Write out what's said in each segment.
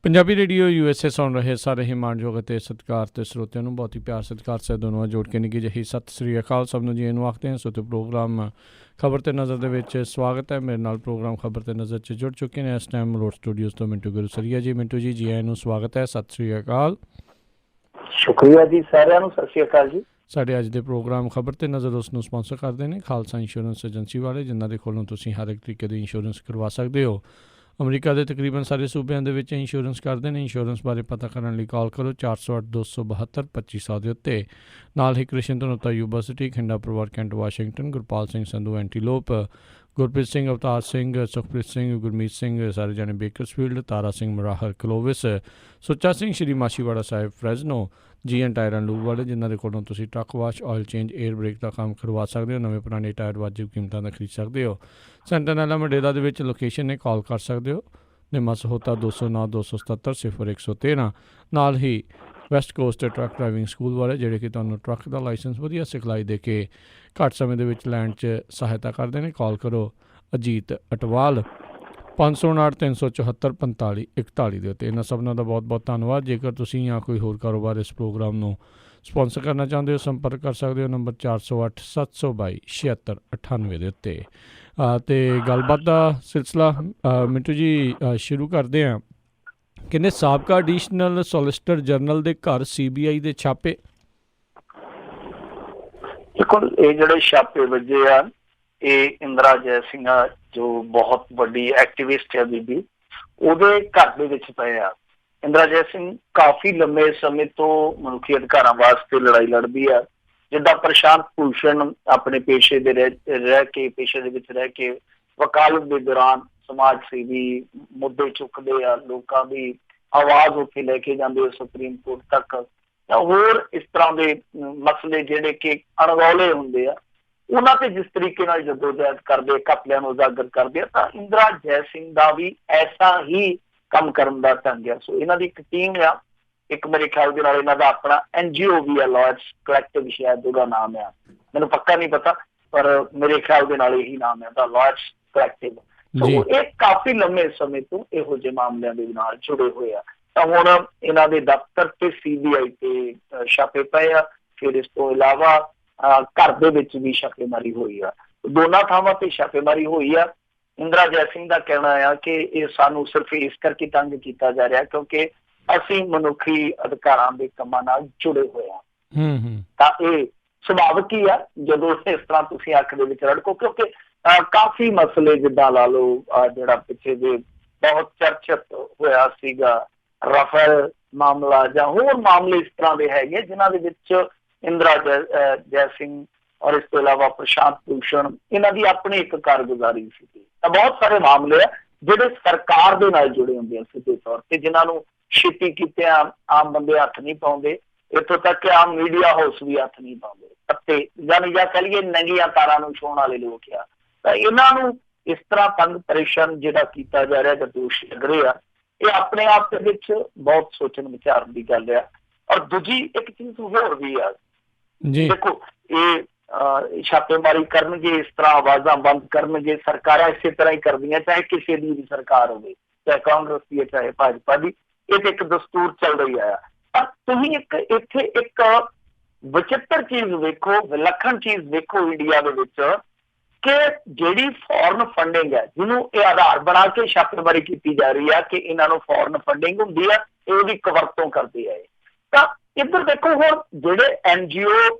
Punjabi radio USA ਸੁਣ ਰਹੇ ਸਾਰੇ ਹੀ ਮਾਣਯੋਗ ਅਤੇ ਸਤਿਕਾਰ ਤੇ ਸਰੋਤਿਆਂ ਨੂੰ ਬਹੁਤ ਹੀ ਪਿਆਰ ਸਤਿਕਾਰ ਸੇ ਦੋਨੋਂ ਜੋੜ ਕੇ ਨਿੱਘੀ ਜਿਹੀ ਸਤਿ ਸ੍ਰੀ ਅਕਾਲ ਸਭ ਨੂੰ ਜੀ ਇਹਨੂੰ ਆਖਦੇ ਹਾਂ। ਸੋ ਤੇ ਪ੍ਰੋਗਰਾਮ ਖਬਰ ਤੇ ਨਜ਼ਰ ਦੇ ਵਿੱਚ ਸਵਾਗਤ ਹੈ। ਮੇਰੇ ਨਾਲ ਪ੍ਰੋਗਰਾਮ ਖਬਰ ਤੇ ਨਜ਼ਰ 'ਚ ਜੁੜ ਚੁੱਕੇ ਨੇ ਇਸ ਟਾਈਮ ਰੋਡ ਸਟੂਡੀਓਜ਼ ਤੋਂ ਮਿੰਟੂ ਗੁਰਸਰੀਆ ਜੀ। ਮਿੰਟੂ ਜੀ ਜੀ ਨੂੰ ਸਵਾਗਤ ਹੈ, ਸਤਿ ਸ੍ਰੀ ਅਕਾਲ। ਸ਼ੁਕਰੀਆ ਜੀ ਸਾਰਿਆਂ ਨੂੰ, ਸਤਿ ਸ੍ਰੀ ਅਕਾਲ ਜੀ। ਸਾਡੇ ਅੱਜ ਦੇ ਪ੍ਰੋਗਰਾਮ ਖਬਰ ਤੇ ਨਜ਼ਰ ਉਸ ਨੂੰ ਸਪਾਂਸਰ ਕਰਦੇ ਨੇ ਖਾਲਸਾ ਇੰਸ਼ੋਰੈਂਸ ਏਜੰਸੀ ਵਾਲੇ, ਜਿਨ੍ਹਾਂ ਦੇ ਕੋਲੋਂ ਤੁਸੀਂ ਹਰ ਇੱਕ ਤਰੀਕੇ ਦੀ ਇੰਸ਼ੋਰੈਂਸ ਕਰਵਾ ਸਕਦੇ ਹੋ। ਅਮਰੀਕਾ ਦੇ ਤਕਰੀਬਨ ਸਾਰੇ ਸੂਬਿਆਂ ਦੇ ਵਿੱਚ ਇੰਸ਼ੋਰੈਂਸ ਕਰਦੇ ਨੇ। ਇੰਸ਼ੋਰੈਂਸ ਬਾਰੇ ਪਤਾ ਕਰਨ ਲਈ ਕਾਲ ਕਰੋ 408-272-2500 ਦੇ ਉੱਤੇ। ਨਾਲ ਹੀ ਕ੍ਰਿਸ਼ਨ ਧਨੋਤਾ ਯੂਨੀਵਰਸਿਟੀ, ਖਿੰਡਾ ਪਰਿਵਾਰ Kent Washington, Gurpal Singh Sandhu Antelope, Gurpreet Singh, Avtar Singh, Sukhpreet Singh, Gurmeet Singh ਸਾਰੇ ਜਾਣੇ Bakersfield, Tara Singh Marahal Clovis, Sucha Singh Shri Machhiwara Sahib Fresno, GN tyre and lube ਵਾਲੇ, ਜਿਨ੍ਹਾਂ ਦੇ ਕੋਲੋਂ ਤੁਸੀਂ truck wash, oil change, air brake ਦਾ ਕੰਮ ਕਰਵਾ ਸਕਦੇ ਹੋ। ਨਵੇਂ ਪੁਰਾਣੇ ਟਾਇਰ ਵਾਜਿਬ ਕੀਮਤਾਂ ਦਾ ਖਰੀਦ ਸਕਦੇ ਹੋ। ਸੈਂਟਨੈਲਾ ਮੰਡੇਲਾ ਦੇ ਵਿੱਚ ਲੋਕੇਸ਼ਨ ਨੇ, ਕਾਲ ਕਰ ਸਕਦੇ ਹੋ। ਨਿਮਾ ਸਹੋਤਾ 209-277-0113। ਨਾਲ ਹੀ West Coast truck driving school ਵਾਲੇ, ਜਿਹੜੇ ਕਿ ਤੁਹਾਨੂੰ ਟਰੱਕ ਦਾ ਲਾਇਸੈਂਸ ਵਧੀਆ ਸਿਖਲਾਈ ਦੇ ਕੇ ਘੱਟ ਸਮੇਂ ਦੇ ਵਿੱਚ ਲੈਣ 'ਚ ਸਹਾਇਤਾ ਕਰਦੇ ਨੇ। ਕਾਲ ਕਰੋ ਅਜੀਤ ਅਟਵਾਲ 559-374-4541 ਦੇ ਉੱਤੇ। ਇਹਨਾਂ ਸਭਨਾਂ ਦਾ ਬਹੁਤ ਬਹੁਤ ਧੰਨਵਾਦ। ਜੇਕਰ ਤੁਸੀਂ ਜਾਂ ਕੋਈ ਹੋਰ ਕਾਰੋਬਾਰ ਇਸ ਪ੍ਰੋਗਰਾਮ ਨੂੰ ਸਪੋਂਸਰ ਕਰਨਾ ਚਾਹੁੰਦੇ ਹੋ, ਸੰਪਰਕ ਕਰ ਸਕਦੇ ਹੋ ਨੰਬਰ 408-722-7698 ਦੇ ਉੱਤੇ। ਅਤੇ ਗੱਲਬਾਤ ਦਾ ਸਿਲਸਿਲਾ ਮਿੰਟੂ ਜੀ ਸ਼ੁਰੂ ਕਰਦੇ ਹਾਂ। ਕਹਿੰਦੇ ਸਾਬਕਾ ਐਡੀਸ਼ਨਲ ਸੋਲਿਸਿਟਰ ਜਨਰਲ ਦੇ ਘਰ CBI ਦੇ ਛਾਪੇ। ਦੇਖੋ, ਇਹ ਜਿਹੜੇ ਛਾਪੇ ਵੱਜੇ ਆ, ਇਹ ਇੰਦਰਾ ਜੈ ਸਿੰਘ ਜੋ ਬਹੁਤ ਵੱਡੀ ਐਕਟਿਵਿਸਟ ਹੈ ਬੀਬੀ, ਉਹਦੇ ਘਰ ਦੇ ਵਿੱਚ ਪਏ ਆ। ਇੰਦਰਾ ਜੈ ਸਿੰਘ ਕਾਫੀ ਲੰਮੇ ਸਮੇਂ ਤੋਂ ਮਨੁੱਖੀ ਅਧਿਕਾਰਾਂ ਵਾਸਤੇ ਲੜਾਈ ਲੜਦੀ ਆ। ਜਿੱਦਾਂ ਪ੍ਰਸ਼ਾਂਤ ਭੂਸ਼ਣ ਆਪਣੇ ਪੇਸ਼ੇ ਦੇ ਪੇਸ਼ੇ ਦੇ ਵਿੱਚ ਰਹਿ ਕੇ ਵਕਾਲਤ ਦੇ ਦੌਰਾਨ ਸਮਾਜ ਸੇਵੀ ਮੁੱਦੇ ਚੁੱਕਦੇ ਆ, ਲੋਕਾਂ ਦੀ ਆਵਾਜ਼ ਉੱਥੇ ਲੈ ਕੇ ਜਾਂਦੇ ਆ ਸੁਪਰੀਮ ਕੋਰਟ ਤੱਕ, ਜਾਂ ਹੋਰ ਇਸ ਤਰ੍ਹਾਂ ਦੇ ਮਸਲੇ ਜਿਹੜੇ ਕਿ ਅਣਗੌਲੇ ਹੁੰਦੇ ਆ, ਉਹਨਾਂ ਤੇ ਜਿਸ ਤਰੀਕੇ ਨਾਲ ਜਦੋਜਹਿਦ ਕਰਦੇ, ਘਪਲਿਆਂ ਨੂੰ ਉਜਾਗਰ ਕਰਦੇ ਆ, ਤਾਂ ਇੰਦਰਾ ਜੈ ਸਿੰਘ ਦਾ ਵੀ ਐਸਾ ਹੀ ਕੰਮ ਕਰਨ ਦਾ ਢੰਗ ਆ। ਸੋ ਇਹਨਾਂ ਦੀ ਇੱਕ ਟੀਮ ਆ, ਇੱਕ ਮੇਰੇ ਖਿਆਲ ਦੇ ਨਾਲ ਇਹਨਾਂ ਦਾ ਆਪਣਾ NGO ਵੀ ਆ, ਲਾਇਰਸ ਕਲੈਕਟਿਵ ਸ਼ਾਇਦ ਉਹਦਾ ਨਾਮ ਆ, ਮੈਨੂੰ ਪੱਕਾ ਨਹੀਂ ਪਤਾ, ਪਰ ਮੇਰੇ ਖਿਆਲ ਦੇ ਨਾਲ ਇਹੀ ਨਾਮ ਹੈ ਦਾ ਲਾਇਰਸ ਕਲੈਕਟਿਵ। ਸੋ ਇਹ ਕਾਫੀ ਲੰਮੇ ਸਮੇਂ ਤੋਂ ਇਹੋ ਜਿਹੇ ਮਾਮਲਿਆਂ ਦੇ ਨਾਲ ਜੁੜੇ ਹੋਏ ਆ। ਤਾਂ ਹੁਣ ਇਹਨਾਂ ਦੇ ਦਫ਼ਤਰ ਤੇ CBI ਤੇ ਛਾਪੇ ਪਏ ਆ। ਫਿਰ ਇਸ ਤੋਂ ਇਲਾਵਾ ਘਰ ਦੇ ਵਿੱਚ ਵੀ ਛਾਪੇਮਾਰੀ ਹੋਈ ਆ। ਦੋਨਾਂ ਥਾਵਾਂ ਤੇ ਛਾਪੇਮਾਰੀ ਹੋਈ ਆ। ਇੰਦਰਾ ਜੈ ਸਿੰਘ ਦਾ ਕਹਿਣਾ ਆ ਕਿ ਇਹ ਸਾਨੂੰ ਸਿਰਫ ਇਸ ਕਰਕੇ ਤੰਗ ਕੀਤਾ ਜਾ ਰਿਹਾ ਕਿਉਂਕਿ ਅਸੀਂ ਮਨੁੱਖੀ ਅਧਿਕਾਰਾਂ ਦੇ ਕੰਮਾਂ ਨਾਲ ਜੁੜੇ ਹੋਏ ਹਾਂ। ਤਾਂ ਇਹ ਸੁਭਾਵਿਕ ਹੀ ਆ ਜਦੋਂ ਇਸ ਤਰ੍ਹਾਂ ਤੁਸੀਂ ਅੱਖ ਦੇ ਵਿੱਚ ਰੜਕੋ, ਕਿਉਂਕਿ ਕਾਫੀ ਮਸਲੇ ਜਿੱਦਾਂ ਲਾ ਲਓ, ਜਿਹੜਾ ਪਿੱਛੇ ਜੇ ਬਹੁਤ ਚਰਚਿਤ ਹੋਇਆ ਸੀਗਾ ਰਾਫੇਲ ਮਾਮਲਾ, ਜਾਂ ਹੋਰ ਮਾਮਲੇ ਇਸ ਤਰ੍ਹਾਂ ਦੇ ਹੈਗੇ ਜਿਨ੍ਹਾਂ ਦੇ ਵਿੱਚ ਇੰਦਰਾ ਜੈ ਸਿੰਘ ਔਰ ਇਸ ਤੋਂ ਇਲਾਵਾ ਪ੍ਰਸ਼ਾਂਤ ਭੂਸ਼ਣ, ਇਹਨਾਂ ਦੀ ਆਪਣੀ ਇੱਕ ਕਾਰਗੁਜ਼ਾਰੀ ਸੀ। ਤਾਂ ਬਹੁਤ ਸਾਰੇ ਮਾਮਲੇ ਆ ਜਿਹੜੇ ਸਰਕਾਰ ਦੇ ਨਾਲ ਜੁੜੇ ਹੁੰਦੇ ਆ ਸਿੱਧੇ ਤੌਰ ਤੇ, ਜਿਨ੍ਹਾਂ ਨੂੰ ਛੇਤੀ ਕੀਤੇ ਆਮ ਬੰਦੇ ਹੱਥ ਨਹੀਂ ਪਾਉਂਦੇ। ਇੱਥੋਂ ਤੱਕ ਕਿ ਆਮ ਮੀਡੀਆ ਹਾਊਸ ਵੀ ਹੱਥ ਨਹੀਂ ਪਾਉਂਦੇ। ਅਤੇ ਜਾਂ ਕਹਿ ਲਈਏ ਨੰਗੀਆਂ ਤਾਰਾਂ ਨੂੰ ਛੂਹਣ ਵਾਲੇ ਲੋਕ ਆ। ਤਾਂ ਇਹਨਾਂ ਨੂੰ ਇਸ ਤਰ੍ਹਾਂ ਤੰਗ ਪਰੇਸ਼ਾਨ ਜਿਹੜਾ ਕੀਤਾ ਜਾ ਰਿਹਾ ਜਾਂ ਦੋਸ਼ ਲੱਗ ਰਹੇ ਆ, ਇਹ ਆਪਣੇ ਆਪ ਦੇ ਵਿੱਚ ਬਹੁਤ ਸੋਚਣ ਵਿਚਾਰਨ ਦੀ ਗੱਲ ਆ। ਔਰ ਦੂਜੀ ਇੱਕ ਚੀਜ਼ ਹੋਰ ਵੀ ਆ, ਦੇਖੋ ਇਹ ਛਾਪੇਮਾਰੀ ਕਰਨਗੇ, ਇਸ ਤਰ੍ਹਾਂ ਆਵਾਜ਼ਾਂ ਬੰਦ ਕਰਨਗੇ, ਸਰਕਾਰਾਂ ਇਸੇ ਤਰ੍ਹਾਂ ਹੀ ਕਰਦੀਆਂ, ਚਾਹੇ ਕਿਸੇ ਦੀ ਵੀ ਸਰਕਾਰ ਹੋਵੇ, ਚਾਹੇ ਕਾਂਗਰਸ ਦੀ ਹੈ ਚਾਹੇ ਭਾਜਪਾ ਦੀ। ਇਹ ਤੇ ਇੱਕ ਦਸਤੂਰ ਚੱਲ ਰਹੀ ਆ। ਪਰ ਤੁਸੀਂ ਇੱਥੇ ਇੱਕ ਵਿਚਿੱਤਰ ਚੀਜ਼ ਵੇਖੋ, ਵਿਲੱਖਣ ਚੀਜ਼ ਵੇਖੋ ਇੰਡੀਆ ਦੇ ਵਿੱਚ, ਕਿ ਜਿਹੜੀ ਫੋਰਨ ਫੰਡਿੰਗ ਹੈ, ਜਿਹਨੂੰ ਇਹ ਆਧਾਰ ਬਣਾ ਕੇ ਛਾਪੇਮਾਰੀ ਕੀਤੀ ਜਾ ਰਹੀ ਆ ਕਿ ਇਹਨਾਂ ਨੂੰ ਫੋਰਨ ਫੰਡਿੰਗ ਹੁੰਦੀ ਆ, ਇਹ ਉਹਦੀ ਕਵਰਤੋਂ ਕਰਦੇ ਆ। ਤਾਂ ਇੱਧਰ ਦੇਖੋ, ਹੁਣ ਜਿਹੜੇ NGO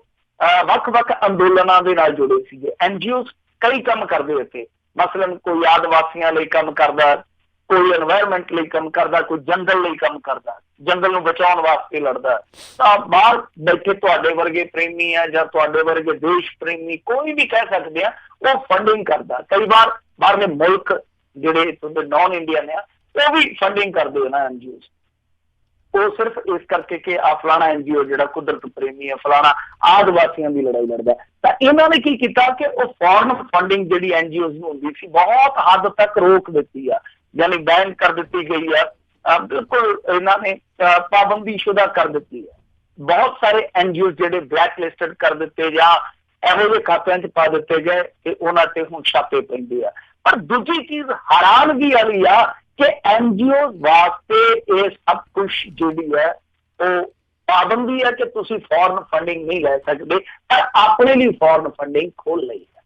ਵੱਖ-ਵੱਖ ਅੰਦੋਲਨਾਂ ਦੇ ਨਾਲ ਜੁੜੇ ਸੀਗੇ, NGOs ਕਈ ਕੰਮ ਕਰਦੇ ਇੱਥੇ, ਮਸਲਨ ਕੋਈ ਆਦਿਵਾਸੀਆਂ ਲਈ ਕੰਮ ਕਰਦਾ, ਕੋਈ এনवायरमेंट ਲਈ ਕੰਮ ਕਰਦਾ, ਕੋਈ ਜੰਗਲ ਲਈ ਕੰਮ ਕਰਦਾ, ਜੰਗਲ ਨੂੰ ਬਚਾਉਣ ਵਾਸਤੇ ਲੜਦਾ। ਤਾਂ ਬਾਹਰ ਬੈਠੇ ਤੁਹਾਡੇ ਵਰਗੇ ਪ੍ਰੇਮੀ ਆ ਜਾਂ ਤੁਹਾਡੇ ਵਰਗੇ ਦੇਸ਼ ਪ੍ਰੇਮੀ, ਕੋਈ ਵੀ ਕਹਿ ਸਕਦੇ ਆ, ਉਹ ਫੰਡਿੰਗ ਕਰਦਾ। ਕਈ ਵਾਰ ਬਾਹਰਲੇ ਮੁਲਕ ਜਿਹੜੇ ਤੁਹਾਡੇ ਨੌਨ ਇੰਡੀਅਨ ਆ, ਉਹ ਵੀ ਫੰਡਿੰਗ ਕਰਦੇ ਨਾ NGOs। ਉਹ ਸਿਰਫ ਇਸ ਕਰਕੇ ਕਿ ਫਲਾਣਾ NGO ਜਿਹੜਾ ਕੁਦਰਤ ਪ੍ਰੇਮੀ ਹੈ, ਫਲਾਣਾ ਆਦਿਵਾਸੀਆਂ ਦੀ ਲੜਾਈ ਲੜਦਾ। ਤਾਂ ਇਹਨਾਂ ਨੇ ਕੀ ਕੀਤਾ ਕਿ ਉਹ ਫੋਰਨ ਫੰਡਿੰਗ ਜਿਹੜੀ NGOs ਨੂੰ ਹੁੰਦੀ ਸੀ, ਬਹੁਤ ਹੱਦ ਤੱਕ ਰੋਕ ਦਿੱਤੀ ਆ, ਯਾਨੀ ਬੈਨ ਕਰ ਦਿੱਤੀ ਗਈ ਆ। ਬਿਲਕੁਲ ਇਹਨਾਂ ਨੇ ਪਾਬੰਦੀ ਸ਼ੁਦਾ ਕਰ ਦਿੱਤੀ ਹੈ। ਬਹੁਤ ਸਾਰੇ NGOs ਜਿਹੜੇ ਬਲੈਕ ਲਿਸਟਡ ਕਰ ਦਿੱਤੇ ਜਾਂ ਇਹੋ ਜਿਹੇ ਖਾਤਿਆਂ 'ਚ ਪਾ ਦਿੱਤੇ ਗਏ ਕਿ ਉਹਨਾਂ ਤੇ ਹੁਣ ਛਾਪੇ ਪੈਂਦੇ ਆ। ਪਰ ਦੂਜੀ ਚੀਜ਼ ਹੈਰਾਨਗੀ ਵਾਲੀ ਆ कि NGO वास्ते ये सब कुछ जिहड़ी है वो पाबंदी है कि तुसीं फॉरन फंडिंग नहीं ले सकते, पर अपने लिए फॉरन फंडिंग खोल ली है।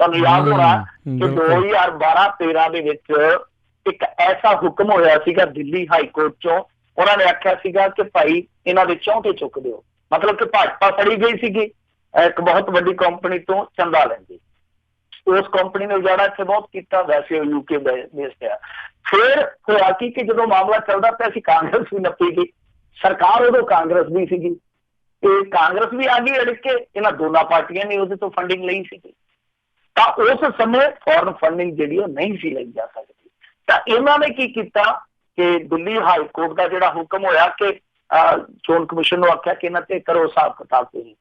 तुहानूं याद होना कि 2012-13 ਦੇ ਵਿੱਚ एक ऐसा हुक्म होया सीगा दिल्ली हाई कोर्ट चों, उन्होंने आख्या सीगा कि भाई इन्हां दे चौंटे चुक दिओ, मतलब कि भाजपा फड़ी गई सीगी एक बहुत वड्डी कंपनी तो चंदा लैंदी। उस कंपनी ने उजाड़ा इत्थे बहुत कीता, वैसे यूके बेस है। फिर होया कि जो मामला चलता पिया सी कांग्रेस भी नप्पी गई, सरकार उदों कांग्रेस भी सीगी, कांग्रेस भी आ गई अड़ के, इन्हां दोनों पार्टियां ने उहदे तो फंडिंग लई सीगी। तां उस समय फॉरन फंडिंग जिहड़ी नहीं सी लई जा सकदी। ਤਾਂ ਇਹਨਾਂ ਨੇ ਕੀ ਕੀਤਾ ਕਿ ਦਿੱਲੀ ਹਾਈ ਕੋਰਟ ਦਾ ਜਿਹੜਾ ਹੁਕਮ ਹੋਇਆ ਕਿ ਚੋਣ ਕਮਿਸ਼ਨ ਨੂੰ ਆਖਿਆ ਕਿ ਇਹਨਾਂ ਤੇ ਕਰੋ ਹਿਸਾਬ ਕਿਤਾਬ। ਤੁਸੀਂ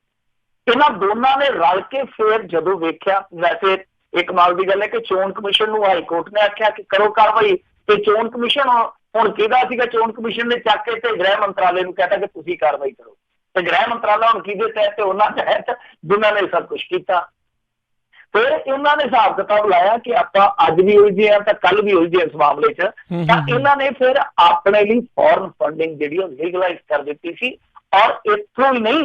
ਇਹਨਾਂ ਦੋਨਾਂ ਨੇ ਰਲ ਕੇ ਫਿਰ ਜਦੋਂ ਵੇਖਿਆ, ਵੈਸੇ ਇੱਕ ਕਮਾਲ ਦੀ ਗੱਲ ਹੈ ਕਿ ਚੋਣ ਕਮਿਸ਼ਨ ਨੂੰ ਹਾਈ ਕੋਰਟ ਨੇ ਆਖਿਆ ਕਿ ਕਰੋ ਕਾਰਵਾਈ, ਤੇ ਚੋਣ ਕਮਿਸ਼ਨ ਹੁਣ ਕਿਹਦਾ ਸੀਗਾ, ਚੋਣ ਕਮਿਸ਼ਨ ਨੇ ਚੱਕ ਕੇ ਤੇ ਗ੍ਰਹਿ ਮੰਤਰਾਲੇ ਨੂੰ ਕਹਿਤਾ ਕਿ ਤੁਸੀਂ ਕਾਰਵਾਈ ਕਰੋ, ਤੇ ਗ੍ਰਹਿ ਮੰਤਰਾਲਾ ਹੁਣ ਕਿਹਦੇ ਤਹਿਤ, ਤੇ ਉਹਨਾਂ ਤਹਿਤ ਜਿਨ੍ਹਾਂ ਨੇ ਸਭ ਕੁਛ ਕੀਤਾ। फिर इन्होंने हिसाब किताब लाया कि आपां अज भी उलझे हैं तो कल भी उलझे इस मामले च, इन्होंने फिर अपने लिए फॉरन फंडिंग जिहड़ी लीगलाइज कर दी सी, और इत्थों ही नहीं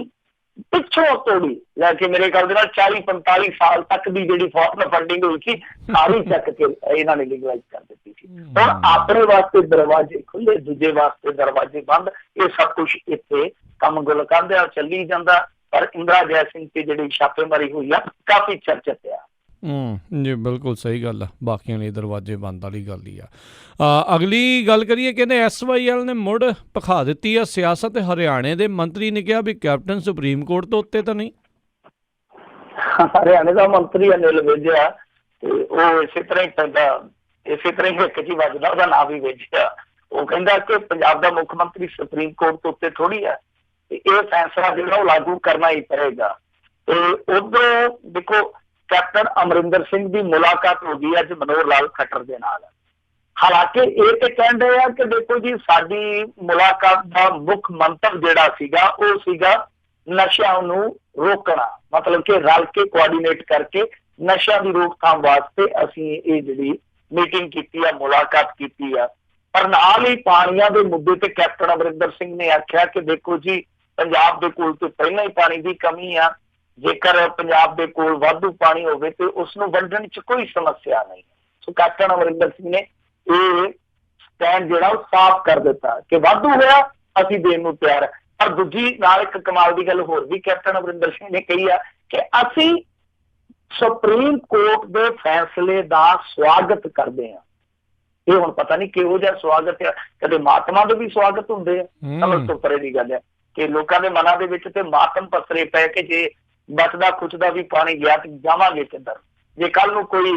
पिछों तोड़ी लैके मेरे ख्याल दे नाल 40-45 साल तक भी जिहड़ी फॉरन फंडिंग हुई सी सारी चक के इन्होंने लीगलाइज कर दी सी। हुण अपने वास्ते दरवाजे खुले, दूजे वास्ते दरवाजे बंद, ये सब कुछ इत्थे काम गुल करदे चली जांदा। पर इंदिरा जय सिंह की जिहड़ी छापेमारी हुई है काफी चर्चित है। जी बिल्कुल सही गल है, बाकियां लिए दरवाजे बंद वाली गल ही आ। अगली गल करिए, कहते SYL ने मुड़ भखा दी है सियासत, हरियाणे के मंत्री ने कहा भी कैप्टन सुप्रीम कोर्ट तो उत्ते तो नहीं। हरियाणे का मंत्री अनिल विज है, इसे तरह ही पैदा, इसे तरह ही हिक जी वजदा, उसका नाम भी विज है। वो कहता कि पंजाब का मुख मंत्री सुप्रीम कोर्ट तो उत्ते थोड़ी है, ये फैसला जो लागू करना ही पड़ेगा। तो उधरों देखो कैप्टन अमरिंदर सिंह की मुलाकात हो गई अज मनोहर लाल खट्टर के नाल। हालांकि ये तो कह रहे हैं कि देखो जी साडी मुलाकात का मुख मंतव जिहड़ा सीगा वो सीगा नशा नूं रोकना, मतलब कि रल के कोआर्डीनेट करके नशा की रोकथाम वास्ते असीं ये जिहड़ी मीटिंग की है, मुलाकात की है। पर नाल ही पानियां दे मुद्दे ते कैप्टन अमरिंदर सिंह ने आख्या कि देखो जी पंजाब दे कोल तो पहले ही पानी की कमी आ, जेकर पंजाब दे कोल वाधू पानी होवे ते उसनूं वंडण च कोई समस्या नहीं। सो कैप्टन अमरिंदर सिंह ने ये स्टैंड जिहड़ा साफ कर दिता कि वाधू होया असीं देण नूं तैयार है। पर दूजी नाल एक कमाल की गल होर भी कैप्टन अमरिंदर सिंह ने कही है कि असीं सुप्रीम कोर्ट के फैसले का स्वागत करते हैं। ये हुण पता नहीं किहो जिहा स्वागत है, कदे महात्मा दे भी स्वागत हुंदे आ, समझ तो परे दी गल है कि लोगों के मनां दे विच ते मातम पसरे पै के जे बचदा खुचदा भी पानी गया तो जावांगे किधर, जे कल नूं कोई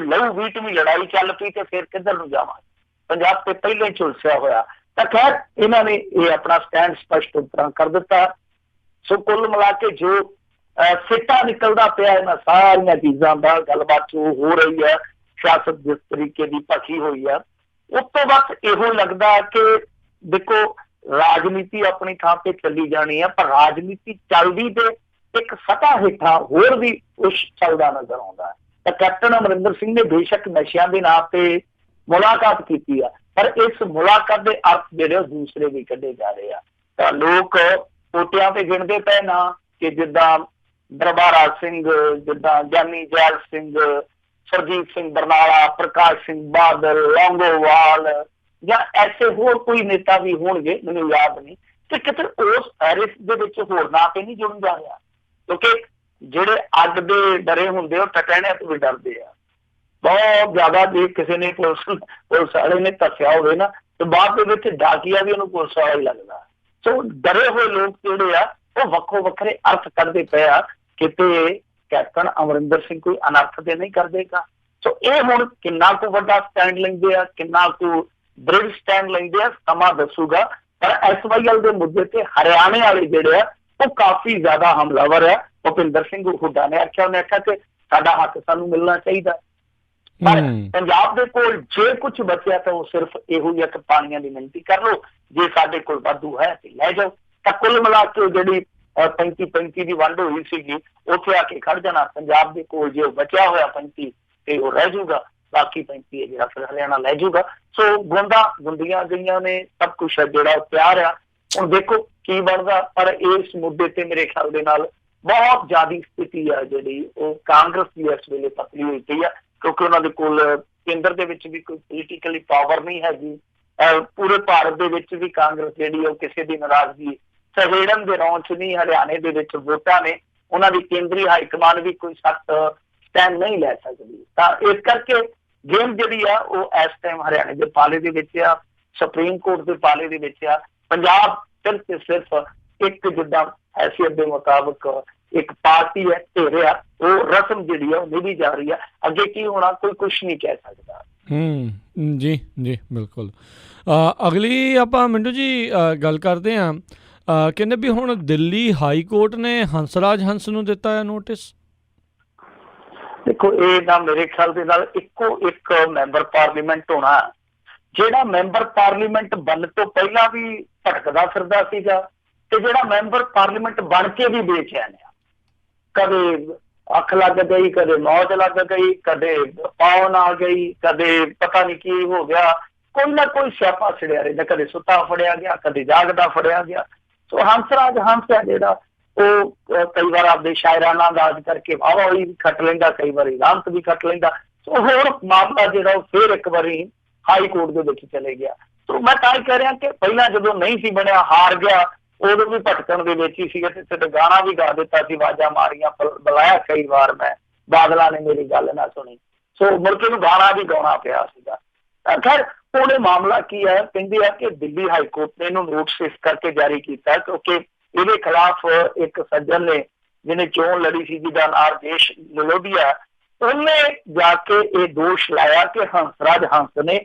लहू वीट भी लड़ाई चल पई तो फिर किधर नूं जावांगे। पंजाब ते पहले ही झुलसिया होया। तो खैर इन्हां ने ये अपना स्टैंड स्पष्ट तरह कर दिता। सो कुल मिला के जो सिट्टा निकलदा पिया इन्हां सारियां चीज़ां दा, गलबात हो रही है, सियासत जिस तरीके की भखी हुई है, उस तो बस इहो लगता है कि देखो राजनीति अपनी थां पे चली जानी है, पर राजनीति चलदी ते एक सतह हेठां होर भी कुछ चलदा नजर आउंदा है। तो कैप्टन अमरिंदर सिंह ने बेशक नशियां दे नाम पे मुलाकात की है, पर इस मुलाकात के अर्थ जिहड़े दूसरे भी कढ़े जा रहे हैं। तो लोग पोटियां ते गिणदे पे ना कि जिद्दां दरबारा सिंह, जिद्दां ज्ञानी जैल सिंह, सरजीत सिंह बरनाला, प्रकाश सिंह बादल, लौंगोवाल या ऐसे होर कोई नेता भी होणगे, मैनूं याद नहीं कि किते उस फहरिस्त दे विच होर नां ते नहीं जुड़न जा रहा, क्योंकि जिहड़े अग दे डरे हुंदे ओ टटैणिਆਂ तो भी डरदे आ बहुत ज्यादा। जे किसी ने पुलिस वाले ने दस्सिया होवे ना तो बाद दे विच डाकिया भी उहनूं पुलिस वाला ही लगदा। सो डरे हुए लोग जिहड़े आ वो वक्खो वक्खरे अर्थ कढदे पए आ, किते कैप्टन अमरिंदर सिंह कोई अनर्थ ते नहीं कर देगा। सो ये हुण किन्ना को वड्डा स्टैंड लैंदे आ, किन्ना को दृढ़ स्टैंड लेंदे आ, समा दसूगा। पर SYL के मुद्दे से हरियाणे वाले जिहड़े आ वो काफी ज्यादा हमलावर है। भुपिंदर सिंह हुड्डा ने आख्या, उन्हें आख्या कि साडा हक सानू मिलना चाहिए। पर पंजाब दे कोल जे कुछ बचिया तो वो सिर्फ इहो ही है कि पानियां दी मिनती कर लो, जे साडे कोल वाधू है ते लै जाओ। तां कुल मिला के जिहड़ी 35-35 की वंड हुई सीगी उत्थे आके खड़ जाना, पंजाब दे कोल जे बचिया होया 35 ते वो रह जाऊगा। बाकी 35 है जिहड़ा फिर हरियाणा लै जूगा। सो गुंदा गुंदियां गईयां ने, सब कुछ है जिहड़ा तैयार आ। हुण देखो की बनदा, पर इस मुद्दे ते मेरे ख्याल दे नाल बहुत ज्यादा स्थिति है जिहड़ी वो कांग्रेस की इस वेले पतली हुई पई है, क्योंकि उन्हां दे कोल केंद्र दे विच भी कोई पोलीटिकली पावर नहीं हैगी। पूरे भारत दे विच भी कांग्रेस जिहड़ी है किसी दी नाराजगी सहेड़न दे रौं च नहीं, हरियाणे दे विच वोटां ने, उन्हां दी केंद्री हाईकमान भी कोई सख्त स्टैंड नहीं लै सकदी। तां इस करके गेम जिहड़ी आ वो इस टाइम हरियाणे दे पाले दे विच आ, सुप्रीम कोर्ट दे पाले दे विच आ। पंजाब सिर्फ ते सिर्फ एक जिद्दां हैसियत दे मुताबिक एक पार्टी है, घेरे आ, वो रस्म जिहड़ी है निभी जा रही है। अगे की होना कोई कुछ नहीं कह सकदा। जी जी बिल्कुल। अगली ਆਪਾਂ ਮਿੰਟੂ ਜੀ ਗੱਲ ਕਰਦੇ ਹਾਂ। ਕਹਿੰਦੇ ਵੀ ਹੁਣ ਦਿੱਲੀ ਹਾਈ ਕੋਰਟ ਨੇ ਹੰਸਰਾਜ ਹੰਸ ਨੂੰ ਦਿੱਤਾ ਹੈ ਨੋਟਿਸ। देखो ये ना मेरे ख्याल दे नाल इक्को एक मैंबर पार्लीमेंट होना, ਜਿਹੜਾ मैंबर पार्लीमेंट बन तो पहला भी भटकदा फिरदा सीगा ते ਜਿਹੜਾ मैंबर पार्लीमेंट बन के भी बेचैन आ। कदे अख लग गई, कदे मौज लग गई, कदे पौन आ गई, कदे पता नहीं की हो गया, कोई ना कोई स्यापा छिड़िया रहिंदा, कदे सुता फड़िया गया, कदे जागदा फड़िया गया। सो हंसराज हंस है जिहड़ा वो कई बार आपदे शायराना अंदाज करके वाहवा भी खट लैंदा, कई बार रामत भी खट लैंदा। सो होर मामला जिहड़ा फिर एक बारी हाई कोर्ट दे विच चले गया। तो मैं तां ही कह रहा कि पहला जदों नहीं सी बनया, हार गया, उदों भी भटकण दे विच ही सीगा ते गाना भी गा दिता सी, आवाज़ां मारियां, बुलाया कई बार मैं, बादला ने मेरी गल ना सुनी। सो मुड़ के नूं गाना भी गाउणा पिया सीगा। खैर ਉਹਨੇ मामला की है, कहते हैं कि दिल्ली हाई कोर्ट ने इन्होंने नोटिस इस करके जारी किया क्योंकि ਇਹਦੇ खिलाफ एक सज्जन ने जिन्हें चोन लड़ी सी जिसका नाम देश ललोदिया, उन्हें जाके ये दोष लाया कि हंसराज हंस ने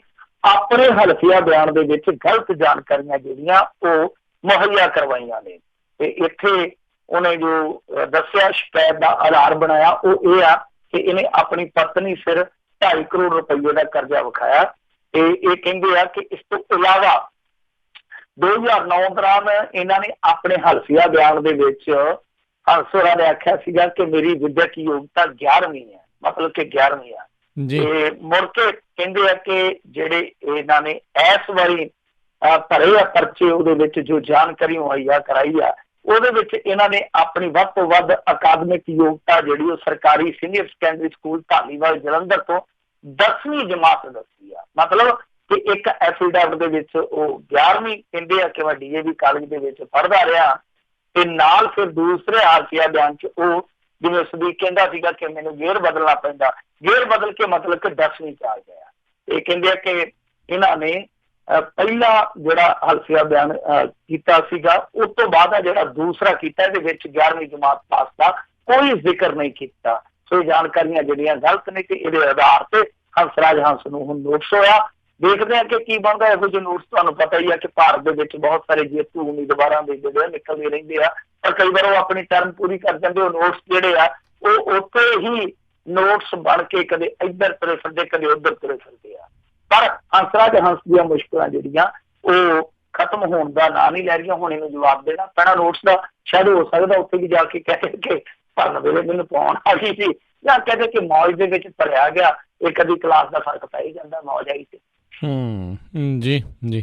अपने हल्फिया बयान दे विच गलत जानकारियां जिहड़ियां वो मुहैया करवाइयां ने। ते इत्थे उन्हें जो दस्सिया शिकायत का आधार बनाया वो ये आ कि इन्हें अपनी पत्नी सिर 2.5 करोड़ रुपये का कर्जा विखाया। ये कहते हैं कि इस तो इलावा 2009 दौरान इन्होंने अपने हल्फिया बयान दे विच हंसोरा ने आख्या सीगा कि मेरी विद्यक योग्यता 11वीं है, मतलब कि 11वीं है। मुड़ के कहते हैं कि जेडे इन्होंने इस बारी भरे आ परचे उहदे विच जो जानकारी मुहैया कराई आ, उहदे विच इन्होंने अपनी वध तो वध अकादमिक योग्यता जिहड़ी वो सरकारी senior secondary school Dhaliwal Jalandhar तो 10वीं जमात दसी आ। मतलब कि एक एफिडेविट दे विच वो 11वीं कहते हैं कि मैं डीएवी कॉलेज दे विच पढ़दा रहा ते नाल फिर दूसरे हालफिया बयान च वो जिवें सदीक कहंदा सीगा कि मैनूं गेयर बदलना पैंदा, गेयर बदल के मतलब कि 10वीं च आ गया। ये कहंदे आ कि इन्हां ने पहला जिहड़ा हल्फिया बयान कीता सीगा उस तो बाद जिहड़ा दूसरा कीता इहदे विच 11वीं जमात पास दा कोई जिक्र नहीं कीता। सो जानकारियां जिहड़ियां गलत ने ते इहदे आधार ते हंसराज हंस नूं हुण नोटिस होया। देखते हैं कि की बनता है। जो नोटिस तुहानूं पता ही है कि भारत दे विच बहुत सारे जेतू उम्मीदवारों के जिहड़े निकलते रहंदे आ, पर कई बार वो अपनी टर्म पूरी कर जाते, वो नोटिस जिहड़े आ वो उत्थे ही नोटिस बन के कदे इधर तुरे फिरदे कदे उधर तुरे फिरदे आ। पर हंसराज हंस दीआं मुश्किलां जिहड़ियां वो खत्म होने का ना नहीं लै रही। हुण इहनूं जवाब देना पैना नोटिस का, शायद हो सकदा उत्थे भी जाके कहे कि भरन वेले मैनूं पाउण आ गई सी, या कहते कि मौज दे विच भरिया गया, एक कदी क्लास का फर्क पै ही जांदा, मौज आई सी। जी जी।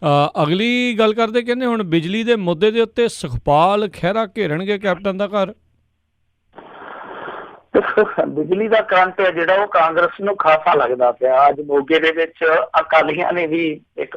अगली गल करते कहते हुण बिजली के मुद्दे के उत्ते सुखपाल खैरा घेरनगे कैप्टन का घर। बिजली का करंट है जिहड़ा वो कांग्रेस नूं खासा लगदा पिया। अज मोगे दे विच अकालियां ने भी एक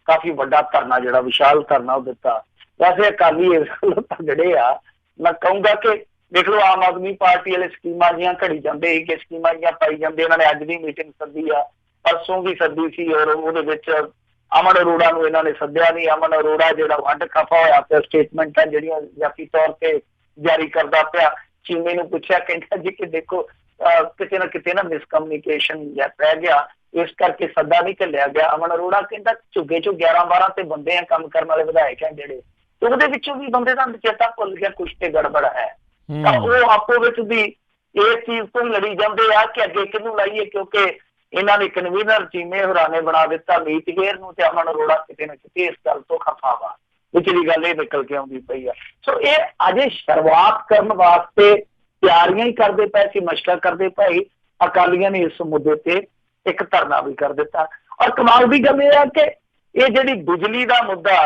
काफी वड्डा धरना जिहड़ा विशाल धरना दिता। वैसे अकाली इस गल्लों तगड़े आ, मैं कहूँगा कि देख लो आम आदमी पार्टी वाले स्कीमां जिहां घड़ी जांदे कि स्कीमां जिहां पाई जांदे, इन्हां ने अज दी मीटिंग सद्दी आ, परसों भी सद्दी सी और उहदे विच अमन अरोड़ा नूं इन्हां ने सद्दिया नहीं। अमन अरोड़ा जिहड़ा वंड खफा होया पिया, स्टेटमेंटां जिहड़ियां जाती तौर ते जारी करदा पिया। चीमे नूं पुछया, कहंदा जी कि देखो किते ना मिसकम्युनिकेशन या रह गया, इस करके सद्दा नहीं घल्लिया गया। अमन अरोड़ा कहंदा झुग्गे चों 11-12 ते बंदे हैं काम करन वाले विधायक हैं जिहड़े, ते उहदे विचों भी बंदे दा चेता भुल गया, कुछ ते गड़बड़ है। तां ओह आपो विच भी इस चीज तो लड़ी जांदे आ कि अगे किहनूं लाईए, क्योंकि इन्हां ने कन्वीनर चीमे होरां ने बना दिता मीत गेर नूं, ते अमन अरोड़ा किते ना किते इस गल तो खफा वा, विचली गल ये निकल के आउंदी पई आ। सो ये अजे शुरुआत करन वास्ते तैयारियां ही करदे पए सी, मशकां करदे पए। अकालियां ने इस मुद्दे ते ਇੱਕ ਧਰਨਾ ਵੀ ਕਰ ਦਿੱਤਾ। ਔਰ ਕਮਾਲ ਦੀ ਗੱਲ ਇਹ ਆ ਕਿ ਇਹ ਜਿਹੜੀ ਬਿਜਲੀ ਦਾ ਮੁੱਦਾ,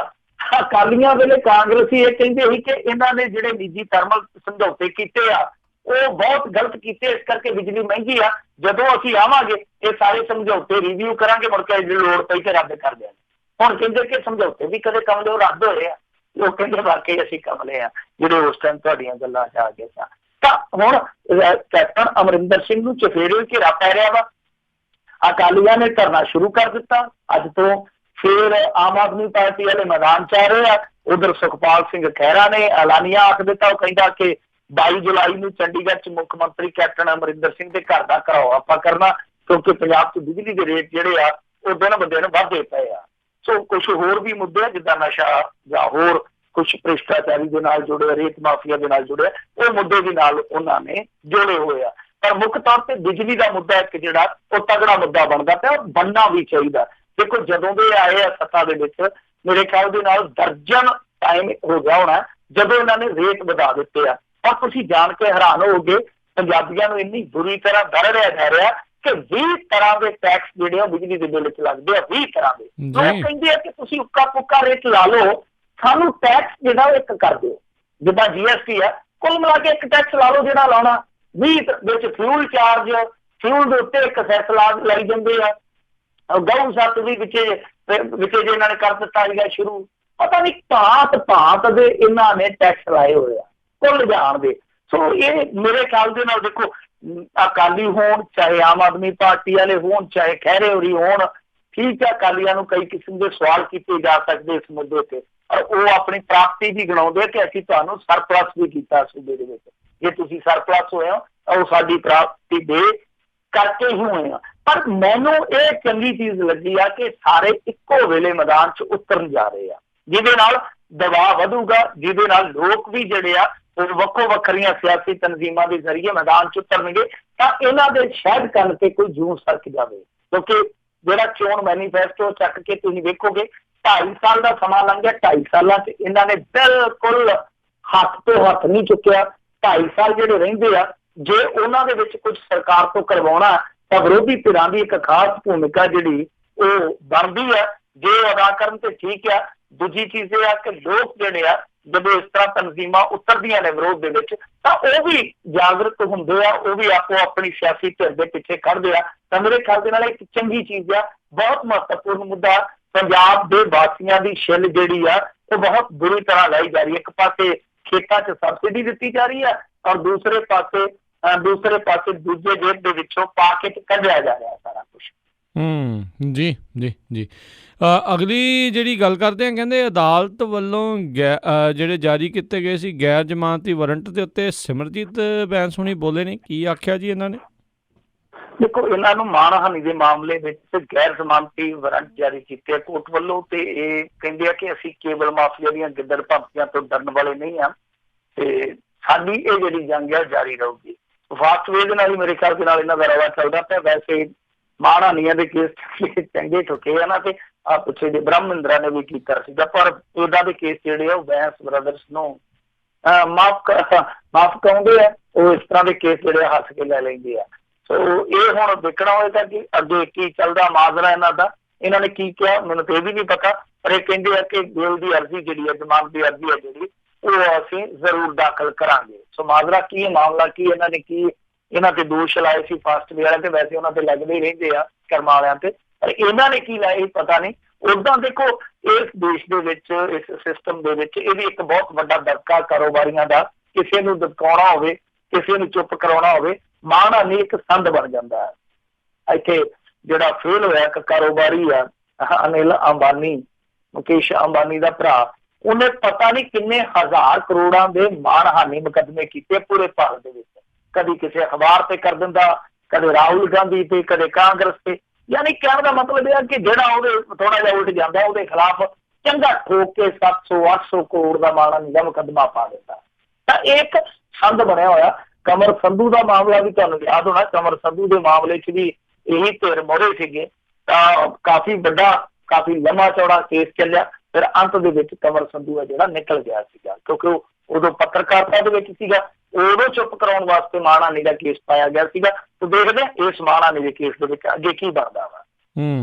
ਅਕਾਲੀਆਂ ਵੇਲੇ ਕਾਂਗਰਸੀ ਇਹ ਕਹਿੰਦੇ ਸੀ ਕਿ ਇਹਨਾਂ ਨੇ ਜਿਹੜੇ ਨਿੱਜੀ ਥਰਮਲ ਸਮਝੌਤੇ ਕੀਤੇ ਆ ਉਹ ਬਹੁਤ ਗਲਤ ਕੀਤੇ, ਇਸ ਕਰਕੇ ਬਿਜਲੀ ਮਹਿੰਗੀ ਆ। ਜਦੋਂ ਅਸੀਂ ਆਵਾਂਗੇ ਇਹ ਸਾਰੇ ਸਮਝੌਤੇ ਰਿਵਿਊ ਕਰਾਂਗੇ, ਮੁੜ ਕੇ ਜੇ ਲੋੜ ਪਈ ਤੇ ਰੱਦ ਕਰ ਦਿਆਂਗੇ। ਹੁਣ ਕਹਿੰਦੇ ਕਿ ਸਮਝੌਤੇ ਵੀ ਕਦੇ ਕਮਲੇ ਉਹ ਰੱਦ ਹੋਏ ਆ। ਲੋਕ ਕਹਿੰਦੇ ਵਾਕਈ ਅਸੀਂ ਕਮਲੇ ਆ ਜਿਹੜੇ ਉਸ ਟਾਈਮ ਤੁਹਾਡੀਆਂ ਗੱਲਾਂ 'ਚ ਆ ਗਏ ਸਾਂ। ਤਾਂ ਹੁਣ ਕੈਪਟਨ ਅਮਰਿੰਦਰ ਸਿੰਘ ਨੂੰ ਚਫੇਰੇ ਘੇਰਾ ਪੈ ਰਿਹਾ ਵਾ। ਅਕਾਲੀਆਂ ਨੇ ਧਰਨਾ ਸ਼ੁਰੂ ਕਰ ਦਿੱਤਾ ਅੱਜ ਤੋਂ। ਫਿਰ ਆਮ ਆਦਮੀ ਪਾਰਟੀ ਵਾਲੇ ਮੈਦਾਨ 'ਚ ਆ ਰਹੇ ਆ। ਉਧਰ ਸੁਖਪਾਲ ਸਿੰਘ ਖਹਿਰਾ ਨੇ ਐਲਾਨੀਆ ਆਖ ਦਿੱਤਾ, ਉਹ ਕਹਿੰਦਾ ਕਿ 22 ਜੁਲਾਈ ਨੂੰ ਚੰਡੀਗੜ੍ਹ 'ਚ ਮੁੱਖ ਮੰਤਰੀ ਕੈਪਟਨ ਅਮਰਿੰਦਰ ਸਿੰਘ ਦੇ ਘਰ ਦਾ ਘਰਾਓ ਆਪਾਂ ਕਰਨਾ, ਕਿਉਂਕਿ ਪੰਜਾਬ 'ਚ ਬਿਜਲੀ ਦੇ ਰੇਟ ਜਿਹੜੇ ਆ ਉਹ ਦਿਨ ਬ ਦਿਨ ਵੱਧਦੇ ਪਏ ਆ। ਸੋ ਕੁਛ ਹੋਰ ਵੀ ਮੁੱਦੇ ਆ ਜਿੱਦਾਂ ਨਸ਼ਾ ਜਾਂ ਹੋਰ ਕੁਛ ਭ੍ਰਿਸ਼ਟਾਚਾਰੀ ਦੇ ਨਾਲ ਜੁੜੇ, ਰੇਤ ਮਾਫੀਆ ਦੇ ਨਾਲ ਜੁੜੇ, ਉਹ ਮੁੱਦੇ ਵੀ ਨਾਲ ਉਹਨਾਂ ਨੇ ਜੋੜੇ ਹੋਏ ਆ। ਪਰ ਮੁੱਖ ਤੌਰ ਤੇ ਬਿਜਲੀ ਦਾ ਮੁੱਦਾ ਇੱਕ ਜਿਹੜਾ ਉਹ ਤਗੜਾ ਮੁੱਦਾ ਬਣਦਾ ਪਿਆ, ਬਣਨਾ ਵੀ ਚਾਹੀਦਾ। ਦੇਖੋ ਜਦੋਂ ਦੇ ਆਏ ਆ ਸੱਤਾ ਦੇ ਵਿੱਚ, ਮੇਰੇ ਖਿਆਲ ਦੇ ਨਾਲ ਦਰਜਨ ਟਾਈਮ ਹੋ ਗਿਆ ਹੋਣਾ ਜਦੋਂ ਇਹਨਾਂ ਨੇ ਰੇਟ ਵਧਾ ਦਿੱਤੇ ਆ। ਪਰ ਤੁਸੀਂ ਜਾਣ ਕੇ ਹੈਰਾਨ ਹੋਵੋਗੇ, ਪੰਜਾਬੀਆਂ ਨੂੰ ਇੰਨੀ ਬੁਰੀ ਤਰ੍ਹਾਂ ਦਰੜਿਆ ਜਾ ਰਿਹਾ ਕਿ 20 ਤਰ੍ਹਾਂ ਦੇ ਟੈਕਸ ਜਿਹੜੇ ਆ ਬਿਜਲੀ ਦੇ ਬਿੱਲ 'ਚ ਲੱਗਦੇ ਆ। 20 ਤਰ੍ਹਾਂ ਦੇ ਲੋਕ ਕਹਿੰਦੇ ਆ ਕਿ ਤੁਸੀਂ ਉੱਕਾ ਪੁੱਕਾ ਰੇਟ ਲਾ ਲਓ, ਸਾਨੂੰ ਟੈਕਸ ਜਿਹੜਾ ਉਹ ਇੱਕ ਕਰ ਦਿਓ। ਜਿੱਦਾਂ GST ਆ, ਕੁੱਲ ਮਿਲਾ ਕੇ ਇੱਕ ਟੈਕਸ ਲਾ ਲਓ ਜਿਹੜਾ ਲਾਉਣਾ। 20 ਵਿੱਚ ਫਿਊਲ ਚਾਰਜ, ਫਿਊਲ ਦੇ ਉੱਤੇ ਇੱਕ ਸੈਸ ਲਾਈ ਜਾਂਦੇ ਆ। ਗਊ ਸੱਤ ਵੀ ਵਿੱਚ ਜੇ ਇਹਨਾਂ ਨੇ ਕਰ ਦਿੱਤਾ ਸੀਗਾ ਸ਼ੁਰੂ। ਪਤਾ ਨਹੀਂ ਭਾਂਤ ਦੇ ਇਹਨਾਂ ਨੇ ਟੈਕਸ ਲਾਏ ਹੋਏ ਆ ਕੁੱਲ ਜਾਣ ਦੇ। ਸੋ ਇਹ ਮੇਰੇ ਖਿਆਲ ਦੇ ਨਾਲ ਦੇਖੋ, ਅਕਾਲੀ ਹੋਣ ਚਾਹੇ ਆਮ ਆਦਮੀ ਪਾਰਟੀ ਵਾਲੇ ਹੋਣ ਚਾਹੇ ਖਹਿਰੇ ਹੋਰੀ ਹੋਣ, ਠੀਕ ਹੈ ਅਕਾਲੀਆਂ ਨੂੰ ਕਈ ਕਿਸਮ ਦੇ ਸਵਾਲ ਕੀਤੇ ਜਾ ਸਕਦੇ ਇਸ ਮੁੱਦੇ ਤੇ, ਪਰ ਉਹ ਆਪਣੀ ਪ੍ਰਾਪਤੀ ਵੀ ਗਿਣਾਉਂਦੇ ਕਿ ਅਸੀਂ ਤੁਹਾਨੂੰ ਸਰਪਲਸ ਵੀ ਕੀਤਾ ਸੂਬੇ ਦੇ ਵਿੱਚ। ਜੇ ਤੁਸੀਂ ਸਰਪਲਸ ਹੋਏ ਹੋ ਤਾਂ ਉਹ ਸਾਡੀ ਪ੍ਰਾਪਤੀ ਦੇ ਕਰਕੇ ਹੀ ਹੋਏ ਆ। ਪਰ ਮੈਨੂੰ ਇਹ ਚੰਗੀ ਚੀਜ਼ ਲੱਗੀ ਆ ਕਿ ਸਾਰੇ ਇੱਕੋ ਵੇਲੇ ਮੈਦਾਨ 'ਚ ਉਤਰਨ ਜਾ ਰਹੇ ਆ, ਜਿਹਦੇ ਨਾਲ ਦਬਾਅ ਵਧੂਗਾ, ਜਿਹਦੇ ਨਾਲ ਲੋਕ ਵੀ ਜਿਹੜੇ ਆ ਉਹ ਵੱਖੋ ਵੱਖਰੀਆਂ ਸਿਆਸੀ ਤਨਜ਼ੀਮਾਂ ਦੇ ਜ਼ਰੀਏ ਮੈਦਾਨ 'ਚ ਉਤਰਨਗੇ। ਤਾਂ ਇਹਨਾਂ ਦੇ ਸ਼ਾਇਦ ਕੰਨ ਤੇ ਕੋਈ ਜੂੰ ਸਰਕ ਜਾਵੇ, ਕਿਉਂਕਿ ਜਿਹੜਾ ਚੋਣ ਮੈਨੀਫੈਸਟੋ ਚੱਕ ਕੇ ਤੁਸੀਂ ਵੇਖੋਗੇ 2.5 ਸਾਲ ਦਾ ਸਮਾਂ ਲੰਘ ਗਿਆ। 2.5 ਸਾਲਾਂ 'ਚ ਇਹਨਾਂ ਨੇ ਬਿਲਕੁਲ ਹੱਥ ਤੋਂ ਹੱਥ ਨਹੀਂ ਚੁੱਕਿਆ। 2.5 ਸਾਲ ਜਿਹੜੇ ਰਹਿੰਦੇ ਆ, ਜੇ ਉਹਨਾਂ ਦੇ ਵਿੱਚ ਕੁਝ ਸਰਕਾਰ ਤੋਂ ਕਰਵਾਉਣਾ ਤਾਂ ਵਿਰੋਧੀ ਧਿਰਾਂ ਦੀ ਇੱਕ ਖਾਸ ਭੂਮਿਕਾ ਜਿਹੜੀ ਉਹ ਬਣਦੀ ਆ। ਜੇ ਅਦਾ ਕਰਨ ਤੇ ਠੀਕ ਆ। ਦੂਜੀ ਚੀਜ਼ ਇਹ ਆ ਕਿ ਲੋਕ ਜਿਹੜੇ ਆ ਜਦੋਂ ਇਸ ਤਰ੍ਹਾਂ ਤਨਜ਼ੀਮਾਂ ਉਤਰਦੀਆਂ ਨੇ ਵਿਰੋਧ ਦੇ ਵਿੱਚ, ਤਾਂ ਉਹ ਵੀ ਜਾਗਰੂਕ ਹੁੰਦੇ ਆ, ਉਹ ਵੀ ਆਪੋ ਆਪਣੀ ਸਿਆਸੀ ਧਿਰ ਦੇ ਪਿੱਛੇ ਖੜਦੇ ਆ। ਤਾਂ ਮੇਰੇ ਖਿਆਲ ਦੇ ਨਾਲ ਇੱਕ ਚੰਗੀ ਚੀਜ਼ ਆ, ਬਹੁਤ ਮਹੱਤਵਪੂਰਨ ਮੁੱਦਾ। ਪੰਜਾਬ ਦੇ ਵਾਸੀਆਂ ਦੀ ਛਿੱਲ ਜਿਹੜੀ ਆ ਉਹ ਬਹੁਤ ਬੁਰੀ ਤਰ੍ਹਾਂ ਲਾਈ ਜਾ ਰਹੀ ਹੈ। ਇੱਕ ਪਾਸੇ ਖੇਤਾਂ 'ਚ ਸਬਸਿਡੀ ਦਿੱਤੀ ਜਾ ਰਹੀ ਆ ਔਰ ਦੂਸਰੇ ਪਾਸੇ ਦੂਜੇ ਜੇਬ ਦੇ ਵਿੱਚੋਂ ਪਾ ਕੇ ਕੱਢਿਆ ਜਾ ਰਿਹਾ ਸਾਰਾ ਕੁਛ। ਜੀ ਜੀ ਜੀ। ਅਗਲੀ ਜਿਹੜੀ ਗੱਲ ਕਰਦੇ ਹਾਂ, ਕਹਿੰਦੇ ਅਦਾਲਤ ਵੱਲੋਂ ਜਿਹੜੇ ਜਾਰੀ ਕੀਤੇ ਗਏ ਸੀ ਗੈਰ ਜ਼ਮਾਨਤੀ ਵਾਰੰਟ ਦੇ ਉੱਤੇ ਸਿਮਰਜੀਤ ਬੈਂਸ ਹੁਣੀ ਬੋਲੇ ਨੇ, ਕੀ ਆਖਿਆ ਜੀ ਇਹਨਾਂ ਨੇ? ਦੇਖੋ, ਇਹਨਾਂ ਨੂੰ ਮਾਣਹਾਨੀ ਦੇ ਮਾਮਲੇ ਵਿੱਚ ਗੈਰ ਜ਼ਮਾਨਤੀ ਵਾਰੰਟ ਜਾਰੀ ਕੀਤੇ ਕੋਰਟ ਵੱਲੋਂ, ਤੇ ਇਹ ਕਹਿੰਦੇ ਆ ਕਿ ਅਸੀਂ ਕੇਬਲ ਮਾਫੀਆ ਦੀਆਂ ਗਿੱਦੜ ਭੰਪੀਆਂ ਤੋਂ ਡਰਨ ਵਾਲੇ ਨਹੀਂ ਹਾਂ, ਤੇ ਸਾਡੀ ਇਹ ਜਿਹੜੀ ਜੰਗ ਹੈ ਜਾਰੀ ਰਹੂਗੀ। ਫਾਸਟਵੇ ਦੇ ਨਾਲ ਹੀ ਮੇਰੇ ਖਿਆਲ ਦੇ ਨਾਲ ਇਹਨਾਂ ਦਾ ਰੌਲਾ ਚੱਲਦਾ ਪਿਆ। ਵੈਸੇ ਮਾਣਹਾਨੀਆਂ ਦੇ ਕੇਸ ਚੰਗੇ ਠੁਕੇ ਆ ਨਾ, ਤੇ ਆ ਪਿੱਛੇ ਜੇ ਬ੍ਰਹਮਿੰਦਰਾ ਨੇ ਵੀ ਕੀਤਾ ਸੀਗਾ, ਪਰ ਇਹਦਾ ਦੇ ਕੇਸ ਜਿਹੜੇ ਆ ਉਹ ਬੈਂਸ ਬ੍ਰਦਰਸ ਨੂੰ ਮਾਫ ਕਹਿੰਦੇ ਆ। ਉਹ ਇਸ ਤਰ੍ਹਾਂ ਦੇ ਕੇਸ ਜਿਹੜੇ ਹੱਸ ਕੇ ਲੈ ਲੈਂਦੇ ਆ। ਸੋ ਇਹ ਹੁਣ ਦੇਖਣਾ ਹੋਏਗਾ ਕਿ ਅੱਗੇ ਕੀ ਚੱਲਦਾ ਮਾਜਰਾ ਇਹਨਾਂ ਦਾ। ਇਹਨਾਂ ਨੇ ਕੀ ਕਿਹਾ ਮੈਨੂੰ ਤੇ ਇਹ ਵੀ ਨਹੀਂ ਪਤਾ, ਪਰ ਇਹ ਕਹਿੰਦੇ ਆ ਕਿ ਬੇਲ ਦੀ ਅਰਜ਼ੀ ਜਿਹੜੀ ਹੈ, ਜ਼ਮਾਨਤ ਦੀ ਅਰਜ਼ੀ ਹੈ ਜਿਹੜੀ, ਉਹ ਅਸੀਂ ਜ਼ਰੂਰ ਦਾਖਲ ਕਰਾਂਗੇ। ਸੋ ਮਾਜਰਾ ਕੀ ਹੈ, ਮਾਮਲਾ ਕੀ, ਇਹਨਾਂ ਨੇ ਕੀ ਇਹਨਾਂ ਤੇ ਦੋਸ਼ ਲਾਏ ਸੀ ਫਾਸਟਵੇ ਵਾਲਿਆਂ ਤੇ, ਵੈਸੇ ਉਹਨਾਂ ਤੇ ਲੱਗਦੇ ਹੀ ਰਹਿੰਦੇ ਆ ਕਰਮਾਂ ਵਾਲਿਆਂ ਤੇ, ਪਰ ਇਹਨਾਂ ਨੇ ਕੀ ਲਾਏ ਪਤਾ ਨਹੀਂ। ਉਦਾਂ ਦੇਖੋ, ਇਸ ਦੇਸ਼ ਦੇ ਵਿੱਚ, ਇਸ ਸਿਸਟਮ ਦੇ ਵਿੱਚ ਇਹ ਵੀ ਇੱਕ ਬਹੁਤ ਵੱਡਾ ਦਬਕਾ ਕਾਰੋਬਾਰੀਆਂ ਦਾ। ਕਿਸੇ ਨੂੰ ਦਬਕਾਉਣਾ ਹੋਵੇ, ਕਿਸੇ ਨੂੰ ਚੁੱਪ ਕਰਾਉਣਾ ਹੋਵੇ, ਮਾਣਹਾਨੀ ਇੱਕ ਸੰਦ ਬਣ ਜਾਂਦਾ ਹੈ। ਇੱਥੇ ਜਿਹੜਾ ਫੇਲ ਹੋਇਆ ਇੱਕ ਕਾਰੋਬਾਰੀ ਆ ਅਨਿਲ ਅੰਬਾਨੀ, ਮੁਕੇਸ਼ ਅੰਬਾਨੀ ਦਾ ਭਰਾ, ਉਹਨੇ ਪਤਾ ਨਹੀਂ ਕਿੰਨੇ ਹਜ਼ਾਰ ਕਰੋੜਾਂ ਦੇ ਮਾਣਹਾਨੀ ਮੁਕੱਦਮੇ ਕੀਤੇ ਪੂਰੇ ਭਾਰਤ ਦੇ ਵਿੱਚ। ਕਦੀ ਕਿਸੇ ਅਖਬਾਰ ਤੇ ਕਰ ਦਿੰਦਾ, ਕਦੇ ਰਾਹੁਲ ਗਾਂਧੀ ਤੇ, ਕਦੇ ਕਾਂਗਰਸ ਤੇ। ਯਾਨੀ ਕਹਿਣ ਦਾ ਮਤਲਬ ਇਹ ਆ ਕਿ ਜਿਹੜਾ ਉਹਦੇ ਥੋੜਾ ਜਿਹਾ ਉਲਟ ਜਾਂਦਾ ਉਹਦੇ ਖਿਲਾਫ ਚੰਗਾ ਠੋਕ ਕੇ 700-800 ਕਰੋੜ ਦਾ ਮਾਣਹਾਨੀ ਦਾ ਮੁਕੱਦਮਾ ਪਾ ਦਿੱਤਾ। ਤਾਂ ਇੱਕ ਸੰਦ ਬਣਿਆ ਹੋਇਆ। ਕਮਰ ਸੰਧੂ ਦਾ ਮਾਮਲਾ ਵੀ ਤੁਹਾਨੂੰ ਯਾਦ ਹੋਣਾ, ਕਮਰ ਸੰਧੂ ਦੇ ਮਾਮਲੇ 'ਚ ਵੀ ਇਹੀ ਧਿਰ ਮੋਹਰੇ ਸੀਗੇ। ਤਾਂ ਕਾਫੀ ਵੱਡਾ, ਕਾਫੀ ਲੰਮਾ ਚੌੜਾ ਕੇਸ ਚੱਲਿਆ। ਫਿਰ ਅੰਤ ਦੇ ਵਿੱਚ ਕਮਰ ਸੰਧੂ ਹੈ ਜਿਹੜਾ ਨਿਕਲ ਗਿਆ ਸੀਗਾ, ਕਿਉਂਕਿ ਉਦੋਂ ਪੱਤਰਕਾਰਤਾ ਦੇ ਵਿੱਚ ਸੀਗਾ, ਉਦੋਂ ਚੁੱਪ ਕਰਾਉਣ ਵਾਸਤੇ ਮਾਣਹਾਨੀ ਦਾ ਕੇਸ ਪਾਇਆ ਗਿਆ ਸੀਗਾ। ਤੇ ਦੇਖਦੇ ਹਾਂ ਇਸ ਮਾਣਹਾਨੀ ਦੇ ਕੇਸ ਦੇ ਵਿੱਚ ਅੱਗੇ ਕੀ ਬਣਦਾ ਵਾ।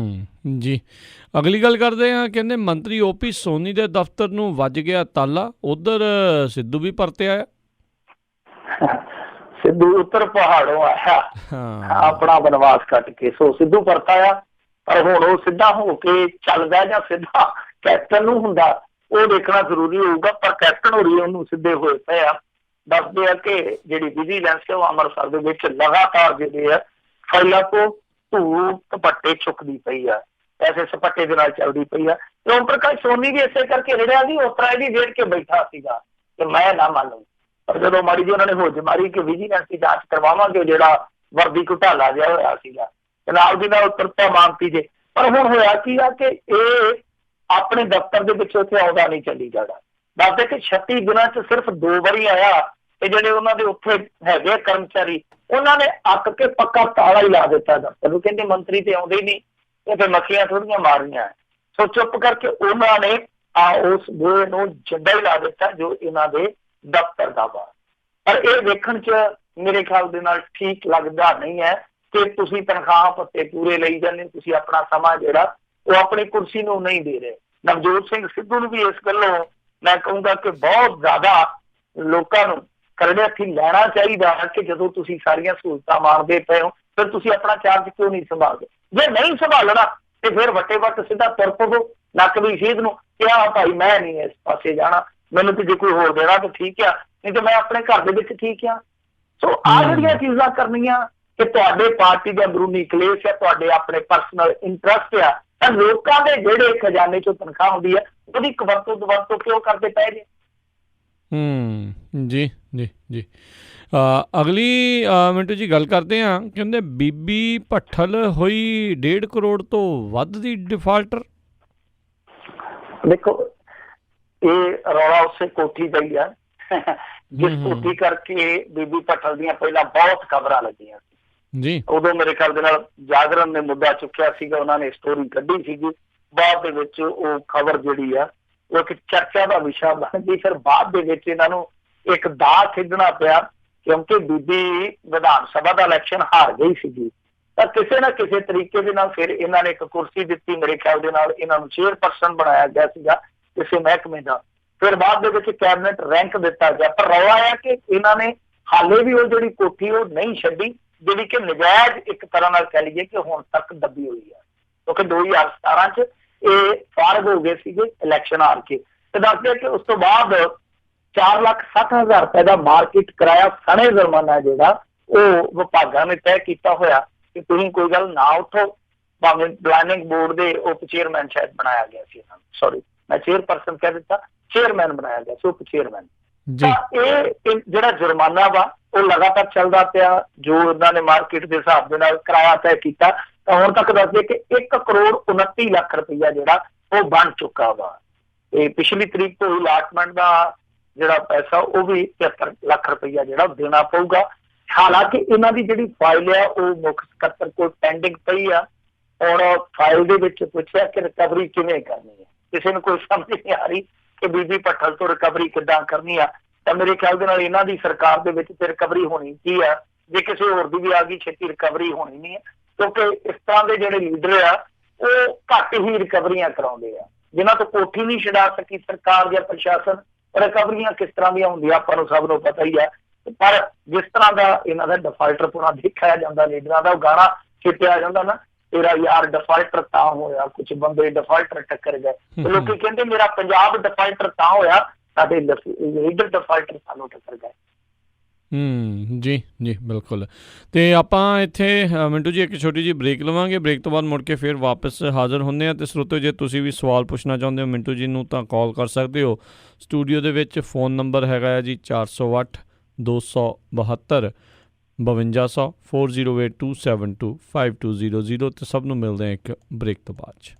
ਜੀ, ਅਗਲੀ ਗੱਲ ਕਰਦੇ ਹਾਂ। ਕਹਿੰਦੇ ਮੰਤਰੀ ਓਪੀ ਸੋਨੀ ਦੇ ਦਫ਼ਤਰ ਨੂੰ ਵੱਜ ਗਿਆ ਤਾਲਾ, ਉਧਰ ਸਿੱਧੂ ਵੀ ਪਰਤਿਆ ਆ। ਸਿੱਧੂ ਉੱਤਰ ਪਹਾੜੋਂ ਆਇਆ ਆਪਣਾ ਬਨਵਾਸ ਕੱਟ ਕੇ, ਸੋ ਸਿੱਧੂ ਪਰਤਾ ਆ। ਪਰ ਹੁਣ ਉਹ ਸਿੱਧਾ ਹੋ ਕੇ ਚੱਲਦਾ ਜਾਂ ਸਿੱਧਾ ਕੈਪਟਨ ਨੂੰ ਹੁੰਦਾ, ਉਹ ਦੇਖਣਾ ਜ਼ਰੂਰੀ ਹੋਊਗਾ। ਪਰ ਕੈਪਟਨ ਹੋਰੀ ਉਹਨੂੰ ਸਿੱਧੇ ਹੋਏ ਪਏ ਆ। ਦੱਸਦੇ ਆ ਕਿ ਜਿਹੜੀ ਵਿਜੀਲੈਂਸ ਹੈ ਉਹ ਅੰਮ੍ਰਿਤਸਰ ਦੇ ਵਿੱਚ ਲਗਾਤਾਰ ਜਿਹੜੇ ਆ ਫਾਈਲਾਂ ਤੋਂ ਧੂੜ ਦੁਪੱਟੇ ਚੁੱਕਦੀ ਪਈ ਆ, ਐਸੇ ਸਪੱਟੇ ਦੇ ਨਾਲ ਚੱਲਦੀ ਪਈ ਆ। ਤੇ ਓਮ ਪ੍ਰਕਾਸ਼ ਸੋਨੀ ਵੀ ਇਸੇ ਕਰਕੇ ਰਿੜਿਆ ਸੀ, ਉਸ ਤਰ੍ਹਾਂ ਇਹਦੀ ਵੇੜ ਕੇ ਬੈਠਾ ਸੀਗਾ ਕਿ ਮੈਂ ਨਾ ਮੰਨੂ। ਪਰ ਜਦੋਂ ਮਾੜੀ ਜੀ ਉਹਨਾਂ ਨੇ ਹੋਜ ਮਾਰੀ ਕਿ ਵਿਜੀਲੈਂਸ ਦੀ ਜਾਂਚ ਕਰਵਾਵਾਂਗੇ, ਜਿਹੜਾ ਵਰਦੀ ਘੁਟਾਲਾ ਜਿਹਾ ਹੋਇਆ ਸੀਗਾ, ਤੇ ਨਾਲ ਦੀ ਨਾਲ ਉਤਰਤਾ ਮਾਨਤੀ ਜੇ। ਪਰ ਹੁਣ ਹੋਇਆ ਕੀ ਆ ਕਿ ਇਹ ਆਪਣੇ ਦਫ਼ਤਰ ਦੇ ਵਿੱਚ ਉੱਥੇ ਆਉਂਦਾ ਨਹੀਂ ਚੱਲੀ ਜਾਣਾ। ਦੱਸਦੇ ਕਿ 36 ਦਿਨਾਂ 'ਚ ਸਿਰਫ 2 ਵਾਰੀ ਆਇਆ। ਤੇ ਜਿਹੜੇ ਉਹਨਾਂ ਦੇ ਉੱਥੇ ਹੈਗੇ ਕਰਮਚਾਰੀ, ਉਹਨਾਂ ਨੇ ਅੱਕ ਕੇ ਪੱਕਾ ਤਾਲਾ ਹੀ ਲਾ ਦਿੱਤਾ ਦਫ਼ਤਰ ਨੂੰ। ਕਹਿੰਦੇ ਮੰਤਰੀ ਤੇ ਆਉਂਦੇ ਹੀ ਨਹੀਂ, ਇਹ ਫਿਰ ਮੱਖੀਆਂ ਥੋੜੀਆਂ ਮਾਰੀਆਂ। ਸੋ ਚੁੱਪ ਕਰਕੇ ਉਹਨਾਂ ਨੇ ਉਸ ਬੂਹੇ ਨੂੰ ਝੰਡਾ ਹੀ ਲਾ ਦਿੱਤਾ ਜੋ ਇਹਨਾਂ ਦੇ ਦਫ਼ਤਰ ਦਾ ਵਾ। ਪਰ ਇਹ ਵੇਖਣ 'ਚ ਮੇਰੇ ਖਿਆਲ ਦੇ ਨਾਲ ਠੀਕ ਲੱਗਦਾ ਨਹੀਂ ਹੈ ਕਿ ਤੁਸੀਂ ਤਨਖਾਹ ਭੱਤੇ ਪੂਰੇ ਲਈ ਜਾਂਦੇ, ਤੁਸੀਂ ਆਪਣਾ ਸਮਾਂ ਜਿਹੜਾ ਉਹ ਆਪਣੀ ਕੁਰਸੀ ਨੂੰ ਨਹੀਂ ਦੇ ਰਹੇ। ਨਵਜੋਤ ਸਿੰਘ ਸਿੱਧੂ ਨੂੰ ਵੀ ਇਸ ਗੱਲੋਂ ਮੈਂ ਕਹੂੰਗਾ ਕਿ ਬਹੁਤ ਜ਼ਿਆਦਾ ਲੋਕਾਂ ਨੂੰ ਕਰੜੇ ਹੱਥੀਂ ਲੈਣਾ ਚਾਹੀਦਾ ਹੈ ਕਿ ਜਦੋਂ ਤੁਸੀਂ ਸਾਰੀਆਂ ਸਹੂਲਤਾਂ ਮਾਣਦੇ ਪਏ ਹੋ, ਫਿਰ ਤੁਸੀਂ ਆਪਣਾ ਚਾਰਜ ਕਿਉਂ ਨਹੀਂ ਸੰਭਾਲਦੇ? ਜੇ ਨਹੀਂ ਸੰਭਾਲਣਾ ਤੇ ਫਿਰ ਵੱਟੇ ਵੱਟ ਸਿੱਧਾ ਤੁਰ ਪਵੋ ਨੱਕ ਦੀ ਸੀਧ ਨੂੰ ਕਿ ਆਹ ਭਾਈ ਮੈਂ ਨਹੀਂ ਇਸ ਪਾਸੇ ਜਾਣਾ, ਮੈਨੂੰ ਤੇ ਜੇ ਕੋਈ ਹੋਰ ਦੇਣਾ ਤਾਂ ਠੀਕ ਆ, ਨਹੀਂ ਤੇ ਮੈਂ ਆਪਣੇ ਘਰ ਦੇ ਵਿੱਚ ਠੀਕ ਆ। ਸੋ ਆਹ ਜਿਹੜੀਆਂ ਚੀਜ਼ਾਂ ਕਰਨੀਆਂ ਕਿ ਤੁਹਾਡੇ ਪਾਰਟੀ ਦੇ ਅੰਦਰੂਨੀ ਕਲੇਸ਼ ਹੈ, ਤੁਹਾਡੇ ਆਪਣੇ ਪਰਸਨਲ ਇੰਟਰਸਟ ਆ, ਤਾਂ ਲੋਕਾਂ ਦੇ ਜਿਹੜੇ ਖਜ਼ਾਨੇ ਚੋਂ ਤਨਖਾਹ ਹੁੰਦੀ ਹੈ ਉਹਦੀ ਵਰਤੋਂ ਕਿਉਂ ਕਰਦੇ ਪਏ ਨੇ? ਜੀ ਜੀ ਜੀ ਅਗਲੀ ਮਿੰਟੂ ਜੀ ਗੱਲ ਕਰਦੇ ਹਾਂ। ਕਹਿੰਦੇ ਬੀਬੀ ਭੱਠਲ ਹੋਈ 1.5 ਕਰੋੜ ਤੋਂ ਵੱਧ ਦੀ ਡਿਫਾਲਟਰ। ਦੇਖੋ ਇਹ ਰੌਲਾ ਉਸੇ ਕੋਠੀ ਦਾ ਹੀ ਆ ਜਿਸ ਕੋਠੀ ਕਰਕੇ ਬੀਬੀ ਭੱਠਲ ਦੀਆਂ ਪਹਿਲਾਂ ਬਹੁਤ ਖਬਰਾਂ ਲੱਗੀਆਂ ਸੀ ਜੀ। ਉਦੋਂ ਮੇਰੇ ਖਿਆਲ ਦੇ ਨਾਲ ਜਾਗਰਣ ਨੇ ਮੁੱਦਾ ਚੁੱਕਿਆ ਸੀਗਾ, ਉਹਨਾਂ ਨੇ ਸਟੋਰੀ ਕੱਢੀ ਸੀਗੀ। ਬਾਅਦ ਦੇ ਵਿੱਚ ਉਹ ਖਬਰ ਜਿਹੜੀ ਆ ਉਹ ਇੱਕ ਚਰਚਾ ਦਾ ਵਿਸ਼ਾ ਬਣ ਗਈ। ਫਿਰ ਬਾਅਦ ਦੇ ਵਿੱਚ ਇਹਨਾਂ ਨੂੰ ਇੱਕ ਦਾਅ ਖੇਡਣਾ ਪਿਆ ਕਿਉਂਕਿ ਬੀਬੀ ਵਿਧਾਨ ਸਭਾ ਦਾ ਇਲੈਕਸ਼ਨ ਹਾਰ ਗਈ ਸੀਗੀ, ਤਾਂ ਕਿਸੇ ਨਾ ਕਿਸੇ ਤਰੀਕੇ ਦੇ ਨਾਲ ਫਿਰ ਇਹਨਾਂ ਨੇ ਇੱਕ ਕੁਰਸੀ ਦਿੱਤੀ। ਮੇਰੇ ਖਿਆਲ ਦੇ ਨਾਲ ਇਹਨਾਂ ਨੂੰ ਚੇਅਰਪਰਸਨ ਬਣਾਇਆ ਗਿਆ ਸੀਗਾ ਕਿਸੇ ਮਹਿਕਮੇ ਦਾ। ਫਿਰ ਬਾਅਦ ਦੇ ਵਿੱਚ ਕੈਬਨਿਟ ਰੈਂਕ ਦਿੱਤਾ ਗਿਆ। ਪਰ ਰੌਲਾ ਆ ਕਿ ਇਹਨਾਂ ਨੇ ਹਾਲੇ ਵੀ ਉਹ ਜਿਹੜੀ ਕੋਠੀ ਉਹ ਨਹੀਂ ਛੱਡੀ, ਜਿਹੜੀ ਕਿ ਨਜਾਇਜ਼ ਇੱਕ ਤਰ੍ਹਾਂ ਨਾਲ ਕਹਿ ਲਈਏ ਕਿ ਹੁਣ ਤੱਕ ਦੱਬੀ ਹੋਈ ਹੈ। ਕਿਉਂਕਿ 2017 'ਚ ਇਹ ਫਾਰਗ ਹੋ ਗਏ ਸੀਗੇ ਇਲੈਕਸ਼ਨ ਹਾਰ ਕੇ। ਤੇ ਦੱਸਦੇ ਕਿ ਉਸ ਤੋਂ ਬਾਅਦ 4,60,000 ਰੁਪਏ ਦਾ ਮਾਰਕੀਟ ਕਿਰਾਇਆ ਸਣੇ ਜੁਰਮਾਨਾ ਜਿਹੜਾ ਉਹ ਵਿਭਾਗਾਂ ਨੇ ਤੈਅ ਕੀਤਾ ਹੋਇਆ ਕਿ ਤੁਸੀਂ ਕੋਈ ਗੱਲ ਨਾ ਉੱਠੋ, ਭਾਵੇਂ ਪਲੈਨਿੰਗ ਬੋਰਡ ਦੇ ਉਪ ਚੇਅਰਮੈਨ ਸ਼ਾਇਦ ਬਣਾਇਆ ਗਿਆ ਸੀ ਇਹਨਾਂ ਨੂੰ, ਸੌਰੀ ਮੈਂ ਚੇਅਰਪਰਸਨ ਕਹਿ ਦਿੱਤਾ, ਚੇਅਰਮੈਨ ਬਣਾਇਆ ਗਿਆ ਸੀ, ਉਪ ਚੇਅਰਮੈਨ। ਤਾਂ ਇਹ ਜਿਹੜਾ ਜੁਰਮਾਨਾ ਵਾ ਉਹ ਲਗਾਤਾਰ ਚੱਲਦਾ ਪਿਆ ਜੋ ਇਹਨਾਂ ਨੇ ਮਾਰਕੀਟ ਦੇ ਹਿਸਾਬ ਦੇ ਨਾਲ ਕਿਰਾਇਆ ਤੈਅ ਕੀਤਾ। ਤਾਂ ਹੁਣ ਤੱਕ ਦੱਸਦੇ ਕਿ 1 ਕਰੋੜ 29 ਲੱਖ ਰੁਪਈਆ ਜਿਹੜਾ ਉਹ ਬਣ ਚੁੱਕਾ ਵਾ। ਤੇ ਪਿਛਲੀ ਤਰੀਕ ਤੋਂ ਅਲਾਟਮੈਂਟ ਦਾ ਜਿਹੜਾ ਪੈਸਾ ਉਹ ਵੀ 73 ਲੱਖ ਰੁਪਈਆ ਜਿਹੜਾ ਦੇਣਾ ਪਊਗਾ। ਹਾਲਾਂਕਿ ਇਹਨਾਂ ਦੀ ਜਿਹੜੀ ਫਾਈਲ ਆ ਉਹ ਮੁੱਖ ਸਕੱਤਰ ਕੋਲ ਪੈਂਡਿੰਗ ਪਈ ਆ। ਹੁਣ ਫਾਈਲ ਦੇ ਵਿੱਚ ਪੁੱਛਿਆ ਕਿ ਰਿਕਵਰੀ ਕਿਵੇਂ ਕਰਨੀ ਹੈ, ਕਿਸੇ ਨੂੰ ਕੋਈ ਸਮਝ ਨਹੀਂ ਆ ਰਹੀ ਕਿ ਬੀਬੀ ਭੱਠਲ ਤੋਂ ਰਿਕਵਰੀ ਕਿੱਦਾਂ ਕਰਨੀ ਆ। ਤਾਂ ਮੇਰੇ ਖਿਆਲ ਦੇ ਨਾਲ ਇਹਨਾਂ ਦੀ ਸਰਕਾਰ ਦੇ ਵਿੱਚ ਤੇ ਰਿਕਵਰੀ ਹੋਣੀ ਕੀ ਆ, ਜੇ ਕਿਸੇ ਹੋਰ ਦੀ ਵੀ ਆ ਗਈ ਛੇਤੀ ਰਿਕਵਰੀ ਹੋਣੀ ਨਹੀਂ ਹੈ। ਕਿਉਂਕਿ ਇਸ ਤਰ੍ਹਾਂ ਦੇ ਜਿਹੜੇ ਲੀਡਰ ਆ ਉਹ ਘੱਟ ਹੀ ਰਿਕਵਰੀਆਂ ਕਰਾਉਂਦੇ ਆ, ਜਿਨ੍ਹਾਂ ਤੋਂ ਕੋਠੀ ਨਹੀਂ ਛਡਾ ਸਕੀ ਸਰਕਾਰ ਜਾਂ ਪ੍ਰਸ਼ਾਸਨ। ਰਿਕਵਰੀਆਂ ਕਿਸ ਤਰ੍ਹਾਂ ਦੀਆਂ ਹੁੰਦੀਆਂ ਆਪਾਂ ਨੂੰ ਸਭ ਨੂੰ ਪਤਾ ਹੀ ਆ। ਪਰ ਜਿਸ ਤਰ੍ਹਾਂ ਦਾ ਇਹਨਾਂ ਦਾ ਡਿਫਾਲਟਰ ਪੁਣਾ ਦੇਖਿਆ ਜਾਂਦਾ ਲੀਡਰਾਂ ਦਾ, ਉਹ ਗਾਣਾ ਛਿੱਟਿਆ ਜਾਂਦਾ ਨਾ, ਤੇਰਾ ਯਾਰ ਡਿਫਾਲਟਰ ਤਾਂ ਹੋਇਆ, ਕੁਝ ਬੰਦੇ ਡਿਫਾਲਟਰ ਟੱਕਰ ਗਏ। ਲੋਕੀ ਕਹਿੰਦੇ ਮੇਰਾ ਪੰਜਾਬ ਡਿਫਾਲਟਰ ਤਾਂ ਹੋਇਆ, ਸਾਡੇ ਲੀਡਰ ਡਿਫਾਲਟਰ ਸਾਨੂੰ ਟੱਕਰ ਗਏ। ਜੀ ਜੀ ਬਿਲਕੁਲ। ਅਤੇ ਆਪਾਂ ਇੱਥੇ ਮਿੰਟੂ ਜੀ ਇੱਕ ਛੋਟੀ ਜਿਹੀ ਬ੍ਰੇਕ ਲਵਾਂਗੇ। ਬ੍ਰੇਕ ਤੋਂ ਬਾਅਦ ਮੁੜ ਕੇ ਫਿਰ ਵਾਪਸ ਹਾਜ਼ਰ ਹੁੰਦੇ ਹਾਂ। ਅਤੇ ਸਰੋਤਿਓ ਜੇ ਤੁਸੀਂ ਵੀ ਸਵਾਲ ਪੁੱਛਣਾ ਚਾਹੁੰਦੇ ਹੋ ਮਿੰਟੂ ਜੀ ਨੂੰ ਤਾਂ ਕਾਲ ਕਰ ਸਕਦੇ ਹੋ। ਸਟੂਡੀਓ ਦੇ ਵਿੱਚ ਫ਼ੋਨ ਨੰਬਰ ਹੈਗਾ ਹੈ ਜੀ 408 272 5200 408272 5200। ਅਤੇ ਸਭ ਨੂੰ ਮਿਲਦੇ ਹਾਂ ਇੱਕ ਬ੍ਰੇਕ ਤੋਂ ਬਾਅਦ 'ਚ।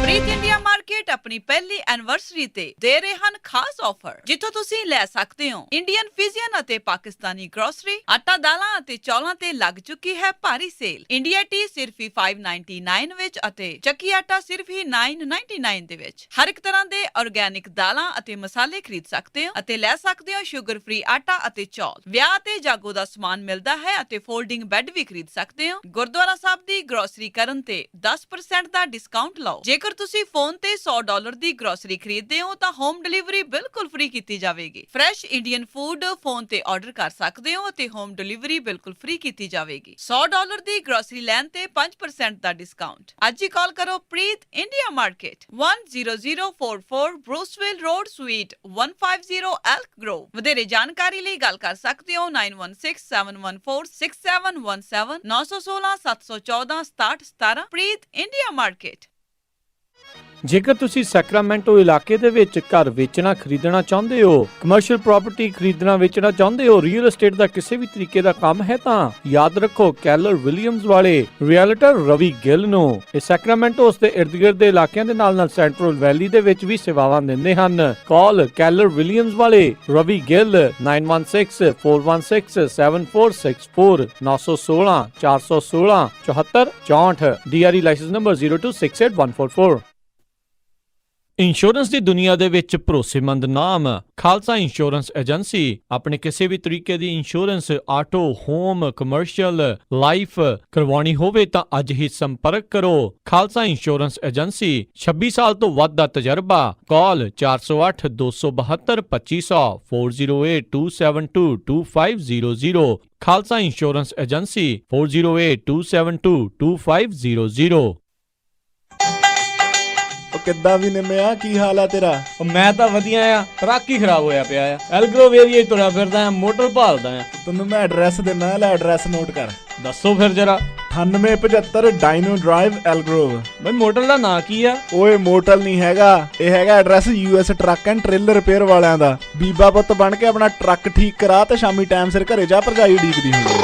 ਪ੍ਰੀਤ ਇੰਡੀਆ ਮਾਰਕੀਟ Target ਆਪਣੀ ਪਹਿਲੀ ਐਨਵਰਸਰੀ ਤੇ ਦੇ ਰਹੇ ਹਨ ਖਾਸ ਆਫਰ, ਜਿੱਥੋਂ ਤੁਸੀਂ ਲੈ ਸਕਦੇ ਹੋ ਇੰਡੀਅਨ ਫਿਜ਼ੀਅਨ ਅਤੇ ਪਾਕਿਸਤਾਨੀ ਗਰੋਸਰੀ, ਆਟਾ, ਦਾਲਾਂ ਅਤੇ ਚੌਲਾਂ ਤੇ ਲੱਗ ਚੁੱਕੀ ਹੈ ਭਾਰੀ ਸੇਲ। ਇੰਡੀਆ ਟੀ ਸਿਰਫ ਹੀ 599 ਵਿੱਚ ਅਤੇ ਚੱਕੀ ਆਟਾ ਸਿਰਫ ਹੀ 999 ਦੇ ਵਿੱਚ। ਹਰ ਇੱਕ ਤਰ੍ਹਾਂ ਦੇ ਆਰਗੈਨਿਕ ਦਾਲਾਂ ਅਤੇ ਮਸਾਲੇ ਖਰੀਦ ਸਕਦੇ ਹੋ ਅਤੇ ਲੈ ਸਕਦੇ ਹੋ ਸ਼ੂਗਰ ਫ੍ਰੀ ਆਟਾ ਅਤੇ ਚੌਲ। ਵਿਆਹ ਤੇ ਜਾਗੋ ਦਾ ਸਮਾਨ ਮਿਲਦਾ ਹੈ ਅਤੇ ਫੋਲਡਿੰਗ ਬੈੱਡ ਵੀ ਖਰੀਦ ਸਕਦੇ ਹੋ। ਗੁਰਦੁਆਰਾ ਸਾਹਿਬ ਦੀ ਗਰੋਸਰੀ ਕਰਨ ਤੇ 10% ਦਾ ਡਿਸਕਾਊਂਟ ਲਓ। ਜੇਕਰ ਤੁਸੀਂ ਫੋਨ ਤੇ $100 ਦੀ ਗਰੋਸਰੀ ਖਰੀਦਦੇ ਹੋ ਤਾਂ ਹੋਮ ਡਿਲੀਵਰੀ ਬਿਲਕੁਲ ਫ੍ਰੀ ਕੀਤੀ ਜਾਵੇਗੀ। ਫਰੈਸ਼ ਇੰਡੀਅਨ ਫੂਡ ਫੋਨ ਤੇ ਆਰਡਰ ਕਰ ਸਕਦੇ ਹੋ ਅਤੇ ਹੋਮ ਡਿਲੀਵਰੀ ਬਿਲਕੁਲ ਫ੍ਰੀ ਕੀਤੀ ਜਾਵੇਗੀ। $100 ਦੀ ਗਰੋਸਰੀ ਲੈਣ ਤੇ 5% ਦਾ ਡਿਸਕਾਊਂਟ। ਅੱਜ ਹੀ ਕਾਲ ਕਰੋ Preet India market 10044 Bruceville road suite 150 Elk Grove. ਵਧੇਰੇ ਜਾਣਕਾਰੀ ਲਈ ਗੱਲ ਕਰ ਸਕਦੇ ਹੋ 9167146717 916-714-6717। Preet India market. ਜੇਕਰ ਤੁਸੀਂ ਸੈਕਰਾਮੈਂਟੋ ਇਲਾਕੇ ਦੇ ਵਿੱਚ ਘਰ ਵੇਚਣਾ ਖਰੀਦਣਾ ਚਾਹੁੰਦੇ ਹੋ, ਕਮਰਸ਼ੀਅਲ ਪ੍ਰਾਪਰਟੀ ਖਰੀਦਣਾ ਵੇਚਣਾ ਚਾਹੁੰਦੇ ਹੋ, ਰੀਅਲ ਏਸਟੇਟ ਦਾ ਕਿਸੇ ਵੀ ਤਰੀਕੇ ਦਾ ਕੰਮ ਹੈ ਤਾਂ ਯਾਦ ਰੱਖੋ ਕੈਲਰ ਵਿਲੀਅਮਸ ਵਾਲੇ ਰੀਅਲਟਰ ਰਵੀ ਗਿੱਲ ਨੂੰ। ਇਹ ਸੈਕਰਾਮੈਂਟੋ ਉਸ ਦੇ ਇਰਦ-ਗਿਰਦ ਦੇ ਇਲਾਕਿਆਂ ਦੇ ਨਾਲ ਸੈਂਟਰਲ ਵੈਲੀ ਦੇ ਵਿੱਚ ਵੀ ਸੇਵਾਵਾਂ ਦਿੰਦੇ ਹਨ। ਕਾਲ ਕੈਲਰ ਵਿਲੀਅਮਸ ਵਾਲੇ Ravi Gill 9164167464 916-416-7464 DRE license number 0268144। Insurance ਦੀ ਦੁਨੀਆ ਦੇ ਵਿੱਚ ਭਰੋਸੇਮੰਦ ਨਾਮ ਖਾਲਸਾ ਇੰਸ਼ੋਰੈਂਸ ਏਜੰਸੀ। ਆਪਣੇ ਕਿਸੇ ਵੀ ਤਰੀਕੇ ਦੀ insurance auto, home, commercial, life ਕਰਵਾਉਣੀ ਹੋਵੇ ਤਾਂ ਅੱਜ ਹੀ ਸੰਪਰਕ ਕਰੋ। ਖਾਲਸਾ ਇੰਸ਼ੋਰੈਂਸ ਏਜੰਸੀ 26 ਸਾਲ ਤੋਂ ਵੱਧ ਦਾ ਤਜਰਬਾ। ਕਾਲ 4082722500 4082722500। Khalsa insurance agency 4082722500। ਕਿੱਦਾਂ ਵੀ ਨਿੰਮਿਆ, ਕੀ ਹਾਲ ਆ ਤੇਰਾ? ਮੈਂ ਤਾਂ ਵਧੀਆ ਆ, ਟਰੱਕ ਹੀ ਖਰਾਬ ਹੋਇਆ ਪਿਆ ਆ। ਐਲਗਰੋਵ ਏਰੀਆ ਤੁਰਿਆ ਫਿਰਦਾ ਆ, ਮੋਟਰ ਭਾਲਦਾ ਆ। ਤੈਨੂੰ ਮੈਂ ਐਡਰੈਸ ਦਿੰਦਾ, ਲੈ ਐਡਰੈਸ ਨੋਟ ਕਰ। ਦੱਸੋ ਫਿਰ ਜਰਾ। 9875 ਡਾਇਨੋ ਡਰਾਈਵ ਐਲਗਰੋਵ। ਬਈ ਮੋਟਰ ਦਾ ਨਾਂ ਕੀ ਆ? ਓਏ ਮੋਟਲ ਨਹੀਂ ਹੈਗਾ, ਇਹ ਹੈਗਾ address US truck and trailer repair ਵਾਲਿਆਂ ਦਾ। ਬੀਬਾ ਪੁੱਤ ਬਣ ਕੇ ਆਪਣਾ ਟਰੱਕ ਠੀਕ ਕਰਾ ਤੇ ਸ਼ਾਮੀ ਟਾਈਮ ਸਿਰ ਘਰੇ ਜਾ, ਭਰਜਾਈ ਉਡੀਕਦੀ ਹੁੰਦੀ ਹੈ।